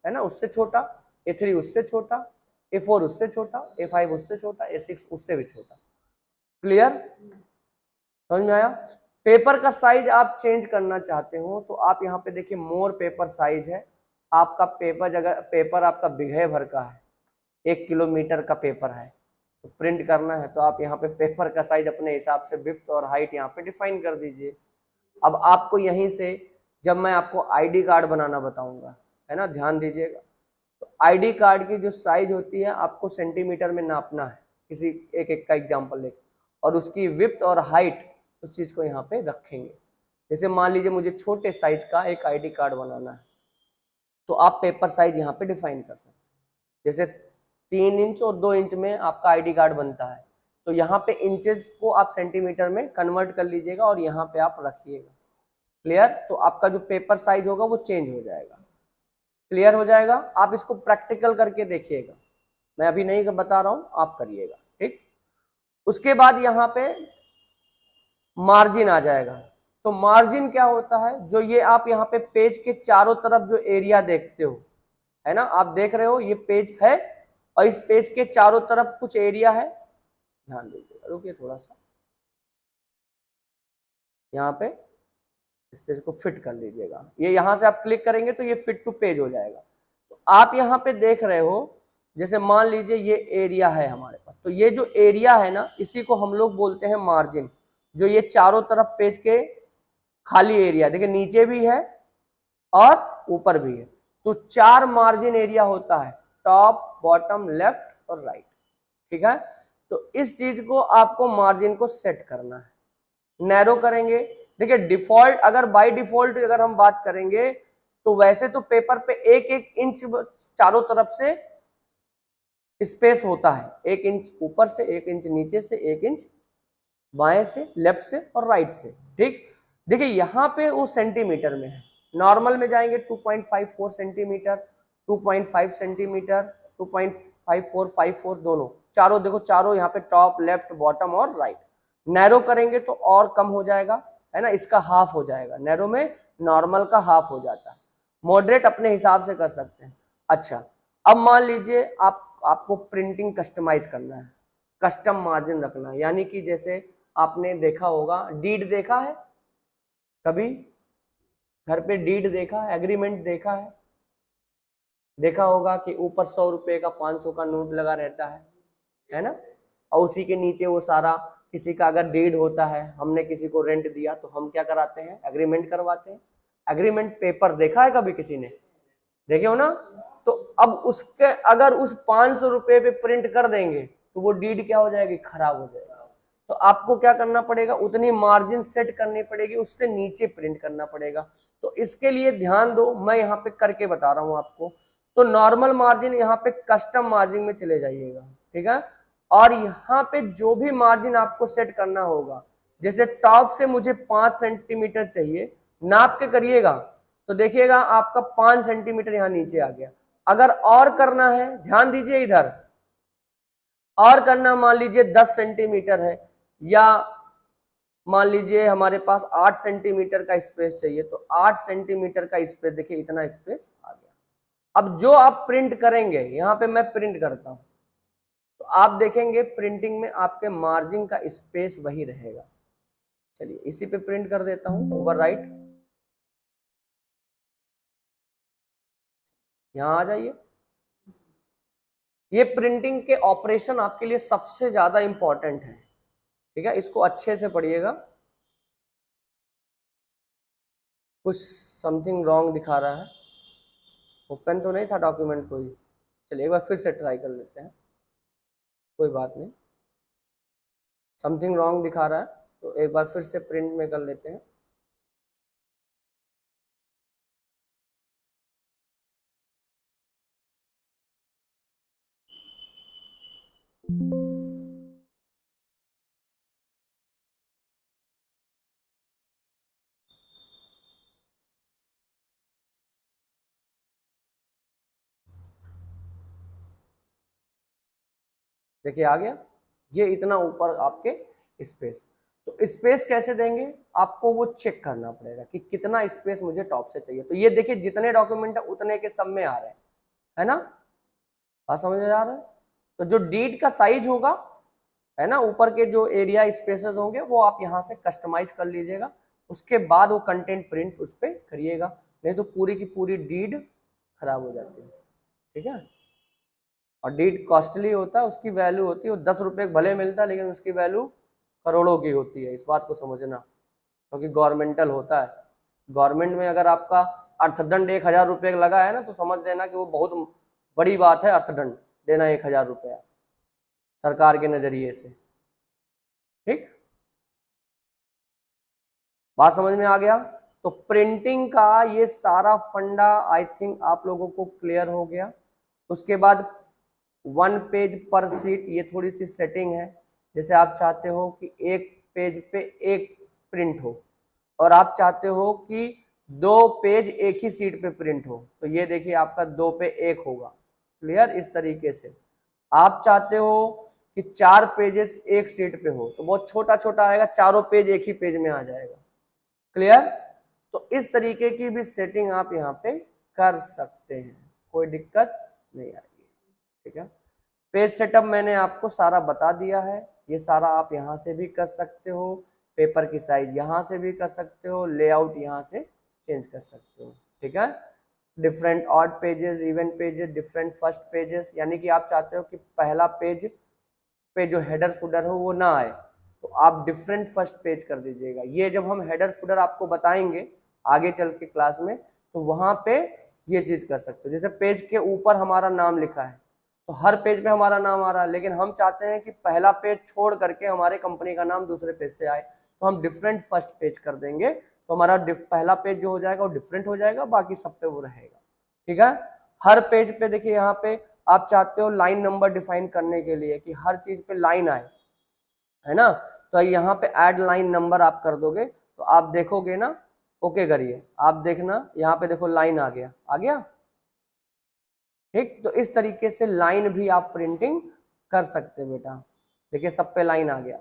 है ना, उससे छोटा, A3 उससे छोटा, A4 उससे छोटा, A5 उससे छोटा, A6 उससे भी छोटा। क्लियर, समझ में आया? पेपर का साइज आप चेंज करना चाहते हो तो आप यहाँ पे देखिए मोर पेपर साइज है। आपका पेपर, अगर पेपर आपका बिघे भर का है, 1 किलोमीटर का पेपर है, तो प्रिंट करना है तो आप यहाँ पे पेपर का साइज अपने हिसाब से विड्थ और हाइट यहाँ पे डिफाइन कर दीजिए। अब आपको यहीं से, जब मैं आपको आईडी कार्ड बनाना बताऊंगा, है ना, ध्यान दीजिएगा, तो आईडी कार्ड की जो साइज होती है आपको सेंटीमीटर में नापना है, किसी एक का एग्जाम्पल लेकर, और उसकी विड्थ और हाइट उस चीज को यहाँ पे रखेंगे। जैसे मान लीजिए मुझे छोटे साइज का एक आईडी कार्ड बनाना है, तो आप पेपर साइज यहाँ पे डिफाइन कर सकते हैं। जैसे 3 इंच और 2 इंच में आपका आईडी कार्ड बनता है, तो यहाँ पे इंचेस को आप सेंटीमीटर में कन्वर्ट कर लीजिएगा और यहाँ पे आप रखिएगा। क्लियर। तो आपका जो पेपर साइज होगा वो चेंज हो जाएगा। क्लियर हो जाएगा। आप इसको प्रैक्टिकल करके देखिएगा, मैं अभी नहीं बता रहा हूं, आप करिएगा, ठीक। उसके बाद यहाँ पे मार्जिन आ जाएगा। तो मार्जिन क्या होता है? जो ये आप यहाँ पे पेज के चारों तरफ जो एरिया देखते हो, है ना, आप देख रहे हो ये पेज है और इस पेज के चारों तरफ कुछ एरिया है, ध्यान दीजिएगा, रुकिए थोड़ा सा, यहाँ पे इस पेज को फिट कर लीजिएगा। ये यहां से आप क्लिक करेंगे तो ये फिट टू पेज हो जाएगा। तो आप यहाँ पे देख रहे हो, जैसे मान लीजिए ये एरिया है हमारे पास, तो ये जो एरिया है ना, इसी को हम लोग बोलते हैं मार्जिन। जो ये चारों तरफ पेज के खाली एरिया, देखिए नीचे भी है और ऊपर भी है, तो 4 मार्जिन एरिया होता है, टॉप, बॉटम, लेफ्ट और राइट, ठीक है। तो इस चीज को आपको मार्जिन को सेट करना है। नैरो करेंगे, देखिए डिफॉल्ट, अगर बाय डिफॉल्ट अगर हम बात करेंगे तो वैसे तो पेपर पे 1-1 इंच चारों तरफ से स्पेस होता है, 1 इंच ऊपर से, 1 इंच नीचे से, 1 इंच बाएं से, लेफ्ट से और राइट से, ठीक। देखिए यहाँ पे वो सेंटीमीटर में है, नॉर्मल में जाएंगे 2.54 सेंटीमीटर, 2.5 सेंटीमीटर, 2.5454 दोनों, चारों देखो, चारों यहाँ पे टॉप, लेफ्ट, बॉटम और राइट। नैरो करेंगे तो और कम हो जाएगा, है ना, इसका हाफ हो जाएगा, नैरो में नॉर्मल का हाफ हो जाता है। मॉडरेट अपने हिसाब से कर सकते हैं। अच्छा, अब मान लीजिए आपको प्रिंटिंग कस्टमाइज करना है, कस्टम मार्जिन रखना है, यानी कि जैसे आपने देखा होगा, डीड देखा है कभी घर पे, डीड देखा है, एग्रीमेंट देखा है, देखा होगा कि ऊपर 100 रुपए का, 500 का नोट लगा रहता है ना, और उसी के नीचे वो सारा किसी का अगर डीड होता है, हमने किसी को रेंट दिया तो हम क्या कराते हैं, एग्रीमेंट करवाते हैं। एग्रीमेंट पेपर देखा है कभी किसी ने, देखे हो ना? तो अब उसके अगर उस 500 रुपए पे प्रिंट कर देंगे तो वो डीड क्या हो जाएगी, खराब हो जाएगी। तो आपको क्या करना पड़ेगा, उतनी मार्जिन सेट करनी पड़ेगी, उससे नीचे प्रिंट करना पड़ेगा। तो इसके लिए ध्यान दो, मैं यहाँ पे करके बता रहा हूँ आपको। तो नॉर्मल मार्जिन यहाँ पे कस्टम मार्जिन में चले जाइएगा, ठीक है। और यहाँ पे जो भी मार्जिन आपको सेट करना होगा, जैसे टॉप से मुझे 5 सेंटीमीटर चाहिए, नाप के करिएगा तो देखिएगा आपका 5 सेंटीमीटर यहाँ नीचे आ गया। अगर और करना है, ध्यान दीजिए इधर, और करना मान लीजिए 10 सेंटीमीटर है, या मान लीजिए हमारे पास 8 सेंटीमीटर का स्पेस चाहिए, तो 8 सेंटीमीटर का स्पेस, देखिए इतना स्पेस आ गया। अब जो आप प्रिंट करेंगे, यहाँ पे मैं प्रिंट करता हूं, तो आप देखेंगे प्रिंटिंग में आपके मार्जिन का स्पेस वही रहेगा। चलिए इसी पे प्रिंट कर देता हूं, ओवरराइट। यहां आ जाइए। ये प्रिंटिंग के ऑपरेशन आपके लिए सबसे ज्यादा इंपॉर्टेंट है, ठीक है, इसको अच्छे से पढ़िएगा। कुछ समथिंग रॉन्ग दिखा रहा है, ओपन तो नहीं था डॉक्यूमेंट कोई। चलिए एक बार फिर से ट्राई कर लेते हैं, कोई बात नहीं। समथिंग रॉन्ग दिखा रहा है, तो एक बार फिर से प्रिंट में कर लेते हैं। देखिए आ गया, ये इतना ऊपर आपके स्पेस। तो स्पेस कैसे देंगे, आपको वो चेक करना पड़ेगा कि कितना स्पेस मुझे टॉप से चाहिए। तो ये देखिए जितने डॉक्यूमेंट है उतने के सब में आ रहे हैं, है ना, बात समझ में आ रहा है। तो जो डीड का साइज होगा, है ना, ऊपर के जो एरिया स्पेसेस होंगे वो आप यहाँ से कस्टमाइज कर लीजिएगा, उसके बाद वो कंटेंट प्रिंट उस पर करिएगा, नहीं तो पूरी की पूरी डीड खराब हो जाती है, ठीक है। और डीड कॉस्टली होता है, उसकी वैल्यू होती है, वो 10 रुपये भले मिलता है लेकिन उसकी वैल्यू करोड़ों की होती है, इस बात को समझना, क्योंकि गवर्नमेंटल होता है। गवर्नमेंट में अगर आपका अर्थदंड 1,000 रुपये लगा है ना, तो समझ लेना कि वो बहुत बड़ी बात है, अर्थदंड देना 1,000 रुपया सरकार के नजरिए से, ठीक। बात समझ में आ गया। तो प्रिंटिंग का ये सारा फंडा आई थिंक आप लोगों को क्लियर हो गया। उसके बाद 1 पेज पर सीट, ये थोड़ी सी सेटिंग है। जैसे आप चाहते हो कि एक पेज पे एक प्रिंट हो, और आप चाहते हो कि 2 पेज एक ही सीट पे प्रिंट हो, तो ये देखिए आपका 2 पे 1 होगा, क्लियर। इस तरीके से आप चाहते हो कि 4 पेजेस एक सीट पे हो, तो बहुत छोटा छोटा आएगा, चारों पेज एक ही पेज में आ जाएगा, क्लियर। तो इस तरीके की भी सेटिंग आप यहाँ पे कर सकते हैं, कोई दिक्कत नहीं आएगी, ठीक है। पेज सेटअप मैंने आपको सारा बता दिया है, ये सारा आप यहाँ से भी कर सकते हो, पेपर की साइज यहाँ से भी कर सकते हो, लेआउट यहाँ से चेंज कर सकते हो, ठीक है। Different odd pages, even pages, different first pages, यानी कि आप चाहते हो कि पहला पेज पे जो हेडर फुडर हो वो ना आए, तो आप डिफरेंट फर्स्ट पेज कर दीजिएगा। ये जब हम हेडर फुडर आपको बताएंगे आगे चल के क्लास में, तो वहां पे ये चीज कर सकते हो। जैसे पेज के ऊपर हमारा नाम लिखा है, तो हर पेज पे हमारा नाम आ रहा है, लेकिन हम चाहते हैं कि पहला पेज छोड़ करके हमारे कंपनी का नाम दूसरे पेज से आए, तो हम डिफरेंट फर्स्ट पेज कर देंगे, तो हमारा पहला पेज जो हो जाएगा वो डिफरेंट हो जाएगा, बाकी सब पे वो रहेगा, ठीक है। हर पेज पे देखिए यहाँ पे आप चाहते हो लाइन नंबर डिफाइन करने के लिए कि हर चीज पे लाइन आए, है ना, तो यहाँ पे ऐड लाइन नंबर आप कर दोगे, तो आप देखोगे ना, ओके करिए, आप देखना यहाँ पे देखो लाइन आ गया, आ गया, ठीक। तो इस तरीके से लाइन भी आप प्रिंटिंग कर सकते हैं बेटा, देखिए सब पे लाइन आ गया।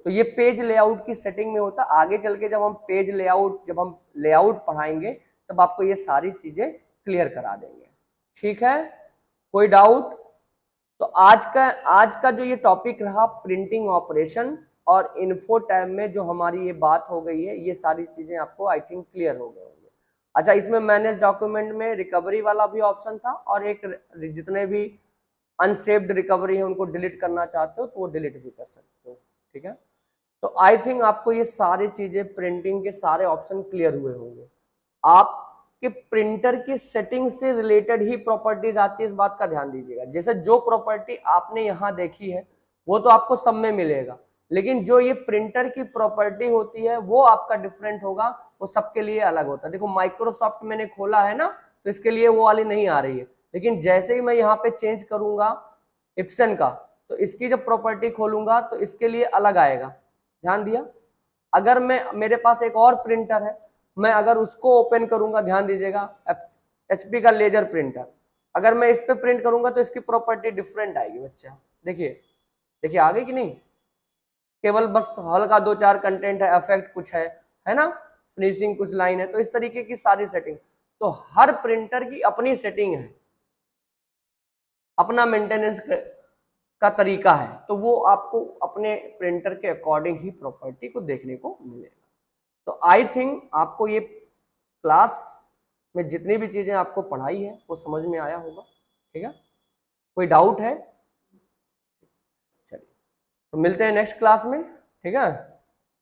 तो ये पेज लेआउट की सेटिंग में होता, आगे चल के जब हम पेज लेआउट, जब हम लेआउट पढ़ाएंगे तब आपको ये सारी चीजें क्लियर करा देंगे, ठीक है। कोई डाउट? तो आज का जो ये टॉपिक रहा प्रिंटिंग ऑपरेशन, और इन्फो टैब में जो हमारी ये बात हो गई है, ये सारी चीजें आपको आई थिंक क्लियर हो गए होंगे। अच्छा, इसमें मैनेज डॉक्यूमेंट में रिकवरी वाला भी ऑप्शन था, और एक जितने भी अनसेव्ड रिकवरी है उनको डिलीट करना चाहते हो तो वो डिलीट भी कर सकते हो, ठीक है। तो आई थिंक आपको ये सारी चीजें, प्रिंटिंग के सारे ऑप्शन क्लियर हुए होंगे। आपके प्रिंटर की सेटिंग से रिलेटेड ही प्रॉपर्टीज आती है, इस बात का ध्यान दीजिएगा। जैसे जो प्रॉपर्टी आपने यहाँ देखी है वो तो आपको सब में मिलेगा, लेकिन जो ये प्रिंटर की प्रॉपर्टी होती है वो आपका डिफरेंट होगा, वो सबके लिए अलग होता है। देखो माइक्रोसॉफ्ट मैंने खोला है ना, तो इसके लिए वो वाली नहीं आ रही है, लेकिन जैसे ही मैं यहाँ पे चेंज करूंगा इप्सन का, तो इसकी जब प्रॉपर्टी खोलूंगा तो इसके लिए अलग आएगा। ध्यान दिया। अगर मैं, मेरे पास एक और प्रिंटर है, मैं अगर उसको ओपन करूंगा, ध्यान दीजिएगा, एचपी का लेजर प्रिंटर, अगर मैं इस पे प्रिंट करूंगा तो इसकी प्रॉपर्टी डिफरेंट आएगी बच्चा। देखिए, देखिए आ गई कि नहीं। केवल बस हल्का 2-4 कंटेंट है, इफेक्ट कुछ है ना, फिनिशिंग कुछ लाइन है, तो इस तरीके की सारी सेटिंग। तो हर प्रिंटर की अपनी सेटिंग है, अपना मेंटेनेंस का तरीका है, तो वो आपको अपने प्रिंटर के अकॉर्डिंग ही प्रॉपर्टी को देखने को मिलेगा। तो आई थिंक आपको ये क्लास में जितनी भी चीजें आपको पढ़ाई है वो समझ में आया होगा। ठीक है, कोई डाउट है? चलिए, तो मिलते हैं नेक्स्ट क्लास में। ठीक है,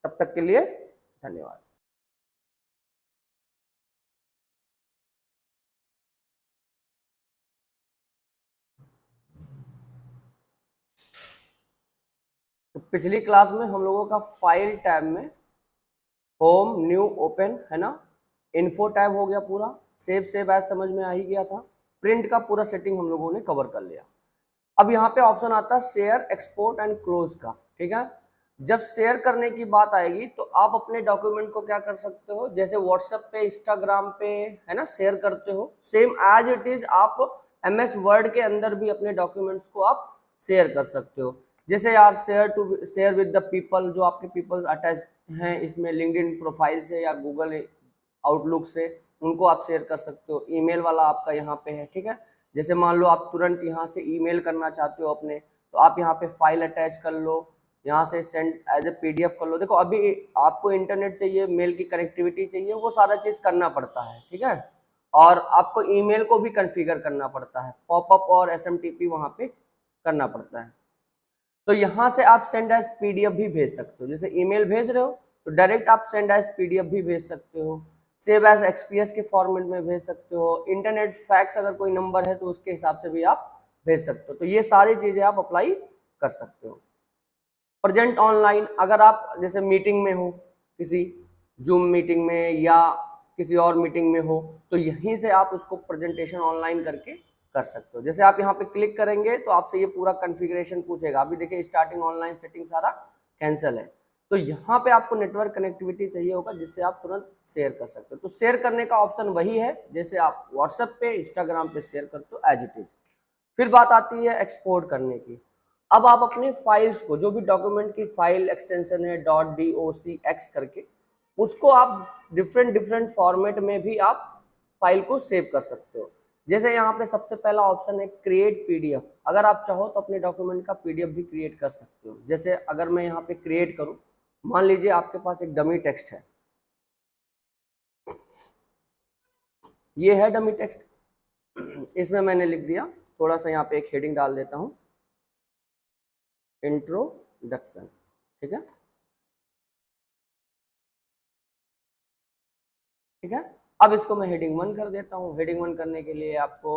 तब तक के लिए धन्यवाद। तो पिछली क्लास में हम लोगों का फाइल टैब में होम, न्यू, ओपन, है ना, इन्फो टैब हो गया पूरा, सेव एज समझ में आ ही गया था, प्रिंट का पूरा सेटिंग हम लोगों ने कवर कर लिया। अब यहाँ पे ऑप्शन आता है शेयर, एक्सपोर्ट एंड क्लोज का। ठीक है, जब शेयर करने की बात आएगी तो आप अपने डॉक्यूमेंट को क्या कर सकते हो, जैसे व्हाट्सएप पे, इंस्टाग्राम पे, है ना, शेयर करते हो, सेम एज इट इज आप MS वर्ड के अंदर भी अपने डॉक्यूमेंट्स को आप शेयर कर सकते हो। जैसे यार शेयर विद द पीपल, जो आपके पीपल्स अटैच हैं इसमें लिंक्डइन प्रोफाइल से या गूगल आउटलुक से, उनको आप शेयर कर सकते हो। ईमेल वाला आपका यहाँ पे है। ठीक है, जैसे मान लो आप तुरंत यहाँ से ईमेल करना चाहते हो अपने, तो आप यहाँ पे फाइल अटैच कर लो, यहाँ से सेंड एज ए PDF कर लो। देखो अभी आपको इंटरनेट चाहिए, मेल की कनेक्टिविटी चाहिए, वो सारा चीज करना पड़ता है। ठीक है, और आपको ईमेल को भी कॉन्फ़िगर करना पड़ता है, पॉपअप और SMTP वहाँ पे करना पड़ता है। तो यहाँ से आप सेंड एज PDF भी भेज सकते हो, जैसे ईमेल भेज रहे हो तो डायरेक्ट आप सेंड एज PDF भी भेज सकते हो, सेव एज XPS के फॉर्मेट में भेज सकते हो, इंटरनेट फैक्स अगर कोई नंबर है तो उसके हिसाब से भी आप भेज सकते हो। तो ये सारी चीजें आप अप्लाई कर सकते हो। प्रेजेंट ऑनलाइन, अगर आप जैसे मीटिंग में हो, किसी जूम मीटिंग में या किसी और मीटिंग में हो, तो यहीं से आप उसको प्रेजेंटेशन ऑनलाइन करके कर सकते हो। जैसे आप यहाँ पे क्लिक करेंगे तो आपसे ये पूरा कॉन्फ़िगरेशन पूछेगा। अभी देखिए स्टार्टिंग ऑनलाइन सेटिंग सारा कैंसिल है, तो यहाँ पे आपको नेटवर्क कनेक्टिविटी चाहिए होगा जिससे आप तुरंत शेयर कर सकते हो। तो शेयर करने का ऑप्शन वही है जैसे आप व्हाट्सएप पे, इंस्टाग्राम पे शेयर करते हो, एज इट इज। फिर बात आती है एक्सपोर्ट करने की। अब आप अपने फाइल्स को, जो भी डॉक्यूमेंट की फाइल एक्सटेंशन है .docx करके, उसको आप डिफरेंट डिफरेंट फॉर्मेट में भी आप फाइल को सेव कर सकते हो। जैसे यहाँ पे सबसे पहला ऑप्शन है क्रिएट PDF। अगर आप चाहो तो अपने डॉक्यूमेंट का PDF भी क्रिएट कर सकते हो। जैसे अगर मैं यहाँ पे क्रिएट करूँ, मान लीजिए आपके पास एक डमी टेक्स्ट है, ये है डमी टेक्स्ट, इसमें मैंने लिख दिया, थोड़ा सा यहाँ पे एक हेडिंग डाल देता हूँ, इंट्रोडक्शन। ठीक है, ठीक है, अब इसको मैं हेडिंग 1 कर देता हूँ। हेडिंग 1 करने के लिए आपको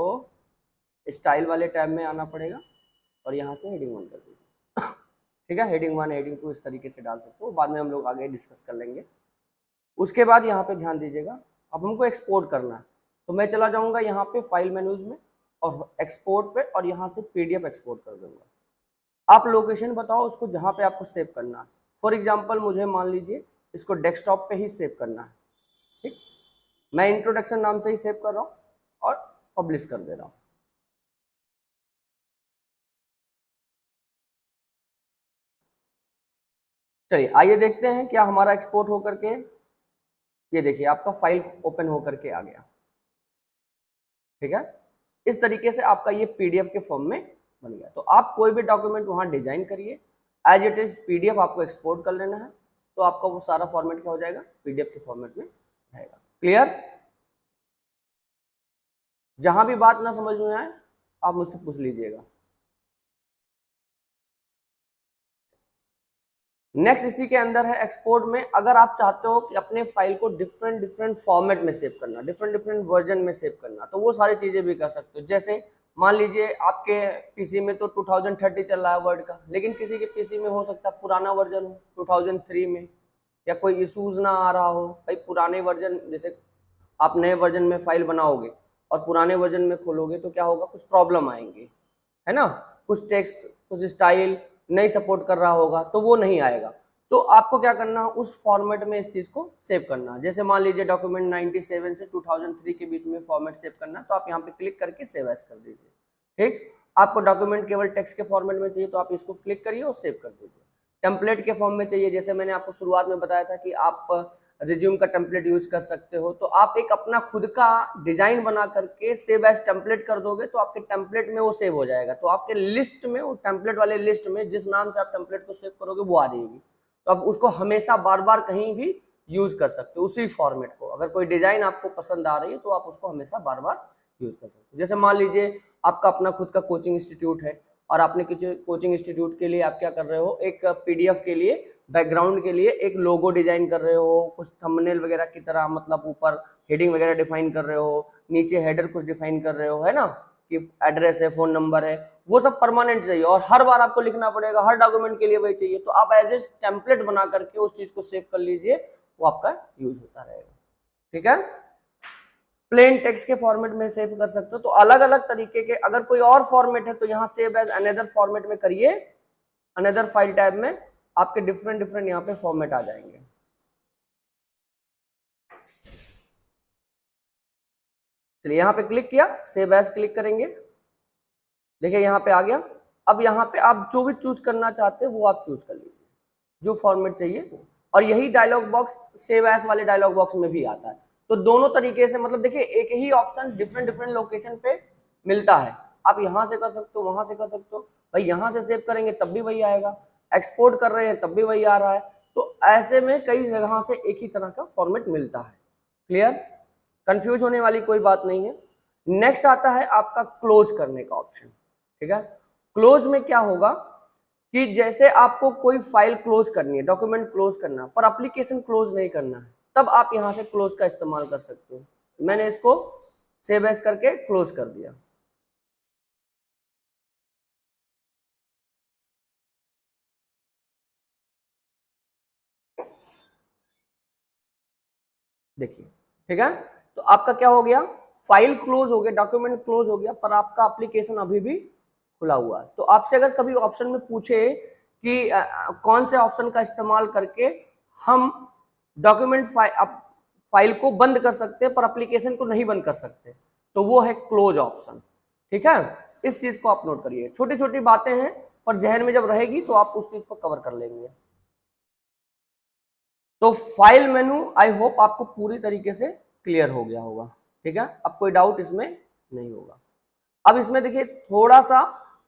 स्टाइल वाले टैब में आना पड़ेगा और यहाँ से हेडिंग 1 कर दीजिए। ठीक है, हेडिंग 1, हेडिंग 2 इस तरीके से डाल सकते हो, बाद में हम लोग आगे डिस्कस कर लेंगे। उसके बाद यहाँ पे ध्यान दीजिएगा, अब हमको एक्सपोर्ट करना है, तो मैं चला जाऊँगा यहाँ पे फाइल मेन्यूज में और एक्सपोर्ट पे, और यहाँ से PDF एक्सपोर्ट कर दूंगा। आप लोकेशन बताओ उसको जहाँ पे आपको सेव करना है। फॉर एग्जाम्पल मुझे मान लीजिए इसको डेस्कटॉप पे ही सेव करना है। ठीक, मैं इंट्रोडक्शन नाम से ही सेव कर रहा हूँ और पब्लिश कर दे रहा हूँ। चलिए आइए देखते हैं क्या हमारा एक्सपोर्ट होकर के, ये देखिए आपका फाइल ओपन होकर के आ गया। ठीक है, इस तरीके से आपका ये PDF के फॉर्म में बन गया। तो आप कोई भी डॉक्यूमेंट वहां डिजाइन करिए, एज इट इज PDF आपको एक्सपोर्ट कर लेना है, तो आपका वो सारा फॉर्मेट क्या हो जाएगा, PDF के फॉर्मेट में रहेगा। क्लियर? जहां भी बात ना समझ में आए आप मुझसे पूछ लीजिएगा। नेक्स्ट इसी के अंदर है एक्सपोर्ट में, अगर आप चाहते हो कि अपने फाइल को डिफरेंट डिफरेंट फॉर्मेट में सेव करना, डिफरेंट डिफरेंट वर्जन में सेव करना, तो वो सारी चीजें भी कर सकते हो। जैसे मान लीजिए आपके पीसी में तो 2030 चल रहा है वर्ड का, लेकिन किसी के पीसी में हो सकता है पुराना वर्जन हो 2003 में, या कोई इशूज ना आ रहा हो। भाई पुराने वर्जन, जैसे आप नए वर्जन में फाइल बनाओगे और पुराने वर्जन में खोलोगे तो क्या होगा, कुछ प्रॉब्लम आएंगे, है ना, कुछ टेक्स्ट कुछ स्टाइल नहीं सपोर्ट कर रहा होगा तो वो नहीं आएगा। तो आपको क्या करना, उस फॉर्मेट में इस चीज को सेव करना। जैसे मान लीजिए डॉक्यूमेंट 97 से 2003 के बीच में फॉर्मेट सेव करना, तो आप यहाँ पे क्लिक करके सेव एज कर दीजिए। ठीक, आपको डॉक्यूमेंट केवल टेक्स्ट के फॉर्मेट में चाहिए तो आप इसको क्लिक करिए और सेव कर दीजिए। टेम्पलेट के फॉर्म में चाहिए, जैसे मैंने आपको शुरुआत में बताया था कि आप रिज्यूम का टेम्पलेट यूज कर सकते हो, तो आप एक अपना खुद का डिजाइन बना करके सेव एज टेम्पलेट कर दोगे तो आपके टेम्पलेट में वो सेव हो जाएगा। तो आपके लिस्ट में, वो टेम्पलेट वाले लिस्ट में जिस नाम से आप टेम्पलेट को सेव करोगे वो आ जाएगी। तो आप उसको हमेशा बार बार कहीं भी यूज कर सकते हो उसी फॉर्मेट को। अगर कोई डिजाइन आपको पसंद आ रही है तो आप उसको हमेशा बार बार यूज कर सकते हो। जैसे मान लीजिए आपका अपना खुद का कोचिंग इंस्टीट्यूट है और आपने किसी कोचिंग इंस्टीट्यूट के लिए आप क्या कर रहे हो, एक पीडीएफ के लिए बैकग्राउंड के लिए एक लोगो डिजाइन कर रहे हो, कुछ थंबनेल वगैरह की तरह, मतलब ऊपर हेडिंग वगैरह डिफाइन कर रहे हो, नीचे हेडर कुछ डिफाइन कर रहे हो, है ना, कि एड्रेस है, फोन नंबर है, वो सब परमानेंट चाहिए और हर बार आपको लिखना पड़ेगा, हर डॉक्यूमेंट के लिए वही चाहिए। तो आप एज ए टेम्पलेट बना करके उस चीज को सेव कर लीजिए, वो आपका यूज होता रहेगा। ठीक है, प्लेन टेक्स्ट के फॉर्मेट में सेव कर सकते हो। तो अलग अलग तरीके के, अगर कोई और फॉर्मेट है तो यहाँ सेव एज अनदर फॉर्मेट में करिए, अनदर फाइल टैब में आपके डिफरेंट डिफरेंट यहाँ पे फॉर्मेट आ जाएंगे। चलिए यहाँ पे क्लिक किया, सेव एज क्लिक करेंगे, देखिए यहाँ पे आ गया। अब यहाँ पे आप जो भी चूज करना चाहते हैं वो आप चूज कर लीजिए, जो फॉर्मेट चाहिए। और यही डायलॉग बॉक्स सेव एज वाले डायलॉग बॉक्स में भी आता है। तो दोनों तरीके से, मतलब देखिए एक ही ऑप्शन डिफरेंट डिफरेंट लोकेशन पे मिलता है। आप यहाँ से कर सकते हो, वहां से कर सकते हो। भाई यहाँ से सेव करेंगे तब भी वही आएगा, एक्सपोर्ट कर रहे हैं तब भी वही आ रहा है। तो ऐसे में कई जगह से एक ही तरह का फॉर्मेट मिलता है। क्लियर, कंफ्यूज होने वाली कोई बात नहीं है। नेक्स्ट आता है आपका क्लोज करने का ऑप्शन। ठीक है, क्लोज में क्या होगा कि जैसे आपको कोई फाइल क्लोज करनी है, डॉक्यूमेंट क्लोज करना, पर एप्लीकेशन क्लोज नहीं करना है, तब आप यहां से क्लोज का इस्तेमाल कर सकते हो। मैंने इसको सेव एज करके क्लोज कर दिया। देखिए, ठीक है, तो आपका क्या हो गया, फाइल क्लोज हो गया, डॉक्यूमेंट क्लोज हो गया, पर आपका एप्लीकेशन अभी भी खुला हुआ है। तो आपसे अगर कभी ऑप्शन में पूछे कि कौन से ऑप्शन का इस्तेमाल करके हम डॉक्यूमेंट फाइल को बंद कर सकते हैं पर एप्लीकेशन को नहीं बंद कर सकते, तो वो है क्लोज ऑप्शन। ठीक है, इस चीज को आप नोट करिए। छोटी छोटी बातें हैं पर जहन में जब रहेगी तो आप उस चीज को कवर कर लेंगे। तो फाइल मेनू आई होप आपको पूरी तरीके से क्लियर हो गया होगा। ठीक है, अब कोई डाउट इसमें नहीं होगा। अब इसमें देखिए थोड़ा सा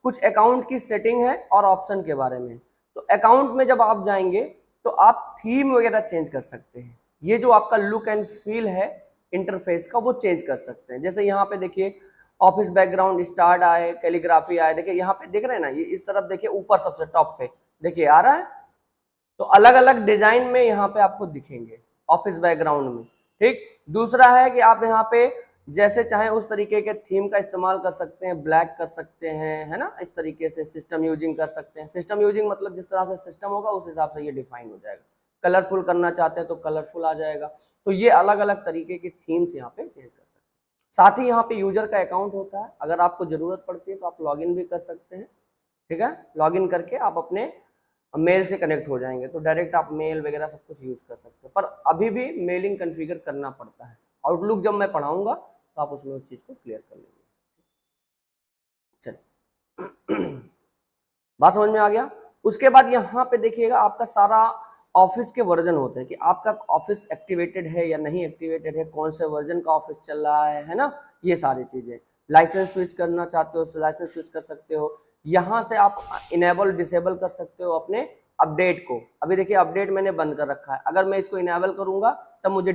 कुछ अकाउंट की सेटिंग है और ऑप्शन के बारे में। तो अकाउंट में जब आप जाएंगे तो आप थीम वगैरह चेंज कर सकते हैं। ये जो आपका लुक एंड फील है इंटरफेस का, वो चेंज कर सकते हैं। जैसे यहाँ पे देखिए ऑफिस बैकग्राउंड स्टार्ट आए, कैलीग्राफी आए, देखिए यहाँ पे देख रहे हैं ना, ये इस तरफ देखिए ऊपर सबसे टॉप पे देखिए आ रहा है। तो अलग अलग डिजाइन में यहाँ पे आपको दिखेंगे ऑफिस बैकग्राउंड में। ठीक, दूसरा है कि आप यहाँ पे जैसे चाहें उस तरीके के थीम का इस्तेमाल कर सकते हैं, ब्लैक कर सकते हैं, है ना, इस तरीके से सिस्टम यूजिंग कर सकते हैं। सिस्टम यूजिंग मतलब जिस तरह से सिस्टम होगा उस हिसाब से ये डिफाइन हो जाएगा। कलरफुल करना चाहते हैं तो कलरफुल आ जाएगा। तो ये अलग अलग तरीके के थीम्स यहाँ पे चेंज कर सकते हैं। साथ ही यहाँ पे यूजर का अकाउंट होता है, अगर आपको जरूरत पड़ती है तो आप लॉगिन भी कर सकते हैं। ठीक है, लॉगिन करके आप अपने मेल से कनेक्ट हो जाएंगे तो डायरेक्ट आप मेल वगैरह सब कुछ यूज कर सकते हैं। पर अभी भी मेलिंग कॉन्फ़िगर करना पड़ता है। आउटलुक जब मैं पढ़ाऊंगा तो आप उसमें उस चीज को क्लियर कर लेंगे। चलिए बात समझ में आ गया। उसके बाद यहाँ पे देखिएगा आपका सारा ऑफिस के वर्जन होते हैं कि आपका ऑफिस एक्टिवेटेड है या नहीं एक्टिवेटेड है, कौन से वर्जन का ऑफिस चल रहा है ना, ये सारी चीजें। लाइसेंस स्विच करना चाहते हो तो लाइसेंस स्विच कर सकते हो। यहाँ से आप इनेबल डिसेबल कर सकते हो अपने अपडेट को। अभी देखिए अपडेट मैंने बंद कर रखा है, अगर मैं इसको इनेबल करूंगा तब मुझे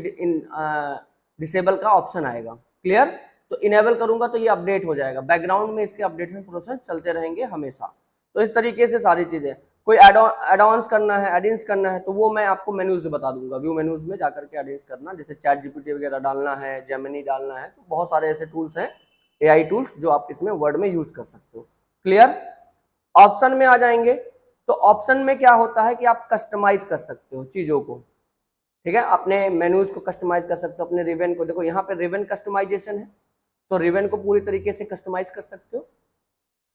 डिसेबल का ऑप्शन आएगा। क्लियर, तो इनेबल करूंगा तो ये अपडेट हो जाएगा, बैकग्राउंड में इसके अपडेशन प्रोसेस चलते रहेंगे हमेशा। तो इस तरीके से सारी चीजें। कोई एड ऑन्स करना है, एडिंस करना है, तो वो मैं आपको मेन्यूज से बता दूंगा, व्यू मेन्यूज में जाकर के एडिंस करना, जैसे चैट जीपीटी वगैरह डालना है, जेमिनी डालना है, तो बहुत सारे ऐसे टूल्स हैं एआई टूल्स जो आप इसमें वर्ड में यूज कर सकते हो। क्लियर। ऑप्शन में आ जाएंगे तो ऑप्शन में क्या होता है कि आप कस्टमाइज कर सकते हो चीजों को, ठीक है, अपने मेन्यूज को कस्टमाइज कर सकते हो, अपने रिबन को, देखो यहाँ पे रिबन कस्टमाइजेशन है, तो रिबन को पूरी तरीके से कस्टमाइज कर सकते हो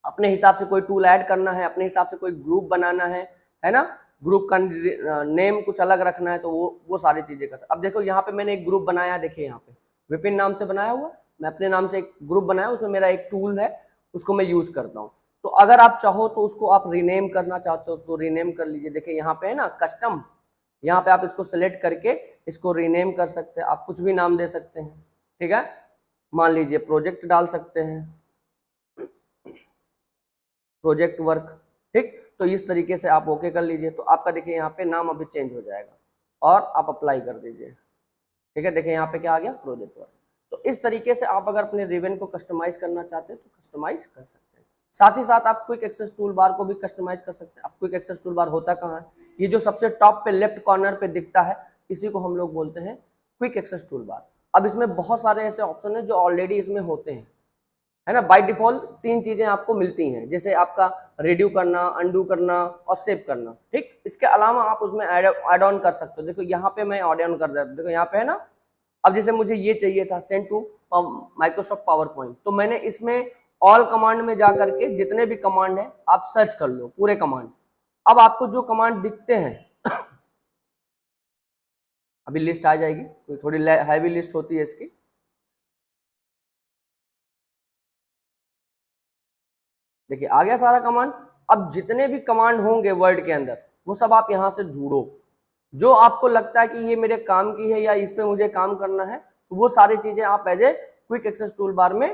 अपने हिसाब से। कोई टूल ऐड करना है, अपने हिसाब से कोई ग्रुप बनाना है ना, ग्रुप का नेम कुछ अलग रखना है, तो वो सारी चीजें कर सकते। अब देखो यहाँ पे मैंने एक ग्रुप बनाया, देखिए यहाँ पे विपिन नाम से बनाया हुआ, मैं अपने नाम से एक ग्रुप बनाया, उसमें मेरा एक टूल है, उसको मैं यूज करता हूँ। तो अगर आप चाहो तो उसको आप रीनेम करना चाहते हो तो रीनेम कर लीजिए, देखिए यहाँ पे है ना कस्टम, यहाँ पे आप इसको सिलेक्ट करके इसको रीनेम कर सकते हैं, आप कुछ भी नाम दे सकते हैं, ठीक है, मान लीजिए प्रोजेक्ट डाल सकते हैं, प्रोजेक्ट वर्क, ठीक। तो इस तरीके से आप ओके कर लीजिए, तो आपका देखिए यहाँ पे नाम अभी चेंज हो जाएगा और आप अप्लाई कर दीजिए, ठीक है, देखिए यहाँ पे क्या आ गया, प्रोजेक्ट वर्क। तो इस तरीके से आप अगर अपने रिबन को कस्टमाइज करना चाहते हैं तो कस्टमाइज कर सकते हैं। साथ ही साथ आप क्विक एक्सेस टूल बार को भी कस्टमाइज कर सकते हैं। अब क्विक एक्सेस टूल बार होता कहाँ है, ये जो सबसे टॉप पे लेफ्ट कॉर्नर पे दिखता है, इसी को हम लोग बोलते हैं क्विक एक्सेस टूल बार। अब इसमें बहुत सारे ऐसे ऑप्शन है जो ऑलरेडी इसमें होते हैं, है ना, बाय डिफॉल्ट 3 चीजें आपको मिलती हैं, जैसे आपका रेड्यू करना, अंडू करना और सेव करना, ठीक। इसके अलावा आप उसमें ऐड ऑन कर सकते हो, देखो यहाँ पे मैं ऐड ऑन कर रहा हूँ, देखो यहाँ पे है ना। अब जैसे मुझे ये चाहिए था send to Microsoft PowerPoint, तो मैंने इसमें ऑल कमांड में जा करके जितने भी कमांड है आप सर्च कर लो पूरे कमांड। अब आपको जो कमांड दिखते हैं अभी लिस्ट आ जाएगी, तो थोड़ी हैवी लिस्ट होती है इसकी, देखिए आ गया सारा कमांड। अब जितने भी कमांड होंगे वर्ड के अंदर वो सब आप यहां से ढूंढो, जो आपको लगता है कि ये मेरे काम की है या इस पे मुझे काम करना है, तो वो सारी चीजें आप as a quick access toolbar में।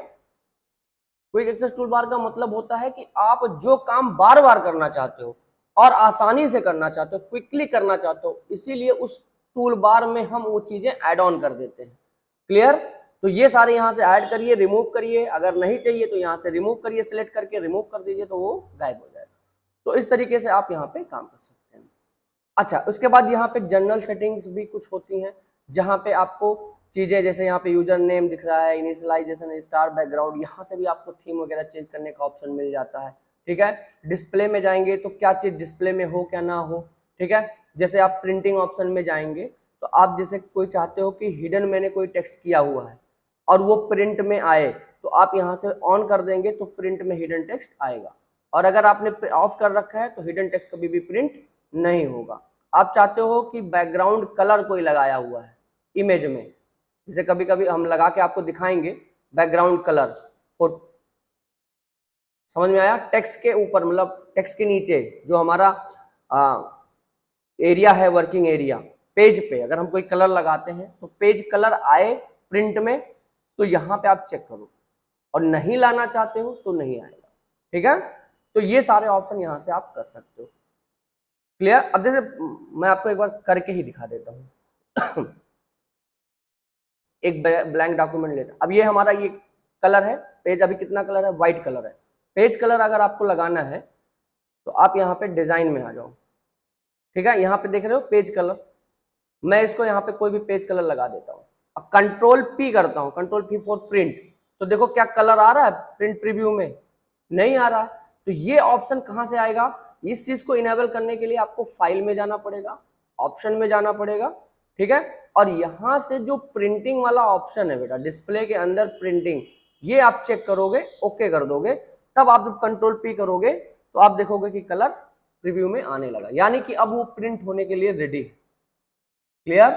क्विक एक्सेस टूल बार का मतलब होता है कि आप जो काम बार बार करना चाहते हो और आसानी से करना चाहते हो, क्विकली करना चाहते हो, इसीलिए उस टूल बार में हम वो चीजें ऐड ऑन कर देते हैं। क्लियर। तो ये सारे यहाँ से ऐड करिए, रिमूव करिए, अगर नहीं चाहिए तो यहाँ से रिमूव करिए, सिलेक्ट करके रिमूव कर दीजिए, तो वो गायब हो जाएगा। तो इस तरीके से आप यहाँ पे काम कर सकते हैं। अच्छा, उसके बाद यहाँ पे जनरल सेटिंग्स भी कुछ होती हैं, जहाँ पे आपको चीजें, जैसे यहाँ पे यूजर नेम दिख रहा है, इनिशियलाइजेशन, स्टार बैकग्राउंड, यहाँ से भी आपको थीम वगैरह चेंज करने का ऑप्शन मिल जाता है, ठीक है। डिस्प्ले में जाएंगे तो क्या चीज डिस्प्ले में हो क्या ना हो, ठीक है। जैसे आप प्रिंटिंग ऑप्शन में जाएंगे तो आप जैसे कोई चाहते हो कि हिडन मैंने कोई टेक्स्ट किया हुआ है और वो प्रिंट में आए, तो आप यहाँ से ऑन कर देंगे तो प्रिंट में हिडन टेक्स्ट आएगा, और अगर आपने ऑफ कर रखा है तो हिडन टेक्स्ट कभी भी प्रिंट नहीं होगा। आप चाहते हो कि बैकग्राउंड कलर कोई लगाया हुआ है इमेज में, जैसे कभी कभी हम लगा के आपको दिखाएंगे बैकग्राउंड कलर, समझ में आया, टेक्स्ट के ऊपर मतलब टेक्स्ट के नीचे जो हमारा एरिया है, वर्किंग एरिया, पेज पे अगर हम कोई कलर लगाते हैं तो पेज कलर आए प्रिंट में, तो यहाँ पे आप चेक करो, और नहीं लाना चाहते हो तो नहीं आएगा, ठीक है। तो ये सारे ऑप्शन यहाँ से आप कर सकते हो। क्लियर। अब जैसे मैं आपको एक बार करके ही दिखा देता हूँ एक ब्लैंक डॉक्यूमेंट लेता, अब ये हमारा ये कलर है, पेज अभी कितना कलर है, व्हाइट कलर है। पेज कलर अगर आपको लगाना है तो आप यहाँ पे डिजाइन में आ जाओ, ठीक है, यहाँ पे देख रहे हो पेज कलर, मैं इसको यहाँ पे कोई भी पेज कलर लगा देता हूँ, अब कंट्रोल पी करता हूँ, कंट्रोल पी फॉर प्रिंट, तो देखो क्या कलर आ रहा है प्रिंट प्रीव्यू में, नहीं आ रहा। तो ये ऑप्शन कहाँ से आएगा, इस चीज को इनेबल करने के लिए आपको फाइल में जाना पड़ेगा, ऑप्शन में जाना पड़ेगा, ठीक है, और यहां से जो प्रिंटिंग वाला ऑप्शन है बेटा, डिस्प्ले के अंदर प्रिंटिंग, ये आप चेक करोगे, ओके कर दोगे, तब आप जब कंट्रोल पी करोगे तो आप देखोगे कि कलर प्रीव्यू में आने लगा, यानी कि अब वो प्रिंट होने के लिए रेडी। क्लियर।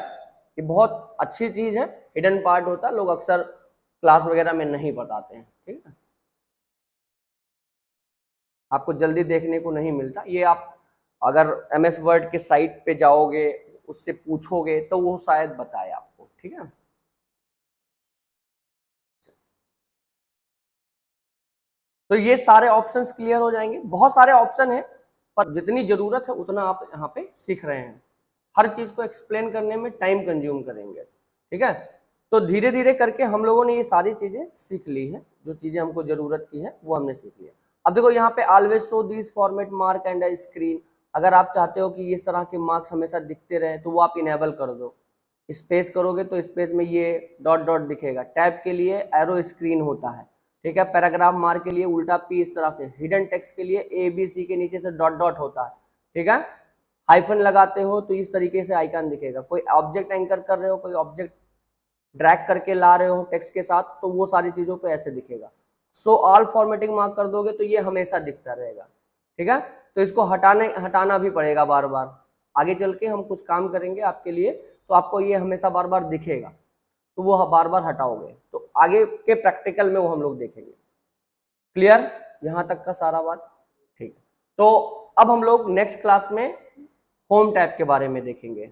ये बहुत अच्छी चीज है, हिडन पार्ट होता है, लोग अक्सर क्लास वगैरह में नहीं बताते हैं, ठीक है, आपको जल्दी देखने को नहीं मिलता। ये आप अगर MS वर्ड के साइट पे जाओगे, उससे पूछोगे तो वो शायद बताए आपको, ठीक है। तो ये सारे ऑप्शंस क्लियर हो जाएंगे, बहुत सारे ऑप्शन है, पर जितनी जरूरत है उतना आप यहाँ पे सीख रहे हैं, हर चीज को एक्सप्लेन करने में टाइम कंज्यूम करेंगे, ठीक है। तो धीरे धीरे करके हम लोगों ने ये सारी चीजें सीख ली है, जो चीजें हमको जरूरत की है वो हमने सीख ली है। अब देखो यहाँ पे always show this format mark and screen, अगर आप चाहते हो कि इस तरह के मार्क्स हमेशा दिखते रहे तो वो आप इनेबल कर दो। स्पेस करोगे तो स्पेस में ये डॉट डॉट दिखेगा। टैब के लिए एरो स्क्रीन होता है, ठीक है। पैराग्राफ मार्क के लिए उल्टा पी इस तरह से। हिडन टेक्स्ट के लिए ए बी सी के नीचे से डॉट डॉट होता है, ठीक है। हाइफन लगाते हो तो इस तरीके से आइकन दिखेगा। कोई ऑब्जेक्ट एंकर कर रहे हो, कोई ऑब्जेक्ट ड्रैग करके ला रहे हो टेक्स्ट के साथ, तो वो सारी चीजों पे ऐसे दिखेगा। सो ऑल फॉर्मेटिंग मार्क कर दोगे तो ये हमेशा दिखता रहेगा, ठीक है। तो इसको हटाना भी पड़ेगा बार बार। आगे चल के हम कुछ काम करेंगे आपके लिए, तो आपको ये हमेशा बार बार दिखेगा, तो वो बार बार हटाओगे तो आगे के प्रैक्टिकल में वो हम लोग देखेंगे। क्लियर यहां तक का सारा बात? ठीक। तो अब हम लोग नेक्स्ट क्लास में होम टैब के बारे में देखेंगे।